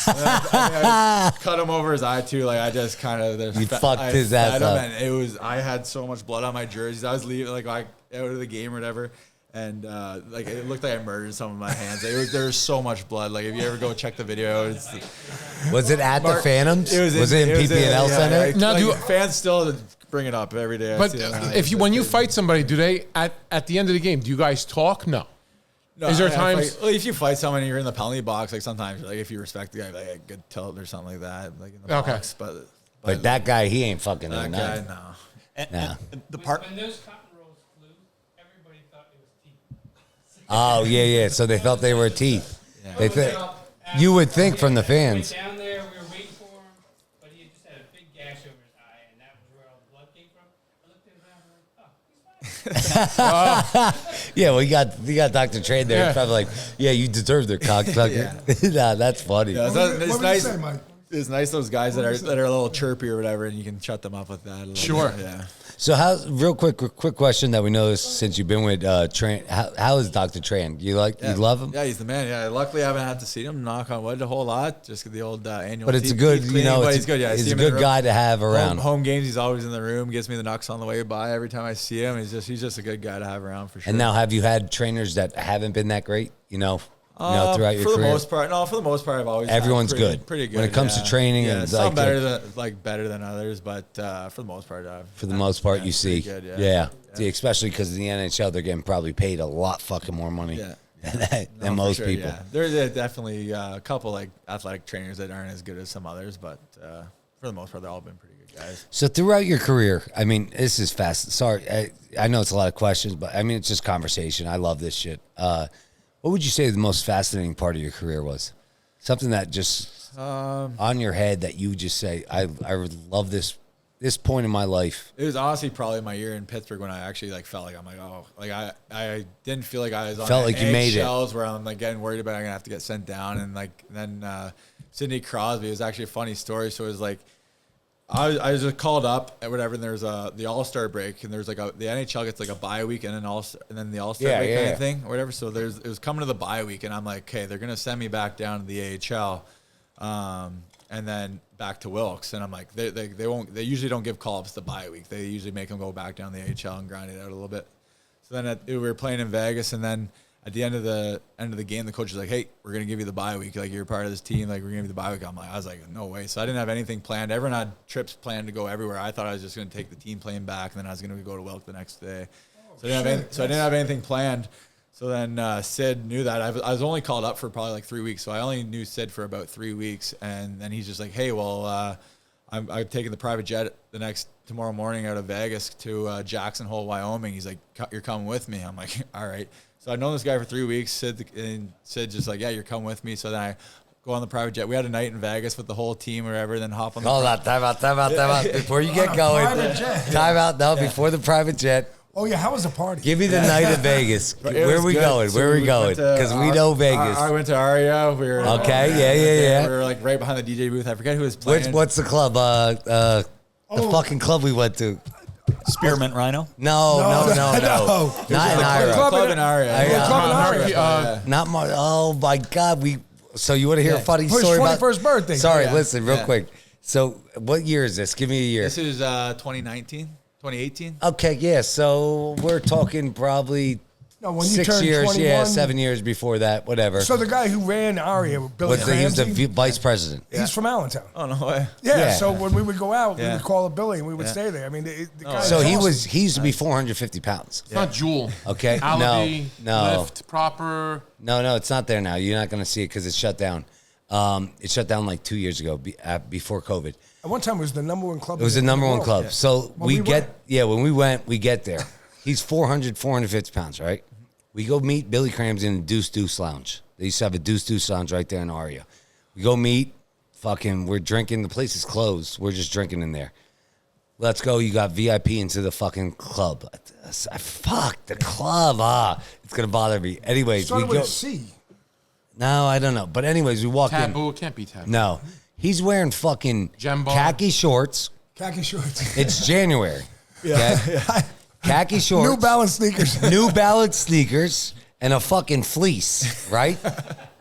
I cut him over his eye too. Like I just kind of fucked his ass up. And I had so much blood on my jerseys. I was leaving like out of the game or whatever, and like it looked like I murdered some of my hands. There was so much blood. Like if you ever go check the video, was it at the Phantoms? Was it in PPL Center? No, like, fans still bring it up every day. But when you fight somebody, do they at the end of the game? Do you guys talk? No. Is there times? If you fight someone and you're in the penalty box, like sometimes, like if you respect the guy, like a good tilt or something like that, like in the box. But that guy, he ain't fucking. That guy, no. And the part. When those cotton rolls flew, everybody thought it was teeth. Oh yeah. So they felt they were teeth. Yeah. You would think from the fans. We went down there, we were waiting for him, but he just had a big gash over his eye, and that was where all the blood came from. I looked at his eye and I'm like, oh, he's fine. Yeah, well, you got Dr. Tran there. Yeah. Probably like, yeah, you deserve their cocksucker. Nah, that's funny. Yeah, it's nice. Say, Mike? It's nice those guys that are a little chirpy or whatever, and you can shut them up with that. Sure. Bit, yeah. So real quick question that we noticed since you've been with Tran, how is Dr. Tran? You love him? Yeah, he's the man. Yeah, luckily I haven't had to see him. Knock on wood, a whole lot. Just the old annual. But it's a good, he's good. Yeah, he's a good guy to have around. Home games, he's always in the room. Gives me the knocks on the way by every time I see him. He's just a good guy to have around for sure. And now, have you had trainers that haven't been that great? Throughout your career? For the most part, I've always everyone's pretty good when it comes to training. Yeah, and some better than others, but for the most part, you see, good, yeah. See, especially because in the NHL, they're getting probably paid a lot fucking more money than most people. Yeah. There's definitely a couple like athletic trainers that aren't as good as some others, but for the most part, they've all been pretty good guys. guys. So throughout your career, I mean, this is fast. Sorry, I know it's a lot of questions, but I mean, it's just conversation. I love this shit. What would you say the most fascinating part of your career was? Something that just on your head that you just say, I love this point in my life. It was honestly probably my year in Pittsburgh when I actually like felt like I'm like, oh, like I didn't feel like I was on felt like you made it where I'm like getting worried about I'm gonna have to get sent down, and like then Sidney Crosby, it was actually a funny story. So it was like I was just called up at whatever, and there's the All-Star break, and there's like the NHL gets like a bye week and then the All-Star break kind of thing or whatever. So it was coming to the bye week, and I'm like, okay, they're gonna send me back down to the AHL, and then back to Wilkes, and I'm like, they usually don't give call-ups the bye week. They usually make them go back down to the AHL and grind it out a little bit. So then we were playing in Vegas, and then at the end of the game, the coach was like, hey, we're going to give you the bye week. Like, you're part of this team. Like, we're going to give you the bye week. I was like, no way. So I didn't have anything planned. Everyone had trips planned to go everywhere. I thought I was just going to take the team plane back, and then I was going to go to Wilkes the next day. So I didn't have anything planned. So then Sid knew that. I was only called up for probably like 3 weeks. So I only knew Sid for about 3 weeks. And then he's just like, hey, well, I'm taking the private jet tomorrow morning out of Vegas to Jackson Hole, Wyoming. He's like, you're coming with me. I'm like, all right. So I'd known this guy for 3 weeks. Sid just like, yeah, you're coming with me. So then I go on the private jet. We had a night in Vegas with the whole team or whatever, then hop on the time out. Before you get going. Time out now before the private jet. Oh, yeah. How was the party? Give me the night in Vegas. Where are we going? Where are we going? Because we know Vegas. I went to Aria. We were okay. We were like right behind the DJ booth. I forget who was playing. What's the club? The fucking club we went to. Spearmint Rhino? No. Not in Aria. Club in Aria. Not my. Oh my God. So you want to hear a funny story about 21st birthday? Sorry, listen real quick. So what year is this? Give me a year. This is 2019, 2018. Okay, yeah. So we're talking probably. No, when you 6 years, 21, 7 years before that, whatever. So the guy who ran Aria, Billy Ramsey, he was the vice president. He's from Allentown. Oh, no way. Yeah, so when we would go out, we would call up Billy and we would stay there. I mean, the guy so he used to be 450 pounds. It's not Jewel. Okay, Alibi, no. Lift, proper. No, it's not there now. You're not going to see it because it's shut down. It shut down like 2 years ago before COVID. At one time, it was the number one club. It was the number one club. Yeah. So when we went, we get there. He's 450 pounds, right? We go meet Billy Ramsey in the Deuce Lounge. They used to have a Deuce Lounge right there in Aria. We go meet, we're drinking. The place is closed. We're just drinking in there. Let's go. You got VIP into the fucking club. Fuck, the club. It's going to bother me. Anyways, we go. With a C. No, I don't know. But anyways, we walk in. Taboo, it can't be taboo. No. He's wearing fucking Jumbo. khaki shorts. It's January. Okay? Khaki shorts. New Balance sneakers. And a fucking fleece, right?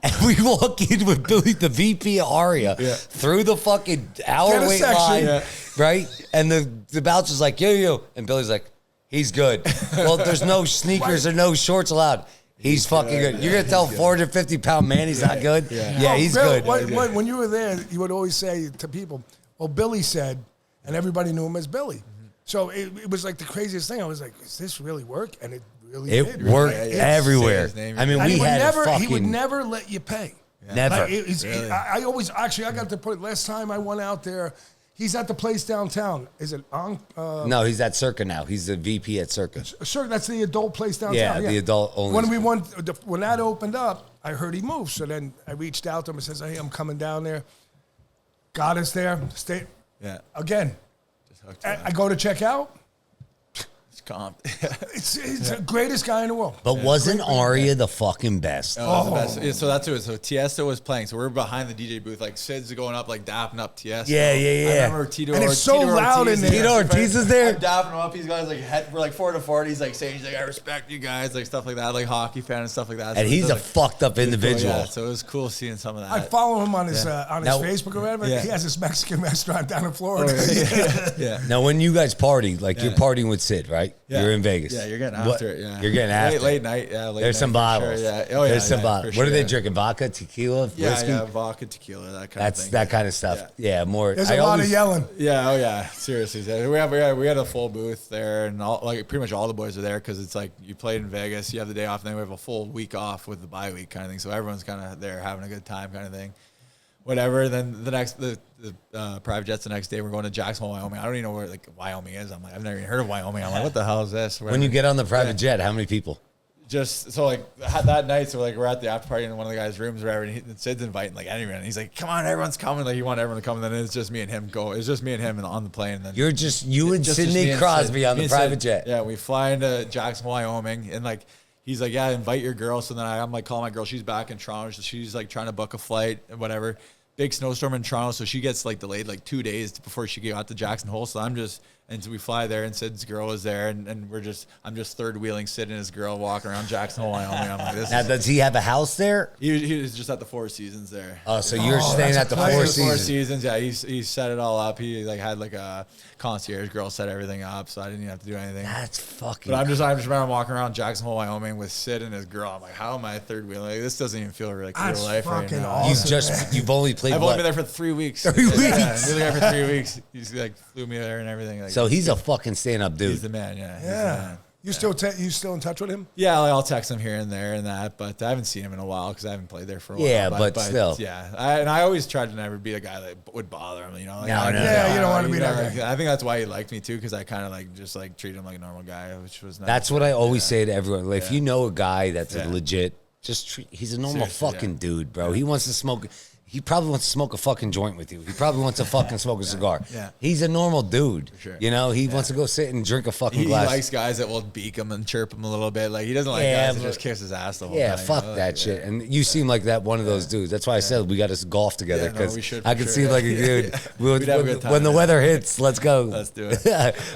And we walk in with Billy, the VP of Aria, through the fucking hour wait line, right? And the bouncer's like, yo. And Billy's like, he's good. Well, there's no sneakers or no shorts allowed. He's fucking good. You're going to tell 450-pound man he's not good? Yeah, he's Bill, good. When you were there, you would always say to people, well, Billy said, and everybody knew him as Billy. So it was like the craziest thing. I was like, does this really work? And it really did. It worked everywhere. I mean, we had he would never let you pay. Never. Like, I always, actually, I got to put, last time I went out there, he's at the place downtown. Is it on? No, he's at Circa now. He's the VP at Circa. Sure, that's the adult place downtown. Yeah, the adult only. When that opened up, I heard he moved. So then I reached out to him and says, hey, I'm coming down there. Got us there. Again. I go to check out. It's comp. It's the greatest guy in the world. But wasn't Aria the fucking best? Oh, the best. Yeah, so that's who it is. So Tiesto was playing. So we're behind the DJ booth. Like Sid's going up, like dapping up Tiesto. Yeah. I remember Tito. And it's so loud in there. Tito Ortiz is there. I'm dapping him up. He's got we're like 4 to 40. He's like saying, I respect you guys, like stuff like that, like hockey fan and stuff like that. And so he's a fucked up individual. Cool, so it was cool seeing some of that. I follow him on his Facebook or whatever. He has this Mexican restaurant down in Florida. Now, when you guys party, like you're partying with Sid, right? Yeah. You're in Vegas. Yeah, you're getting after it. Yeah, you're getting after late night. Yeah, there's some bottles. Sure, yeah. There's some bottles. What are they drinking? Vodka, tequila, whiskey? Yeah, vodka, tequila, that kind of thing. That kind of stuff. Yeah, more. There's a lot of yelling. Yeah, oh yeah, seriously. We had a full booth there, and pretty much all the boys are there because it's like you played in Vegas, you have the day off, and then we have a full week off with the bye week kind of thing. So everyone's kind of there having a good time kind of thing. whatever. Then the private jets the next day. We're going to Jacksonville, Wyoming. I don't even know where like Wyoming is. I'm like, I've never even heard of Wyoming. I'm like, what the hell is this? Whatever. When you get on the private jet, how many people? Just so like that night, so like we're at the after party in one of the guys' rooms or whatever, and Sid's inviting like anyone. He's like, "Come on, everyone's coming!" Like he wanted everyone to come, and then it's just me and him go. It's just me and him on the plane. And then you and Sidney Crosby on the private jet. Yeah, we fly into Jacksonville, Wyoming, and like he's like, "Yeah, invite your girl." So then I'm like, calling my girl. She's back in Toronto. So she's like trying to book a flight and whatever. Big snowstorm in Toronto, so she gets like delayed like 2 days before she got to Jackson Hole. So so we fly there, and Sid's girl is there, and I'm just third wheeling Sid and his girl walking around Jackson Hole, Wyoming. I'm like, this. Now, does he have a house there? He was just at the Four Seasons there. Oh, so you're staying at the Four Seasons? Four Seasons, yeah. He set it all up. He like had like a concierge girl set everything up, so I didn't even have to do anything. That's fucking. But I just remember walking around Jackson Hole, Wyoming with Sid and his girl. I'm like, how am I third wheeling? Like, this doesn't even feel like real life right now. Awesome. You've only played. I've only been there for 3 weeks. 3 weeks. Yeah, been there for 3 weeks. He's like flew me there and everything. Like, so he's a fucking stand-up dude. He's the man. Yeah. Yeah. You still in touch with him? Yeah, I'll text him here and there and that, but I haven't seen him in a while because I haven't played there for a while. Yeah, but still. Yeah, I always tried to never be the guy that would bother him, you know? Like, No. Yeah, you don't want to be that guy. I think that's why he liked me too, because I kind of like just like treat him like a normal guy, which was nice. That's what I always say to everyone. Like, if you know a guy that's a legit, he's a normal fucking dude, bro. He wants to smoke. He probably wants to smoke a fucking joint with you. He probably wants to fucking smoke a cigar. Yeah. He's a normal dude. For sure. You know, he wants to go sit and drink a fucking He glass. likes guys that will beak him and chirp him a little bit. Like, he doesn't like guys that just kiss his ass the whole time. Fuck that shit. And you seem like that one of those dudes. That's why I said we got to golf together, because I could see like a dude. We'd have a good time, when the weather hits, let's go. Let's do it.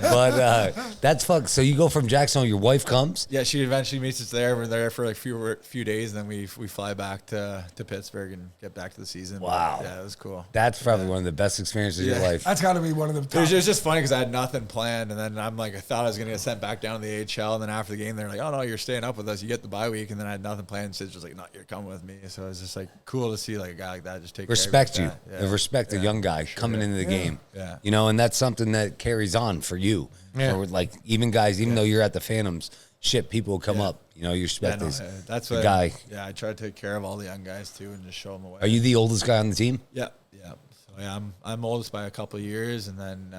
But that's fuck. So you go from Jackson, your wife comes? Yeah, she eventually meets us there. We're there for like few days, and then we fly back to Pittsburgh and get back to the season. Wow. But, yeah, it was cool. That's probably one of the best experiences of your life. That's got to be one of the top. It was just funny because I had nothing planned, and then I'm like, I thought I was going to get sent back down to the AHL, and then after the game, they're like, oh, no, you're staying up with us. You get the bye week, and then I had nothing planned. Sid's just like, no, you're coming with me. So it was just like cool to see like a guy like that just take respect care you. of that. Respect a young guy coming into the game. Yeah. You know, and that's something that carries on for you. Yeah. So like even guys, even though you're at the Phantoms, people will come up. You know, you respect that's the what guy. Yeah, I try to take care of all the young guys too and just show them the way. Are you the oldest guy on the team? Yeah. So yeah, I'm oldest by a couple of years, and then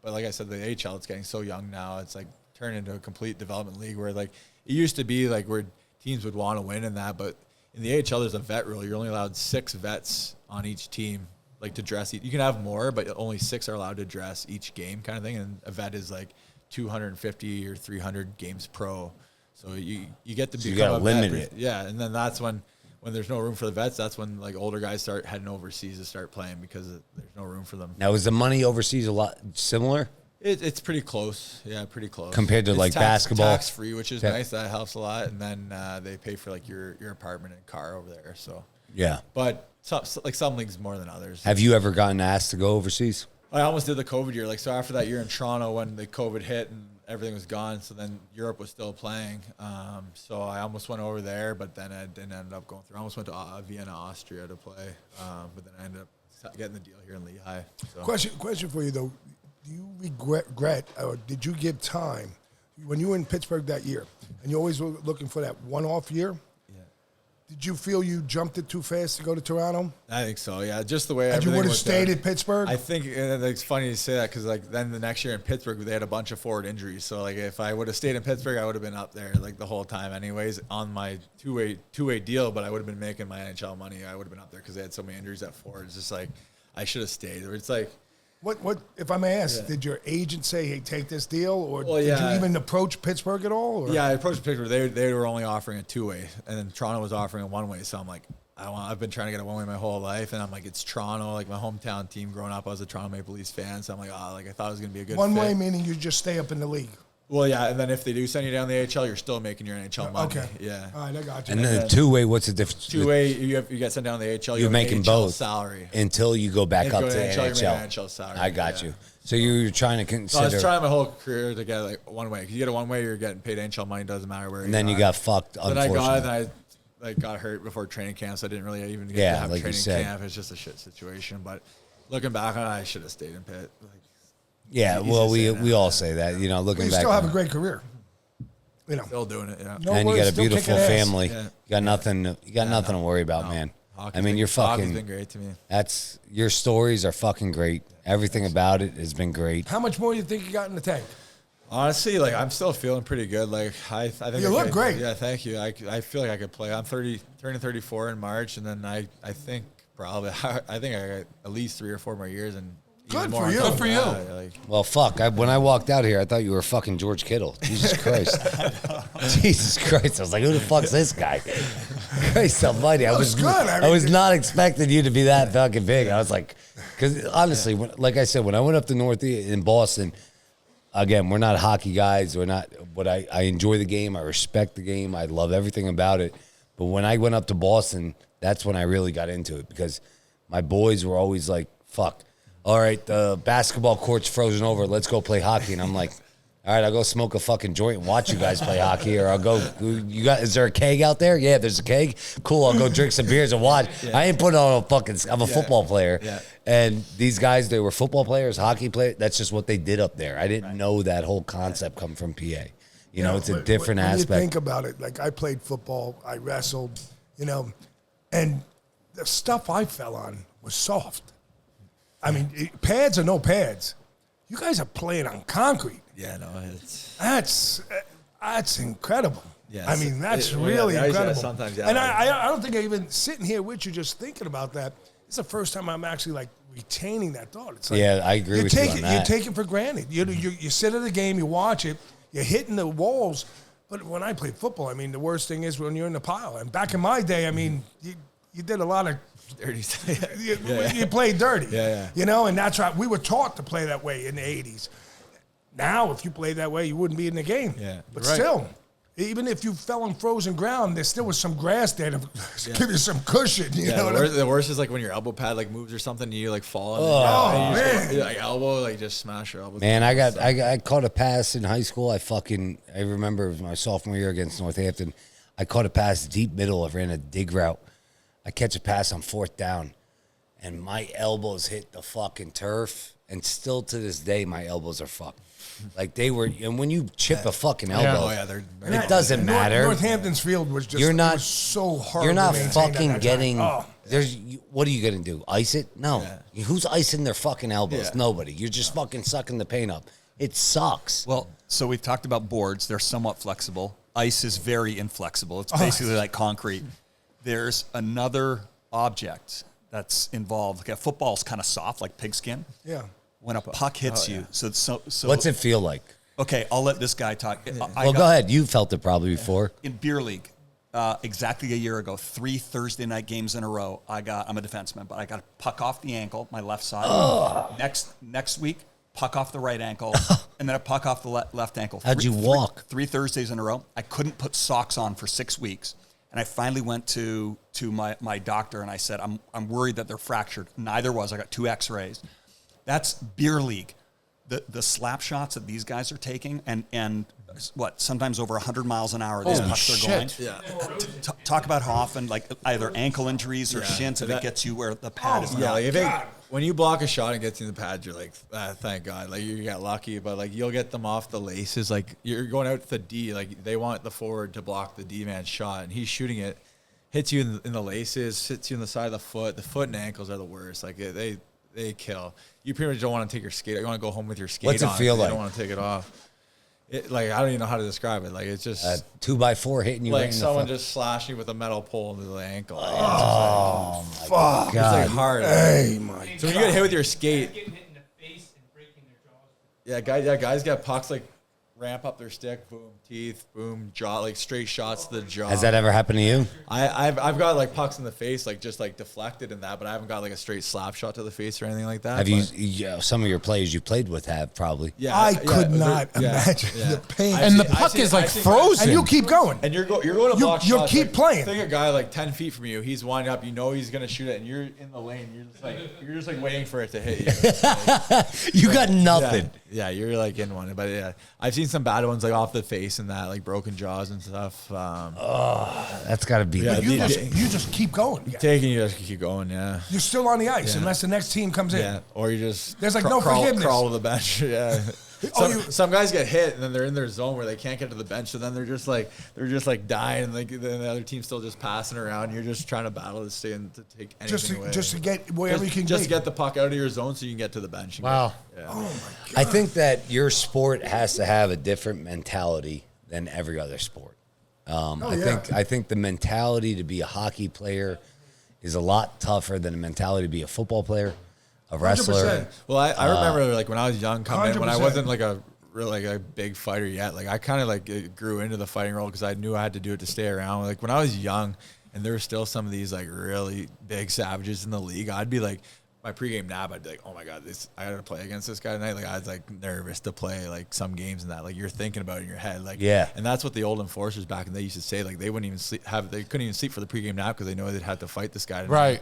but like I said, the AHL, it's getting so young now. It's like turned into a complete development league where like it used to be like where teams would want to win in that, but in the AHL there's a vet rule. You're only allowed 6 vets on each team, like to dress. You can have more, but only 6 are allowed to dress each game, kind of thing. And a vet is like 250 or 300 games pro. So you get to become you gotta limit it. Yeah, and then that's when there's no room for the vets, that's when like older guys start heading overseas to start playing because there's no room for them. Now, is the money overseas a lot similar? It's pretty close. Yeah, pretty close. Compared to like basketball? Tax free, which is nice. That helps a lot. And then they pay for like your apartment and car over there. So yeah. But some leagues more than others. Have you ever gotten asked to go overseas? I almost did the COVID year. Like, so after that year in Toronto when the COVID hit and everything was gone, so then Europe was still playing. So I almost went over there, but then I didn't end up going through. I almost went to Vienna, Austria to play, but then I ended up getting the deal here in Lehigh. So. Question for you, though. Do you regret, or did you give time, when you were in Pittsburgh that year, and you always were looking for that one-off year? Did you feel you jumped it too fast to go to Toronto? I think so, yeah. Just the way and everything you would have worked stayed out. at Pittsburgh? I think it's funny you say that because like then the next year in Pittsburgh they had a bunch of forward injuries. So like if I would have stayed in Pittsburgh, I would have been up there like the whole time anyways on my two-way deal. But I would have been making my NHL money. I would have been up there because they had so many injuries at forward. It's just like I should have stayed. It's like. What if I may ask, did your agent say, hey, take this deal? Or well, did you even approach Pittsburgh at all? Or? Yeah, I approached Pittsburgh. They were only offering a 2-way, and then Toronto was offering a 1-way. So I'm like, I've been trying to get a 1-way my whole life, and I'm like, it's Toronto, like my hometown team. Growing up, I was a Toronto Maple Leafs fan, so I'm like, I thought it was going to be a good 1-way fit. meaning you just stay up in the league? Well, yeah, and then if they do send you down the AHL, you're still making your NHL money. Okay. Yeah. All right, I got you. And then the 2-way, what's the difference? 2-way, you get sent down to the AHL. You're making NHL both salary until you go back up to the NHL. You're making NHL. NHL salary. I got you. So you're trying to consider. So I was trying my whole career to get like 1-way. Because you get a 1-way, you're getting paid NHL money. Doesn't matter where. And then you got fucked. Then I got hurt before training camp, so I didn't really even get to have like training camp. It's just a shit situation. But looking back on it, I should have stayed in Pitt. Yeah, well, we all say that. You know, looking you back. You still have a great career. You know, still doing it. Yeah. No and you got a beautiful family. Yeah. You got nothing. You got nothing to worry about, man. You're fucking. Hockey's been great to me. Your stories are fucking great. Everything about it has been great. How much more do you think you got in the tank? Honestly, like I'm still feeling pretty good. Like I think you look great. Yeah, thank you. I feel like I could play. I'm turning 34 in March, and then I think probably I got at least 3 or 4 more years and. Good for you. Good for you. Well, fuck. When I walked out here, I thought you were fucking George Kittle. Jesus Christ. Jesus Christ. I was like, who the fuck's this guy? Christ almighty. I was not expecting you to be that fucking big. I was like, because honestly, like I said, when I went up to North in Boston, again, we're not hockey guys. We're not, but I enjoy the game. I respect the game. I love everything about it. But when I went up to Boston, that's when I really got into it because my boys were always like, fuck. All right, the basketball court's frozen over. Let's go play hockey. And I'm like, all right, I'll go smoke a fucking joint and watch you guys play hockey. Or I'll go, is there a keg out there? Yeah, there's a keg. Cool, I'll go drink some beers and watch. Yeah. I ain't putting on I'm a football player. Yeah. And these guys, they were football players, hockey players. That's just what they did up there. I didn't know that whole concept come from PA. You know, it's a different aspect. When you think about it, like I played football, I wrestled, and the stuff I fell on was soft. I mean, pads or no pads, you guys are playing on concrete. Yeah, no, that's incredible. Yes. I mean, that's really incredible. Sometimes, and I don't think I even sitting here with you just thinking about that. It's the first time I'm actually like retaining that thought. It's like, I agree with you on that. You take it for granted. You sit at the game, you watch it, you're hitting the walls. But when I played football, I mean, the worst thing is when you're in the pile. And back in my day, I mean, you did a lot of dirty. You played dirty. Yeah. And that's right. We were taught to play that way in the 80s. Now, if you played that way, you wouldn't be in the game. Yeah. But still, even if you fell on frozen ground, there still was some grass there to give you some cushion. You know the worst is like when your elbow pad like moves or something, and you like fall. Oh man! Like elbow, like just smash your elbow. Man, I caught a pass in high school. I remember it was my sophomore year against Northampton. I caught a pass deep middle. I ran a dig route. I catch a pass on 4th down, and my elbows hit the fucking turf, and still to this day, my elbows are fucked. Like they were, and when you chip a fucking elbow, it doesn't matter. Northampton's field was just it was so hard. You're not fucking getting. What are you gonna do? Ice it? No. Yeah. Who's icing their fucking elbows? Yeah. Nobody. You're just fucking sucking the paint up. It sucks. Well, so we've talked about boards. They're somewhat flexible. Ice is very inflexible. It's basically like concrete. There's another object that's involved. Like football's kind of soft, like pigskin. Yeah. When a puck hits you, so what's it feel like? Okay, I'll let this guy talk. Go ahead. You felt it probably before. In beer league, exactly a year ago, 3 Thursday night games in a row. I'm a defenseman, but I got a puck off the ankle, my left side. Next week, puck off the right ankle, and then a puck off the left ankle. How'd you walk? 3 Thursdays in a row. I couldn't put socks on for 6 weeks. And I finally went to my doctor, and I said, I'm worried that they're fractured. Neither was. I got 2 X-rays. That's beer league. The slap shots that these guys are taking, and sometimes over 100 miles an hour, these pucks are going. Yeah. Talk about how often, like either ankle injuries or shins, if it gets you where the pad is not. Like when you block a shot and gets in the pad, you're like, thank God. Like you got lucky, but like you'll get them off the laces. Like you're going out to the D. Like they want the forward to block the D man shot, and he's shooting it, hits you in the laces, hits you in the side of the foot. The foot and ankles are the worst. Like they kill. You pretty much don't want to take your skate. You want to go home with your skate on. What's it feel like? You don't want to take it off. Like I don't even know how to describe it. Like it's just 2x4 hitting you. Like right someone in the just slashing you with a metal pole into the ankle. Like, oh my God! It's like hard. Hey my God! So when you get hit with your skate, getting hit in the face and breaking their jaws. guys got pucks like ramp up their stick, boom, teeth, boom, jaw, like straight shots to the jaw. Has that ever happened to you? I've got like pucks in the face, like just like deflected in that, but I haven't got like a straight slap shot to the face or anything like that. Have you? Some of your players you played with have probably. Yeah, I could not imagine the pain. And the puck is like frozen. And you keep going. And you're going to block you shots. keep playing. Think a guy like 10 feet from you, he's winding up. You know he's gonna shoot it, and you're in the lane. You're just like waiting for it to hit you. You got nothing. Yeah, you're like in one. But yeah, I've seen some bad ones like off the face and that, like broken jaws and stuff. That's got to be. Yeah, you just keep going. You just keep going. Yeah, you're still on the ice unless the next team comes in. Yeah, or you just there's like no forgiveness. Crawl to the bench. Yeah. Some guys get hit and then they're in their zone where they can't get to the bench, so then they're just like dying, and then the other team's still just passing around. You're just trying to battle to stay and to take anything away. Just to get wherever you can just get the puck out of your zone so you can get to the bench. Wow. Oh my God. I think that your sport has to have a different mentality than every other sport. I think the mentality to be a hockey player is a lot tougher than the mentality to be a football player, a wrestler. 100%. Well, I remember like when I was young coming in, when I 100%. wasn't like a really like a big fighter yet, like I kind of like grew into the fighting role because I knew I had to do it to stay around. Like when I was young and there were still some of these like really big savages in the league, I'd be like, my pregame nap, I'd be like, oh my God, I got to play against this guy tonight. Like I was like nervous to play like some games and that, like you're thinking about it in your head. Like, yeah. And that's what the old enforcers back in the day used to say. Like they wouldn't even they couldn't even sleep for the pregame nap because they know they'd have to fight this guy tonight. Right.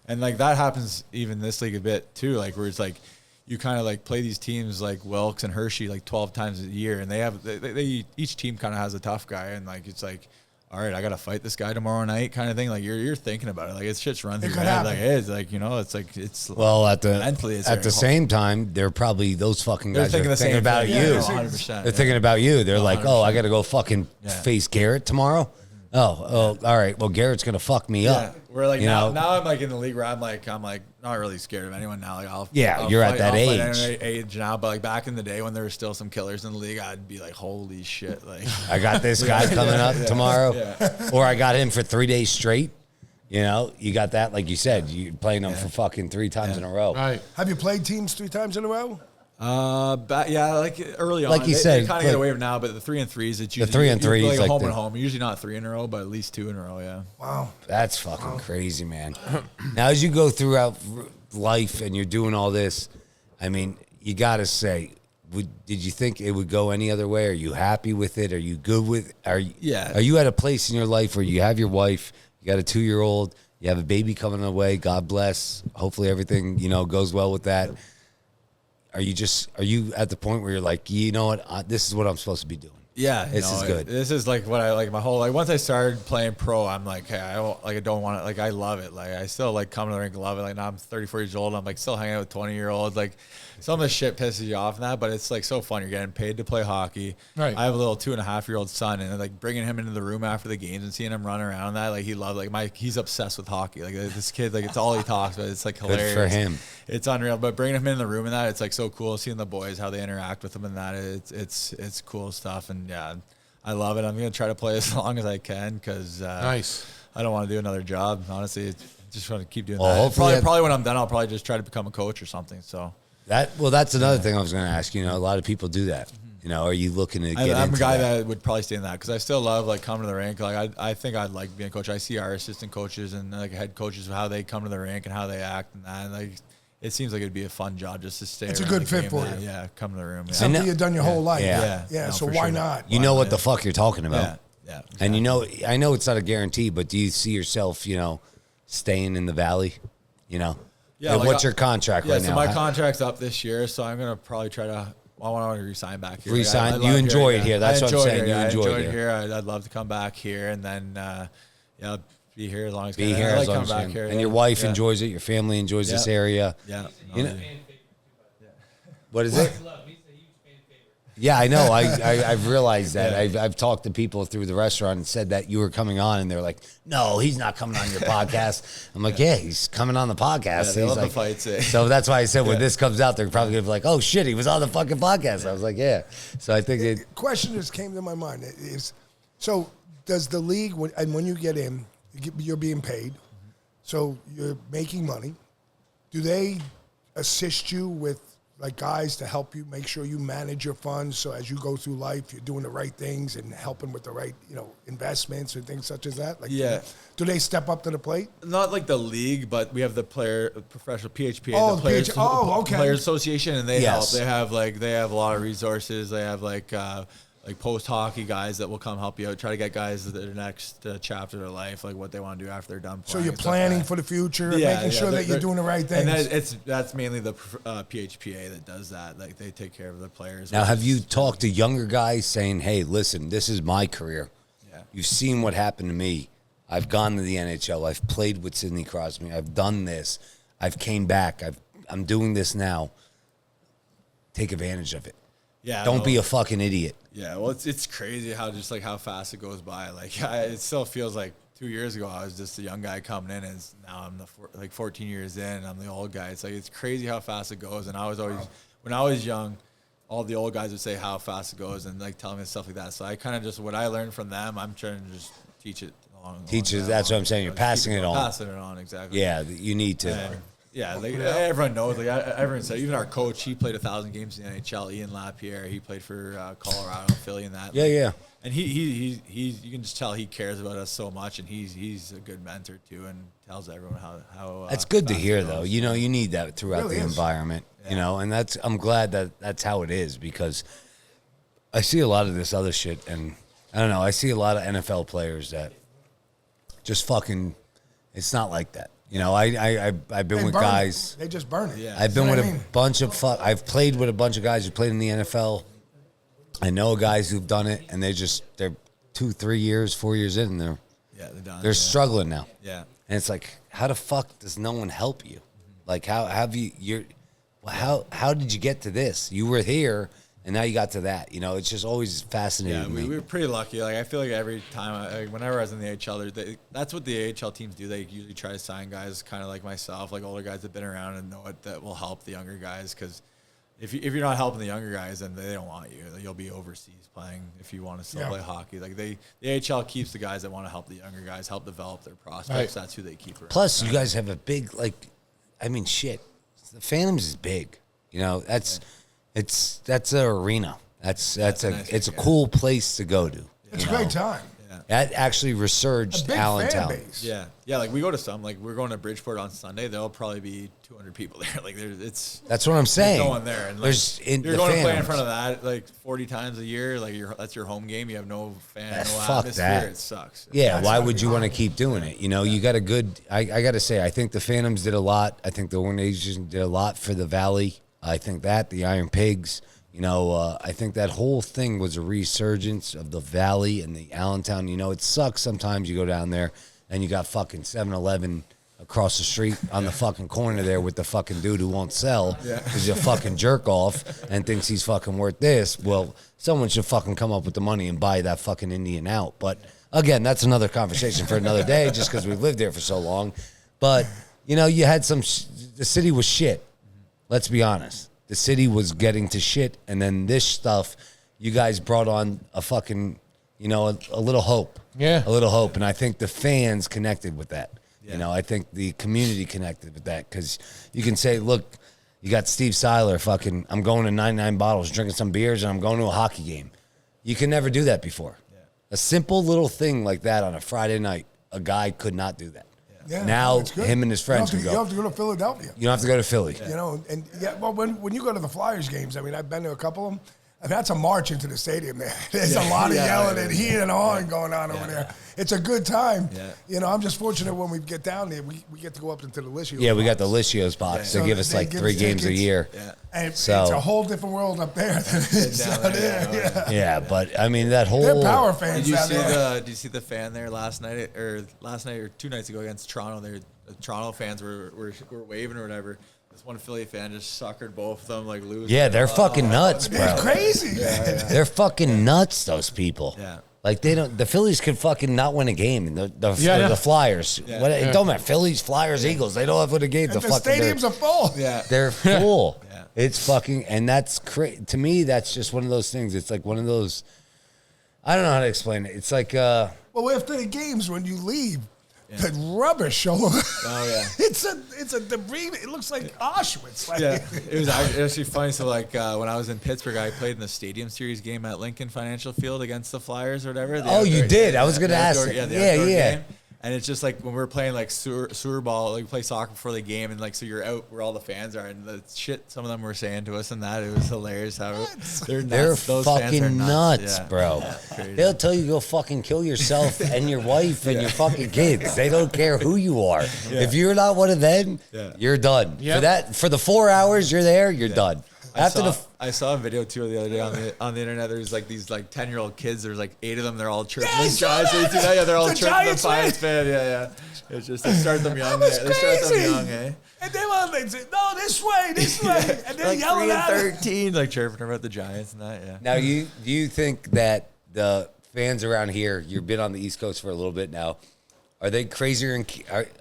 And like that happens even in this league a bit too. Like where it's like, you kind of like play these teams like Wilkes and Hershey like 12 times a year. And they each team kind of has a tough guy. And like, it's like, all right, I got to fight this guy tomorrow night kind of thing. Like you're thinking about it. Like it's shit's run through your head. Like it's like, it's well, mentally it's at the same time, they're probably those fucking guys are thinking about you. Yeah, 100%. They're thinking about you. They're like, oh, I got to go fucking face Garrett tomorrow. Oh, all right. Well, Garrett's going to fuck me up. We're like, now I'm like in the league where I'm like not really scared of anyone now. Like I'll you're fight, at that age now, but like back in the day when there were still some killers in the league, I'd be like, holy shit. Like I got this guy coming up tomorrow, or I got him for 3 days straight. You know, you got that, like you said, you playing them for fucking 3 times in a row. Right. Have you played teams 3 times in a row? Like early on, like you said, they kind of get away from now. But the 3 and 3s, it's usually the 3 and 3s, like home and home. Usually not 3 in a row, but at least 2 in a row. Yeah. Wow, that's fucking crazy, man. Now, as you go throughout life and you're doing all this, I mean, you got to say, did you think it would go any other way? Are you happy with it? Are you good with? Are you at a place in your life where you have your wife, you got a 2-year-old, you have a baby coming away? God bless. Hopefully, everything goes well with that. Are you at the point where you're like, you know what, this is what I'm supposed to be doing? Yeah, this is good. This is like what I like my whole, like once I started playing pro, I'm like, hey, I don't want to, like, I love it. Like I still like coming to the rink, love it. Like now I'm 34 years old. I'm like still hanging out with 20-year-olds. Like some of the shit pisses you off and that, but it's like so fun. You're getting paid to play hockey. Right. I have a little 2.5-year-old son, and like bringing him into the room after the games and seeing him run around that, like he loves, like he's obsessed with hockey. Like this kid, like it's all he talks about. It's like hilarious. Good for him. It's unreal. But bringing him in the room and that, it's like so cool seeing the boys, how they interact with him and that. It's cool stuff. And yeah, I love it. I'm going to try to play as long as I can because nice. I don't want to do another job. Honestly, just want to keep doing that. Probably when I'm done, I'll probably just try to become a coach or something. So that's another thing I was going to ask. A lot of people do that. Are you looking to get I'm into a guy that? that would probably stay in that because I still love like coming to the rink. Like I think I'd like being a coach. I see our assistant coaches and like head coaches, how they come to the rink and how they act and that. And like it seems like it'd be a fun job just to stay. It's a good fit for you. Yeah, come to the room. Yeah. Something you've done your whole life. Yeah. No, so why not? You know what the fuck you're talking about. Yeah. Exactly. And I know it's not a guarantee, but do you see yourself, staying in the Valley? Yeah. And what's your contract right now? So my contract's up this year, so I'm gonna probably try to. I want to resign back here. Resign. You enjoy it here. That's what I'm saying. You enjoy it here. I'd love to come back here, and then be here as long as be here as long as back here. And your wife enjoys it. Your family enjoys this area. Yeah. What is it? Yeah, I know. I've realized that. I've talked to people through the restaurant and said that you were coming on, and they're like, "No, he's not coming on your podcast." I'm like, "Yeah, he's coming on the podcast." Yeah, he's like, so that's why I said when this comes out, they're probably gonna be like, "Oh shit, he was on the fucking podcast." I was like, "Yeah." So I think the question just came to my mind is, so does the league when you get in, you're being paid, so you're making money. Do they assist you with like guys to help you make sure you manage your funds so as you go through life you're doing the right things and helping with the right investments and things such as that? Like do they step up to the plate? Not like the league, but we have the professional PHPA, the Players Players Association, and they help. They have a lot of resources. They have like post hockey guys that will come help you out, try to get guys to their next chapter of their life, like what they want to do after they're done playing. So you're planning for the future and making sure that you're doing the right things. And that's mainly the PHPA that does that. Like they take care of the players. Now, have you talked to younger guys saying, "Hey, listen, this is my career. Yeah. You've seen what happened to me. I've gone to the NHL. I've played with Sidney Crosby. I've done this. I've came back. I'm doing this now. Take advantage of it." Yeah. Don't be a fucking idiot. Yeah. Well, it's crazy how fast it goes by. Like it still feels like 2 years ago I was just a young guy coming in, and now I'm 14 years in, and I'm the old guy. It's like it's crazy how fast it goes. And I was always when I was young, all the old guys would say how fast it goes and like tell me stuff like that. So I kind of just what I learned from them, I'm trying to just teach it. That's what I'm saying. You're passing it on. Passing it on, exactly. Yeah, you need to. And, everyone knows. Like everyone said, even our coach, he played 1,000 games in the NHL. Ian LaPierre, he played for Colorado, Philly, and that. Yeah. And he you can just tell he cares about us so much, and he's a good mentor too, and tells everyone how. That's good to hear, though. You know, you need that throughout the environment. Yeah. You know, and I'm glad that's how it is, because I see a lot of this other shit, and I don't know. I see a lot of NFL players that just fucking. It's not like that. You know, I've been with guys. They just burn it. Yeah. I've been with a bunch of I've played with a bunch of guys who played in the NFL. I know guys who've done it, and they're 2, 3 years, 4 years in, and they're done. They're struggling now. Yeah. And it's like, how the fuck does no one help you? Like, how did you get to this? You were here, and now you got to that. You know, it's just always fascinating. Yeah, we were pretty lucky. Like I feel like every time, whenever I was in the AHL, that's what the AHL teams do. They usually try to sign guys kind of like myself, like older guys that've been around and know it, that will help the younger guys. Because if you're not helping the younger guys, then they don't want you. You'll be overseas playing if you want to still play hockey. Like the AHL keeps the guys that want to help the younger guys, help develop their prospects. Right. That's who they keep around. Plus, you guys have a big shit. The Phantoms is big. You know, that's an arena. It's a cool place to go to. It's a great time. That actually resurged Allentown. Yeah. Like we go to some, like we're going to Bridgeport on Sunday. There'll probably be 200 people there. Like that's what I'm saying. Going there, and like, you're going to play in front of that like 40 times a year. Like that's your home game. You have no fan, no atmosphere. That. It sucks. Yeah. Why would you want to keep doing it? You know, you got a good. I got to say, I think the Phantoms did a lot. I think the organization did a lot for the Valley. I think the Iron Pigs. You know, I think that whole thing was a resurgence of the Valley and the Allentown. You know, it sucks sometimes you go down there and you got fucking 7-Eleven across the street on the fucking corner there with the fucking dude who won't sell because he's a fucking jerk off and thinks he's fucking worth this. Well, someone should fucking come up with the money and buy that fucking Indian out. But again, that's another conversation for another day just because we've lived there for so long. But, you know, you had the city was shit. Let's be honest. The city was getting to shit, and then this stuff, you guys brought on a fucking, you know, a little hope. Yeah. A little hope, and I think the fans connected with that. Yeah. You know, I think the community connected with that, because you can say, look, you got Steve Seiler fucking, I'm going to 99 bottles, drinking some beers, and I'm going to a hockey game. You can never do that before. Yeah. A simple little thing like that on a Friday night, a guy could not do that. Yeah, now him and his friends can go. You don't have to go to Philadelphia. You don't have to go to Philly. Yeah. You know, and well, when you go to the Flyers games, I mean, I've been to a couple of them. That's a march into the stadium there. There's a lot of yelling and heat and hawing going on over there. It's a good time. Yeah. You know, I'm just fortunate when we get down there, we get to go up into the Lishio's box. We got the Lishio's box. They give us like 3 games a year. Yeah. And it's a whole different world up there than it is down there. Yeah, but I mean, that whole... They're power fans Did you see the fan there last night or 2 nights ago against Toronto? The Toronto fans were waving or whatever. This one Philly fan just suckered both of them, like losing. Yeah, they're fucking nuts, bro. It's crazy. They're fucking nuts, those people. Yeah. Like, they don't. The Phillies could fucking not win a game. The Flyers. Yeah. It don't matter. Phillies, Flyers, Eagles. They don't have to win a game. The stadiums are full. Yeah. They're full. Yeah. It's fucking, and that's crazy. To me, that's just one of those things. It's like one of those, I don't know how to explain it. It's like, well, after the games, when you leave, the rubbish all over. Oh yeah, it's a debris. It looks like Auschwitz. Like, it was actually funny. So like when I was in Pittsburgh, I played in the Stadium Series game at Lincoln Financial Field against the Flyers or whatever. You did. I was going to ask. Yeah. Game. And it's just like when we're playing like sewer ball, like we play soccer before the game, and like so you're out where all the fans are, and the shit some of them were saying to us, and that it was hilarious how they're nuts. Those fucking fans are nuts, bro. They'll tell you to go fucking kill yourself and your wife and your fucking kids. They don't care who you are. If you're not one of them, you're done. For the 4 hours you're there, you're done. I saw a video too the other day on the internet. There's like these like 10-year-old kids. There's like 8 of them. They're all chirping the Giants. Yeah, they're all chirping the Giants fan. Yeah. It's just they start them young. They start them young, eh? And they want to say, no, this way. And they're like yelling 3 at and 13, like chirping about the Giants and that. Yeah. Now, do you think that the fans around here, you've been on the East Coast for a little bit now, are they crazier?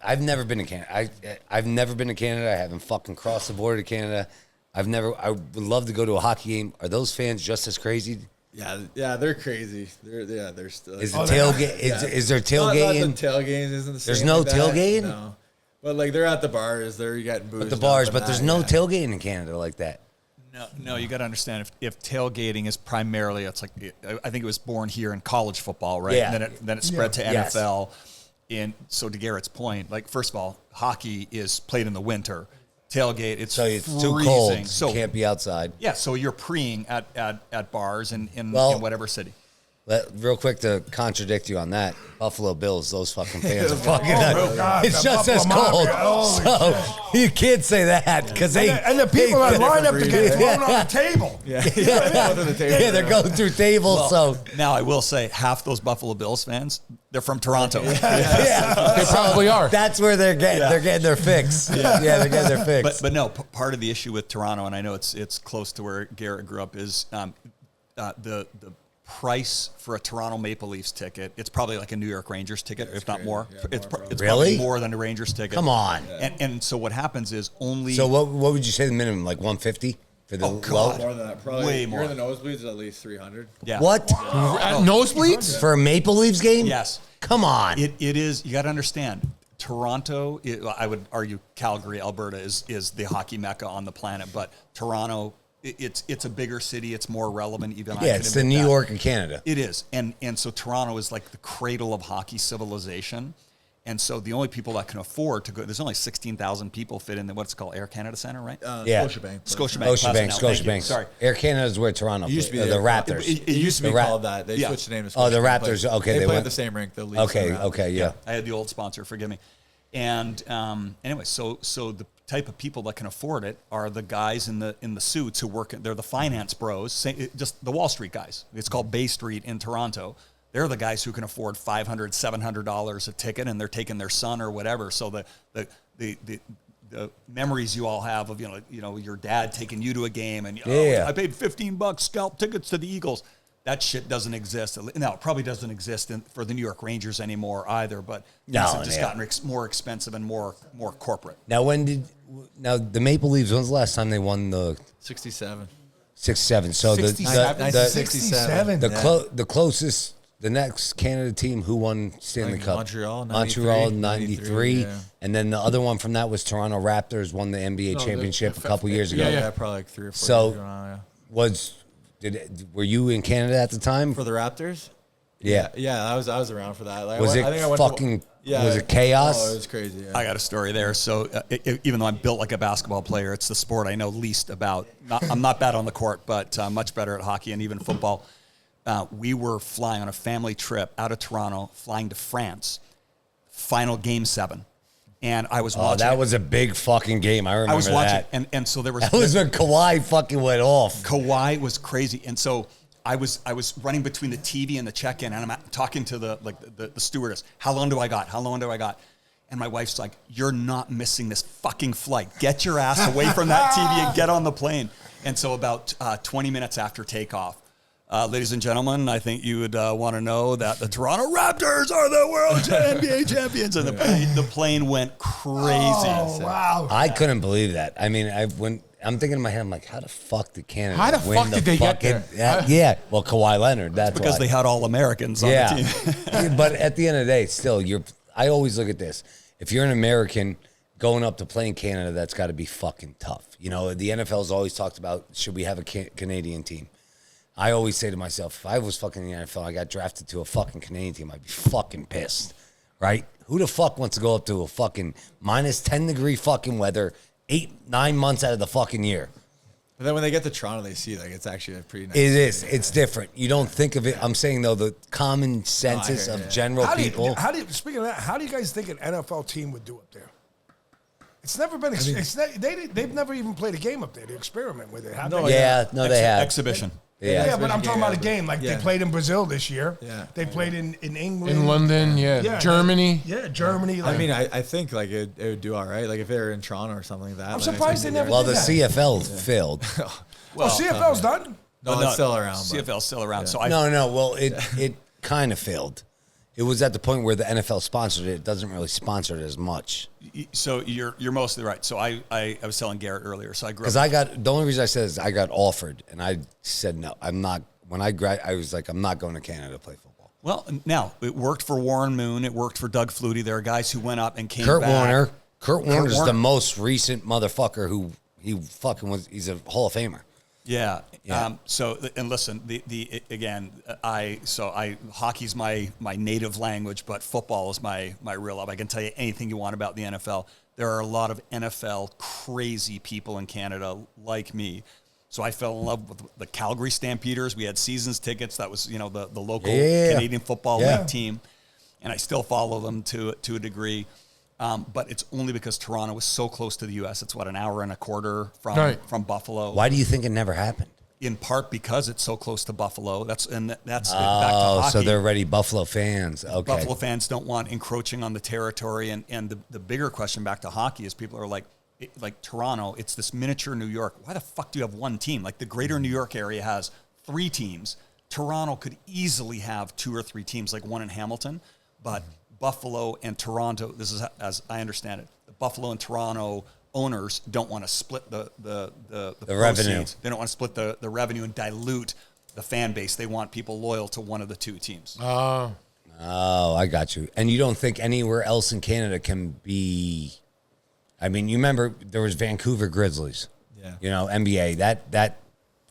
I've never been to Canada. I've never been to Canada. I haven't fucking crossed the border to Canada. I would love to go to a hockey game. Are those fans just as crazy? Yeah, they're crazy. They're still. Is there tailgating? Not the tailgating isn't the same. There's no like tailgating? No. But like they're at the bars, they're getting booze. At the bars, but there's no tailgating in Canada like that. No, you got to understand if tailgating is primarily, it's like I think it was born here in college football, right? Yeah. And then it spread to NFL. And so to Garrett's point, like first of all, hockey is played in the winter. Tailgate, it's too cold, so you can't be outside. Yeah, so you're preeing at bars in whatever city. Real quick to contradict you on that, Buffalo Bills, those fucking fans are fucking nuts. It's just as cold. So you can't say that because and the people that line up to get thrown on the table. Yeah, they're going through tables. So now I will say half those Buffalo Bills fans, they're from Toronto. They probably are. That's where they're getting their fix. Yeah, they're getting their fix. But no, part of the issue with Toronto, and I know it's close to where Garrett grew up, is the price for a Toronto Maple Leafs ticket. It's probably like a New York Rangers ticket, if not more. It's really probably more than a Rangers ticket. Come on. And so what happens is only. So what would you say the minimum? Like 150 for the more than that. Probably way more. You're in the nosebleeds at least 300. Yeah. What? At nosebleeds for a Maple Leafs game? Yes. Come on. It is. You got to understand. Toronto, I would argue Calgary, Alberta is the hockey mecca on the planet, but Toronto, it's a bigger city. It's more relevant. Even it's the New York of Canada. It is, and so Toronto is like the cradle of hockey civilization, and so the only people that can afford to go. There's only 16,000 people fit in what's called Air Canada Center, right? Scotiabank. Sorry, Air Canada is where Toronto. It used to be the Raptors. It used to be called that. They switched the name to Scotiabank. Oh, the Raptors. Okay, they play at the same rink. The Leafs. Okay, yeah. I had the old sponsor. Forgive me. And anyway, so the type of people that can afford it are the guys in the suits who work. They're the finance bros, just the Wall Street guys. It's called Bay Street in Toronto. They're the guys who can afford $500, $700 a ticket, and they're taking their son or whatever. So the memories you all have of your dad taking you to a game and I paid $15 scalp tickets to the Eagles. That shit doesn't exist. Now, it probably doesn't exist for the New York Rangers anymore either, but things have just gotten more expensive and more corporate. Now, the Maple Leafs, when's the last time they won the... 67. 67. So 67. The closest, the next Canada team who won Stanley Cup? Montreal, 93. Yeah. And then the other one from that was Toronto Raptors won the NBA championship a couple years ago. Yeah, probably like 3 or 4 years ago now, were you in Canada at the time? For the Raptors? Yeah. Yeah, I was around for that. Was it chaos? Oh, it was crazy. Yeah. I got a story there. So even though I'm built like a basketball player, it's the sport I know least about. I'm not bad on the court, but much better at hockey and even football. We were flying on a family trip out of Toronto, flying to France. Final Game 7. And I was watching. That was a big fucking game. I remember that. I was watching, and so there was. That was when Kawhi fucking went off. Kawhi was crazy, and so I was running between the TV and the check-in, and I'm talking to the stewardess. How long do I got? And my wife's like, "You're not missing this fucking flight. Get your ass away from that TV and get on the plane." And so about 20 minutes after takeoff. Ladies and gentlemen, I think you would want to know that the Toronto Raptors are the world NBA champions. And the plane went crazy. Oh, wow. I couldn't believe that. I mean, I'm thinking in my head, I'm like, how the fuck did Canada How the fuck did they get there? Yeah. Well, Kawhi Leonard. That's because they had all Americans on the team. But at the end of the day, still, I always look at this. If you're an American going up to play in Canada, that's got to be fucking tough. The NFL's always talked about, should we have a Canadian team? I always say to myself, if I was fucking in the NFL, I got drafted to a fucking Canadian team, I'd be fucking pissed, right? Who the fuck wants to go up to a fucking minus 10-degree fucking weather 8-9 months out of the fucking year? But then when they get to Toronto, they see it's actually a pretty nice. It is. It's different. You don't think of it. I'm saying though, the common senses of general people. Speaking of that, how do you guys think an NFL team would do up there? It's never been. They've never even played a game up there to experiment with it. Have they? They have exhibition. Yeah, but I'm talking about a game. Like they played in Brazil this year. Yeah. They played in England. In London, Germany. Germany. I mean, I think like it would do all right. Like if they were in Toronto or something like that. I'm surprised they never Well, did the that. CFL failed. Well, CFL's done? No, it's still around. CFL's still around. Yeah. So No. Well, it kind of failed. It was at the point where the NFL sponsored it. It doesn't really sponsor it as much. So you're mostly right. So I was telling Garrett earlier. So I grew up. Because the only reason I said is I got offered, and I said no. I'm not. When I was like, I'm not going to Canada to play football. Well, now it worked for Warren Moon. It worked for Doug Flutie. There are guys who went up and came Kurt back. Kurt Warner's the most recent motherfucker who he fucking was. He's a Hall of Famer. Yeah. So and listen, hockey's my native language, but football is my real love. I can tell you anything you want about the NFL. There are a lot of NFL crazy people in Canada like me. So I fell in love with the Calgary Stampeders. We had seasons tickets. That was, the local Canadian Football League team. And I still follow them to a degree. But it's only because Toronto was so close to the U.S. It's an hour and a quarter from Buffalo. Why do you think it never happened? In part because it's so close to Buffalo. That's back to hockey. So they're already Buffalo fans. Okay. Buffalo fans don't want encroaching on the territory. And the bigger question back to hockey is people are like Toronto, it's this miniature New York. Why the fuck do you have one team? Like the greater New York area has 3 teams. Toronto could easily have 2 or 3 teams, like one in Hamilton. But Buffalo and Toronto, this is as I understand it, the Buffalo and Toronto owners don't want to split the revenue. They don't want to split the revenue and dilute the fan base. They want people loyal to one of the 2 teams. Oh, I got you. And you don't think anywhere else in Canada can be... I mean, you remember there was Vancouver Grizzlies. Yeah. NBA. That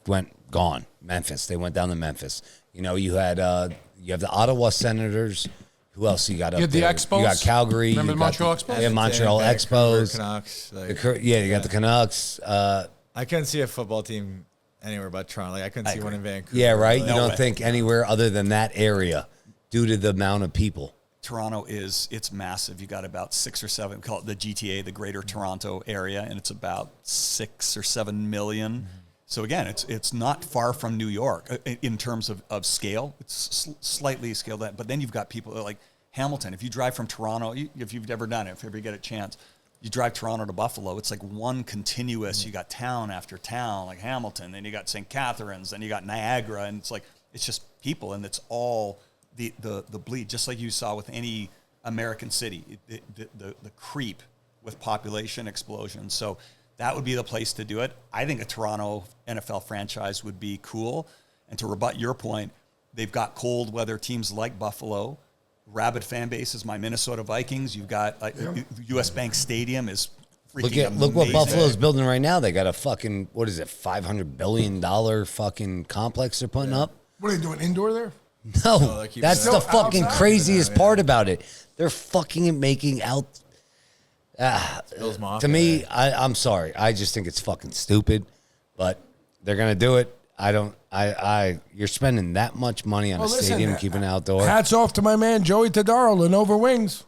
went gone. Memphis. They went down to Memphis. You have the Ottawa Senators. Who else you got up there? The Expos. You got Calgary. Remember the Montreal Expos? Yeah, Montreal Expos. Canucks. You got the Canucks. I couldn't see a football team anywhere but Toronto. Like I couldn't see one in Vancouver. Yeah, right. You don't think anywhere other than that area due to the amount of people. Toronto it's massive. You got about 6 or 7, call it the GTA, the Greater Toronto area, and it's about 6 or 7 million. Mm-hmm. So again, it's not far from New York in terms of scale. It's slightly scaled that, but then you've got people like Hamilton. If you drive from Toronto, if you've ever done it, if you ever get a chance, you drive Toronto to Buffalo. It's like one continuous. You got town after town, like Hamilton. Then you got St. Catharines. Then you got Niagara, and it's just people, and it's all the bleed, just like you saw with any American city, the creep with population explosion. So that would be the place to do it. I think a Toronto NFL franchise would be cool. And to rebut your point, they've got cold weather teams like Buffalo, rabid fan bases, my Minnesota Vikings. You've got U.S. Bank Stadium is freaking amazing. Look what Buffalo's building right now. They got a fucking, $500 billion fucking complex they're putting up. What are they doing, indoor there? No, that's the fucking craziest part about it. They're fucking making out. To me, I'm sorry. I just think it's fucking stupid, but they're gonna do it. You're spending that much money on a stadium, keeping it outdoor. Hats off to my man Joey Tadaro, Lenovo Wings.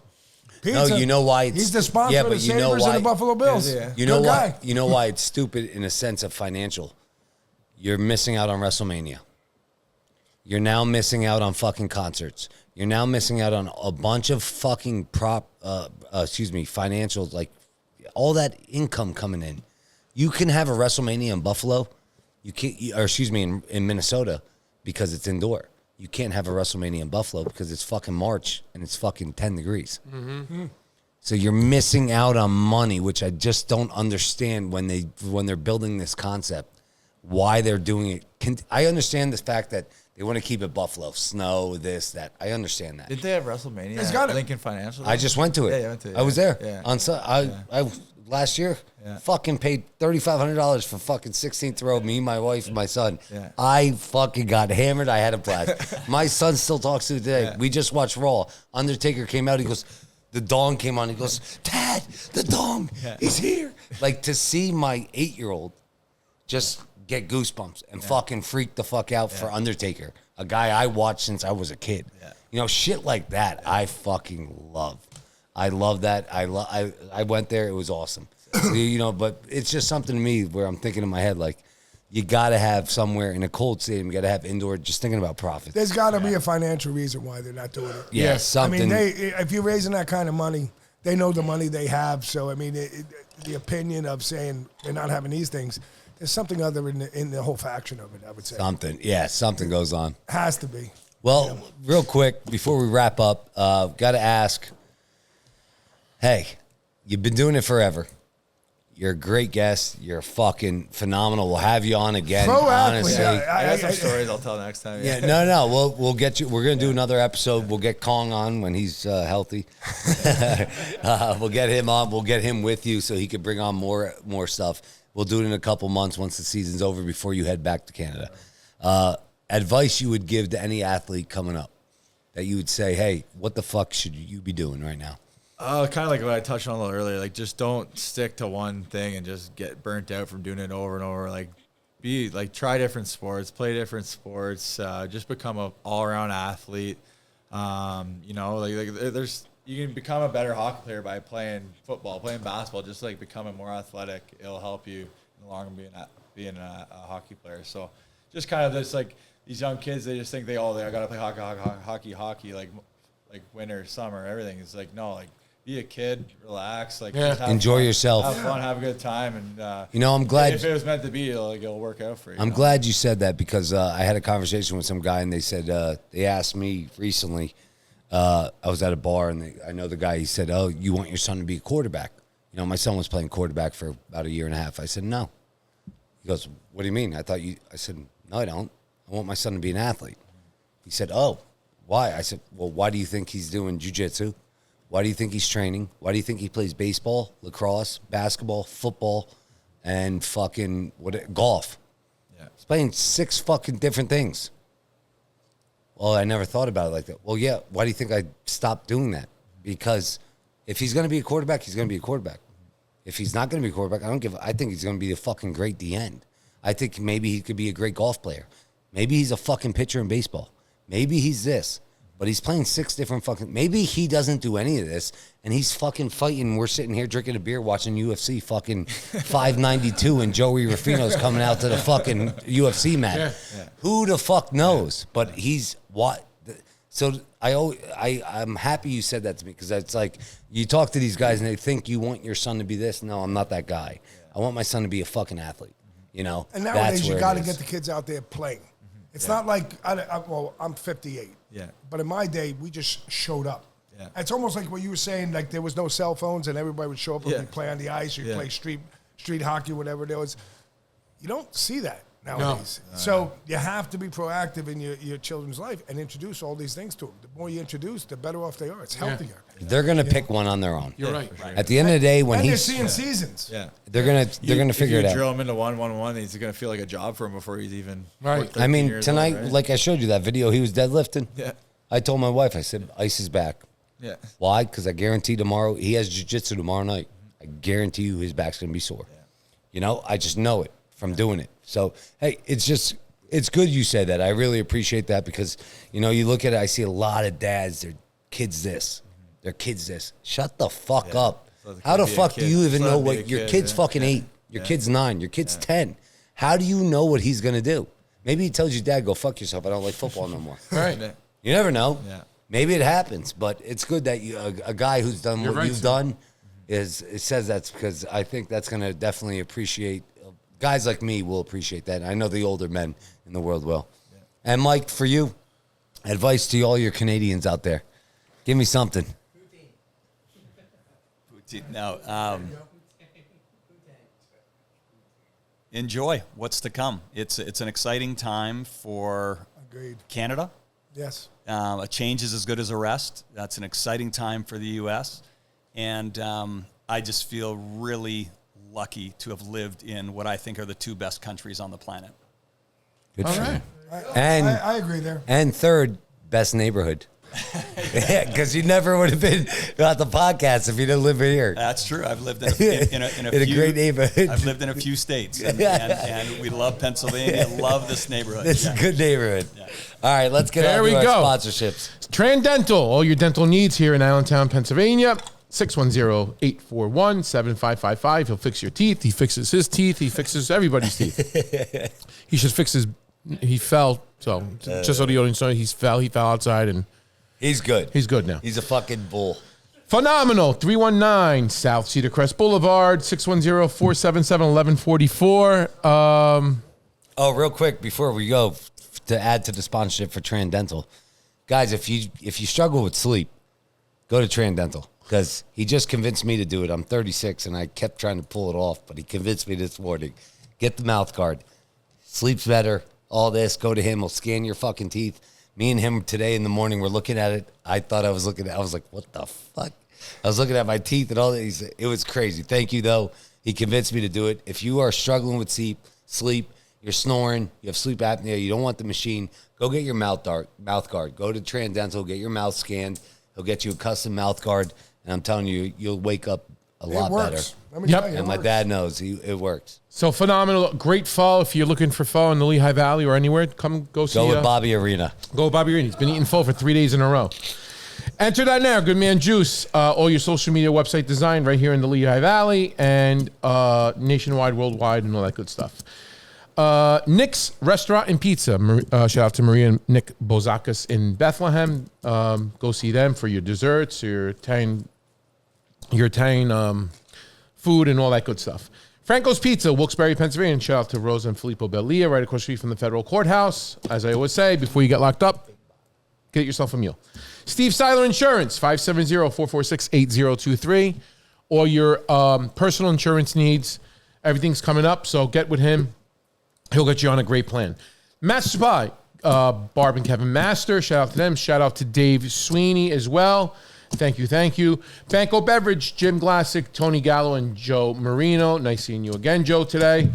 Pizza. No, you know why? He's the sponsor of the Sabres and the Buffalo Bills. You know why? You know why it's stupid in a sense of financial. You're missing out on WrestleMania. You're now missing out on fucking concerts. You're now missing out on a bunch of fucking financials, like all that income coming in. You can have a WrestleMania in Buffalo, in Minnesota, because it's indoor. You can't have a WrestleMania in Buffalo because it's fucking March and it's fucking 10 degrees. Mm-hmm. So you're missing out on money, which I just don't understand when they're building this concept, why they're doing it. I understand the fact that they want to keep it Buffalo, snow, this, that. I understand that. Did they have WrestleMania? It's got Lincoln Financial. I just went to it. Yeah, you went to it. I was there. Yeah. I last year. Yeah. Fucking paid $3,500 for fucking 16th row. Me, my wife, and my son. Yeah. I fucking got hammered. I had a blast. My son still talks to me today. Yeah. We just watched Raw. Undertaker came out. He goes, the Dong came on. He goes, Dad, the Dong, he's here. Like to see my 8-year-old just get goosebumps and fucking freak the fuck out for Undertaker, a guy I watched since I was a kid. Yeah. Shit like that I fucking love. I love that. I went there. It was awesome. You know, but it's just something to me where I'm thinking in my head, like, you got to have somewhere in a cold stadium, you got to have indoor, just thinking about profits. There's got to be a financial reason why they're not doing it. Yeah, something. I mean, if you're raising that kind of money, they know the money they have. So, I mean, the opinion of saying they're not having these things, there's something other in the whole faction of it, I would say. Something goes on. Has to be. Well, real quick, before we wrap up, got to ask, hey, you've been doing it forever. You're a great guest. You're fucking phenomenal. We'll have you on again. Honestly, I got some stories I'll tell next time. Yeah, no. We'll get you. We're gonna do another episode. We'll get Kong on when he's healthy. We'll get him on. We'll get him with you so he could bring on more stuff. We'll do it in a couple months once the season's over before you head back to Canada. Advice you would give to any athlete coming up that you would say, hey, what the fuck should you be doing right now? Kind of like what I touched on a little earlier. Like, just don't stick to one thing and just get burnt out from doing it over and over. Like, try different sports, play different sports, just become an all-around athlete. You know, you can become a better hockey player by playing football, playing basketball, just like becoming more athletic. It'll help you in the long run being a hockey player. So just kind of this, like, these young kids, they just think they got to play hockey, like winter, summer, everything. It's like, no, like, be a kid, relax, like, enjoy yourself, have fun, have a good time, and you know, I'm glad if it was meant to be, it'll work out for you. I'm glad you said that because I had a conversation with some guy and they said they asked me recently. I was at a bar and I know the guy. He said, "Oh, you want your son to be a quarterback?" You know, my son was playing quarterback for about a year and a half. I said, "No." He goes, "What do you mean?" I said, "No, I don't. I want my son to be an athlete." He said, "Oh, why?" I said, "Well, why do you think he's doing jiu-jitsu? Why do you think he's training? Why do you think he plays baseball, lacrosse, basketball, football, and fucking golf?" Yeah. He's playing 6 fucking different things. Well, I never thought about it like that. Well, yeah, why do you think I stopped doing that? Because if he's going to be a quarterback, he's going to be a quarterback. If he's not going to be a quarterback, I think he's going to be a fucking great D end. I think maybe he could be a great golf player. Maybe he's a fucking pitcher in baseball. Maybe he's this. But he's playing 6 different fucking... Maybe he doesn't do any of this, and he's fucking fighting. We're sitting here drinking a beer watching UFC fucking 592, and Joey Rufino's coming out to the fucking UFC mat. Yeah. Who the fuck knows? But he's... what? So I'm happy you said that to me, because it's like, you talk to these guys, and they think you want your son to be this. No, I'm not that guy. I want my son to be a fucking athlete, you know? And nowadays, you got to get the kids out there playing. It's not like, I'm 58. Yeah. But in my day, we just showed up. Yeah. It's almost like what you were saying, like there was no cell phones and everybody would show up and we'd play on the ice or you'd play street hockey, whatever there was. You don't see that nowadays. No. So you have to be proactive in your children's life and introduce all these things to them. The more you introduce, the better off they are. It's healthier. They're going to pick one on their own. You're right. At the end of the day, when they're seeing seasons. Yeah. They're going to figure it out. If you drill him into 1-1-1, he's going to feel like a job for him before he's even... Right. I mean, tonight, like I showed you that video, he was deadlifting. Yeah. I told my wife, I said, ice is back. Yeah. Why? Because I guarantee tomorrow, he has jiu-jitsu tomorrow night. I guarantee you his back's going to be sore. Yeah. You know, I just know it from doing it. So, hey, it's good you say that. I really appreciate that because, you know, you look at it, I see a lot of dads, their kids this, their kids this. Shut the fuck up. So how the fuck do you even know what your kid's fucking 8, your kid's 9, your kid's 10? How do you know what he's going to do? Maybe he tells you, Dad, go fuck yourself. I don't like football no more. Right. You never know. Yeah. Maybe it happens, but it's good that a guy who's done what you've done says that's, because I think that's going to definitely appreciate. Guys like me will appreciate that. I know the older men in the world will. Yeah. And Mike, for you, advice to all your Canadians out there. Give me something. No. Enjoy what's to come. It's an exciting time for Canada. Yes. A change is as good as a rest. That's an exciting time for the U.S. And I just feel really lucky to have lived in what I think are the 2 best countries on the planet. Good. All right. I agree there. And third, best neighborhood. Because you never would have been about the podcast if you didn't live here. That's true. I've lived in a great neighborhood. I've lived in a few states, and we love Pennsylvania. Love this neighborhood. This is a good neighborhood. Yeah. All right, let's get on to our sponsorships. Transdental, all your dental needs here in Allentown, Pennsylvania. 610-841-7555. He'll fix your teeth. He fixes his teeth. He fixes everybody's teeth. He should fix his. He fell. So just so the audience knows, he fell outside and he's good. He's good now. He's a fucking bull. Phenomenal. 319 South Cedar Crest Boulevard, 610-477-1144. Oh, real quick before we go, to add to the sponsorship for Transdental, guys, if you struggle with sleep, go to Transdental, because he just convinced me to do it. I'm 36 and I kept trying to pull it off, but he convinced me this morning. Get the mouth guard. Sleeps better. All this. Go to him. He'll scan your fucking teeth. Me and him today in the morning, we're looking at it. I was like, what the fuck? I was looking at my teeth and all that. It was crazy. Thank you, though. He convinced me to do it. If you are struggling with sleep, you're snoring, you have sleep apnea, you don't want the machine, go get your mouth guard. Go to Transdental, get your mouth scanned. He'll get you a custom mouth guard. And I'm telling you, you'll wake up a lot better. And my dad knows it works. So phenomenal. Great pho. If you're looking for pho in the Lehigh Valley or anywhere, come go see. Go with Bobby Arena. Go with Bobby Arena. He's been eating pho for 3 days in a row. Enter that now. Good Man Juice. All your social media website design right here in the Lehigh Valley and nationwide, worldwide, and all that good stuff. Nick's Restaurant and Pizza. Shout out to Maria and Nick Bozakis in Bethlehem. Go see them for your desserts, your Italian food, and all that good stuff. Franco's Pizza, Wilkes-Barre, Pennsylvania. And shout out to Rosa and Filippo Belia right across the street from the federal courthouse. As I always say, before you get locked up, get yourself a meal. Steve Seiler Insurance, 570-446-8023. All your personal insurance needs. Everything's coming up, so get with him. He'll get you on a great plan. Master Supply, Barb and Kevin Master. Shout out to them. Shout out to Dave Sweeney as well. Thank you. Banco Beverage, Jim Glassick, Tony Gallo, and Joe Marino. Nice seeing you again, Joe, today.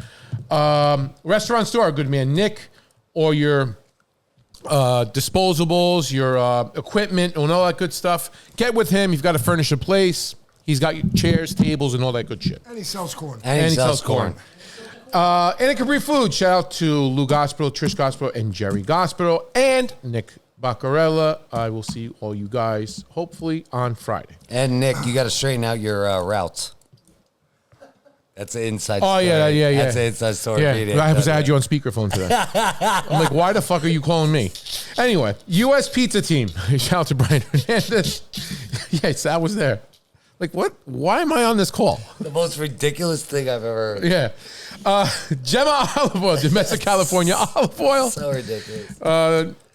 Restaurant Store, good man Nick, or your disposables, your equipment, and all that good stuff. Get with him. You've got to furnish a place. He's got your chairs, tables, and all that good shit. And he sells corn. And he sells corn. And Capri Food. Shout out to Lou Gospel, Trish Gospel, and Jerry Gospel, and Nick Baccarella. I will see all you guys hopefully on Friday. And Nick, you got to straighten out your routes. That's an inside story. Yeah. That's an inside story. Yeah, I had you on speakerphone today. I'm like, why the fuck are you calling me? Anyway, U.S. Pizza Team. Shout out to Brian Hernandez. Yes, I was there. Like, what? Why am I on this call? The most ridiculous thing I've ever heard. Yeah. Gemma Olive Oil, Domestic California Olive Oil. So ridiculous.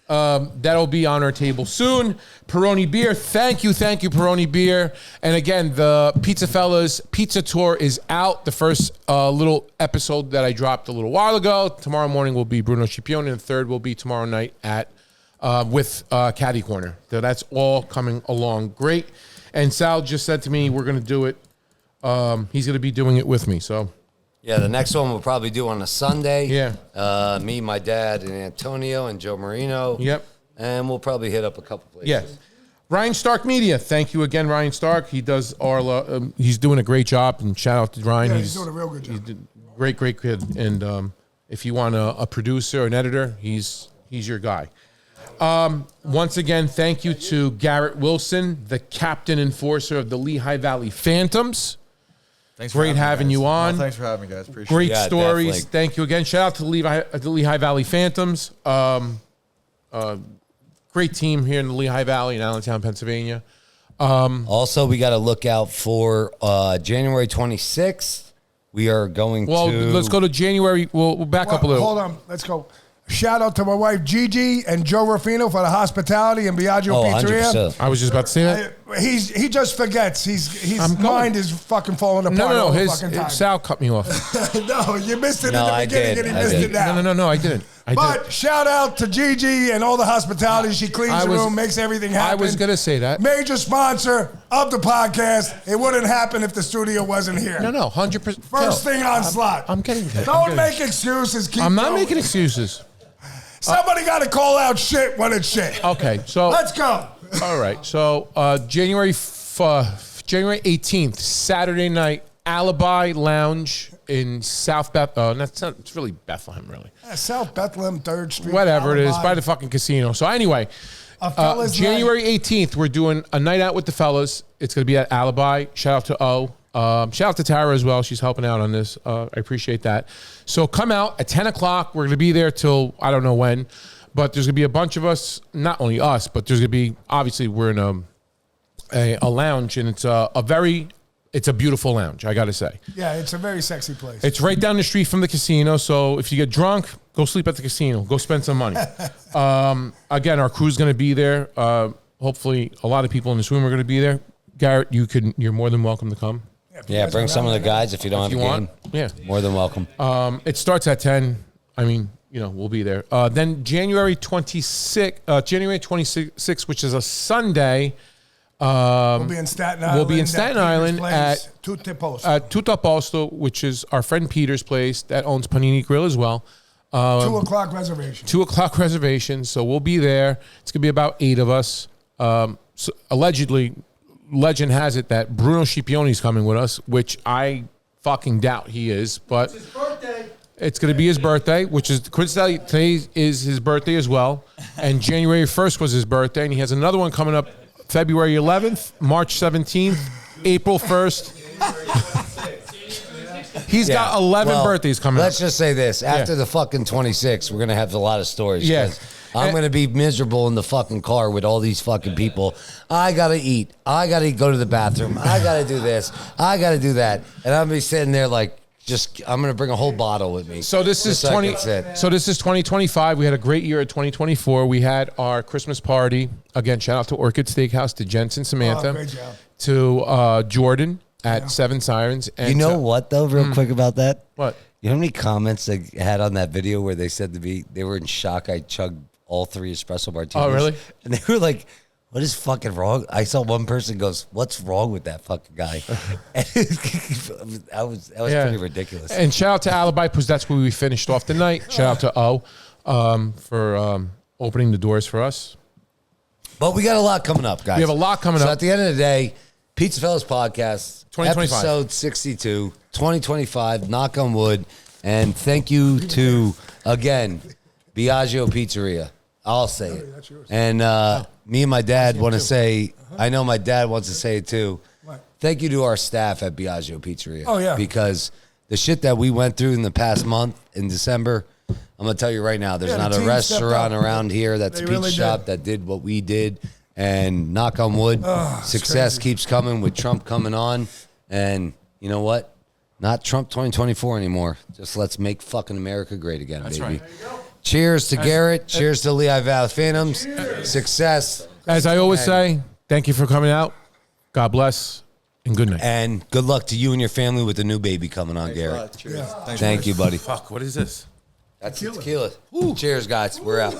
That'll be on our table soon. Peroni Beer. Thank you, Peroni Beer. And again, the PizzaFellas Pizza Tour is out. The first little episode that I dropped a little while ago. Tomorrow morning will be Bruno Scipione, and the third will be tomorrow night at with Caddy Corner. So that's all coming along great. And Sal just said to me, we're going to do it. He's going to be doing it with me. So, yeah, the next one we'll probably do on a Sunday. Yeah. Me, my dad, and Antonio, and Joe Marino. Yep. And we'll probably hit up a couple places. Yes. Ryan Stark Media. Thank you again, Ryan Stark. He does our. He's doing a great job. And shout out to Ryan. Yeah, he's doing a real good job. He's a great kid. And if you want a producer, an editor, he's your guy. Once again, thank you to Garrett Wilson, the captain enforcer of the Lehigh Valley Phantoms. Thanks. Great having you on. Thanks for having me, guys. Appreciate it. Great stories. Definitely. Thank you again. Shout out to the Lehigh Valley Phantoms. Great team here in the Lehigh Valley in Allentown, Pennsylvania. Also, we got to look out for January 26th. We are going to... Well, let's go to January. We'll back up a little. Hold on. Let's go. Shout out to my wife, Gigi, and Joe Ruffino for the hospitality and Biagio Pizzeria. 100%. I was just about to say that. He just forgets. His mind is fucking falling apart. No. Fucking time. Sal cut me off. No, you missed it in the beginning and he missed it now. No, I didn't. But shout out to Gigi and all the hospitality. She cleans the room, makes everything happen. I was going to say that. Major sponsor of the podcast. It wouldn't happen if the studio wasn't here. No, 100%. First thing on slot. I'm getting it. Don't make excuses. I'm not making excuses. Somebody got to call out shit when it's shit. Okay, so let's go. All right, so January 18th, Saturday night, Alibi Lounge in South Bethlehem. It's really Bethlehem, really. South Bethlehem, 3rd Street. Whatever Alibi. it is, by the fucking casino. So anyway, January 18th, we're doing a night out with the fellas. It's going to be at Alibi. Shout out to O. Shout out to Tara as well. She's helping out on this. I appreciate that. So come out at 10 o'clock. We're going to be there till I don't know when. But there's going to be a bunch of us, not only us, but there's going to be, obviously, we're in a lounge, and it's a beautiful lounge, I got to say. Yeah, it's a very sexy place. It's right down the street from the casino, so if you get drunk, go sleep at the casino. Go spend some money. Again, our crew's going to be there. Hopefully, a lot of people in this room are going to be there. Garrett, you're more than welcome to come. Yeah, bring some of the guys if you don't have a game. Yeah. More than welcome. It starts at 10. I mean, we'll be there. Then January 26th, which is a Sunday. We'll be in Staten Island. We'll be in Staten Island at Tutto Posto, which is our friend Peter's place that owns Panini Grill as well. 2 o'clock reservation. 2 o'clock reservation. So we'll be there. It's going to be about 8 of us. So allegedly, legend has it that Bruno Scipione's coming with us, which I fucking doubt he is. But it's his birthday. It's going to be his birthday, which is coincidentally today is his birthday as well. And January 1st was his birthday, and he has another one coming up February 11th, March 17th, April 1st. He's got 11 birthdays coming up. Let's just say this. After the fucking 26th, we're going to have a lot of stories. Yeah. I'm going to be miserable in the fucking car with all these fucking people. I got to eat. I got to go to the bathroom. I got to do this. I got to do that. And I'm going to be sitting there like, I'm going to bring a whole bottle with me. So this is 2025. We had a great year at 2024. We had our Christmas party. Again, shout out to Orchid Steakhouse, to Jensen, Samantha, great job. To Jordan at Seven Sirens. And you know what, though, real quick about that? What? You know how many comments they had on that video where they said to me they were in shock I chugged all 3 espresso martinis? Oh, really? And they were like, what is fucking wrong? I saw one person goes, what's wrong with that fucking guy? And that was pretty ridiculous. And shout out to Alibi, because that's where we finished off the night. Shout out to O for opening the doors for us. But we got a lot coming up, guys. We have a lot coming up. So at the end of the day, PizzaFellas podcast, 2025. episode 62, 2025, knock on wood. And thank you to, again, Biagio Pizzeria. I'll say it. And me and my dad want to say, I know my dad wants to say it too. Thank you to our staff at Biagio Pizzeria. Oh, yeah. Because the shit that we went through in the past month in December, I'm going to tell you right now, there's not a restaurant around here that's a pizza shop that did what we did. And knock on wood, success keeps coming with Trump coming on. And you know what? Not Trump 2024 anymore. Just let's make fucking America great again, baby. Right. Cheers to Garrett. Cheers to Lehigh Valley Phantoms. Success. As I always say, thank you for coming out. God bless and good night. And good luck to you and your family with the new baby coming on, Garrett. Cheers. Thank you, buddy. Fuck, what is this? That's tequila. Cheers, guys. We're out.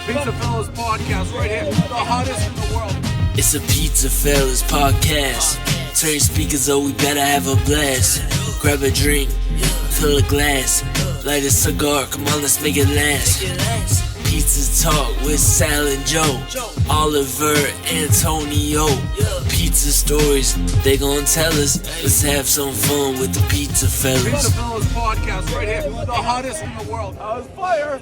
PizzaFellas podcast right here, the hottest in the world. It's a PizzaFellas podcast. Turn speakers up, we better have a blast. Grab a drink, fill a glass, light a cigar, come on, let's make it last. Pizza Talk with Sal and Joe, Oliver, Antonio. Pizza stories, they gon' tell us. Let's have some fun with the PizzaFellas. PizzaFellas podcast right here, the hottest in the world. Fire!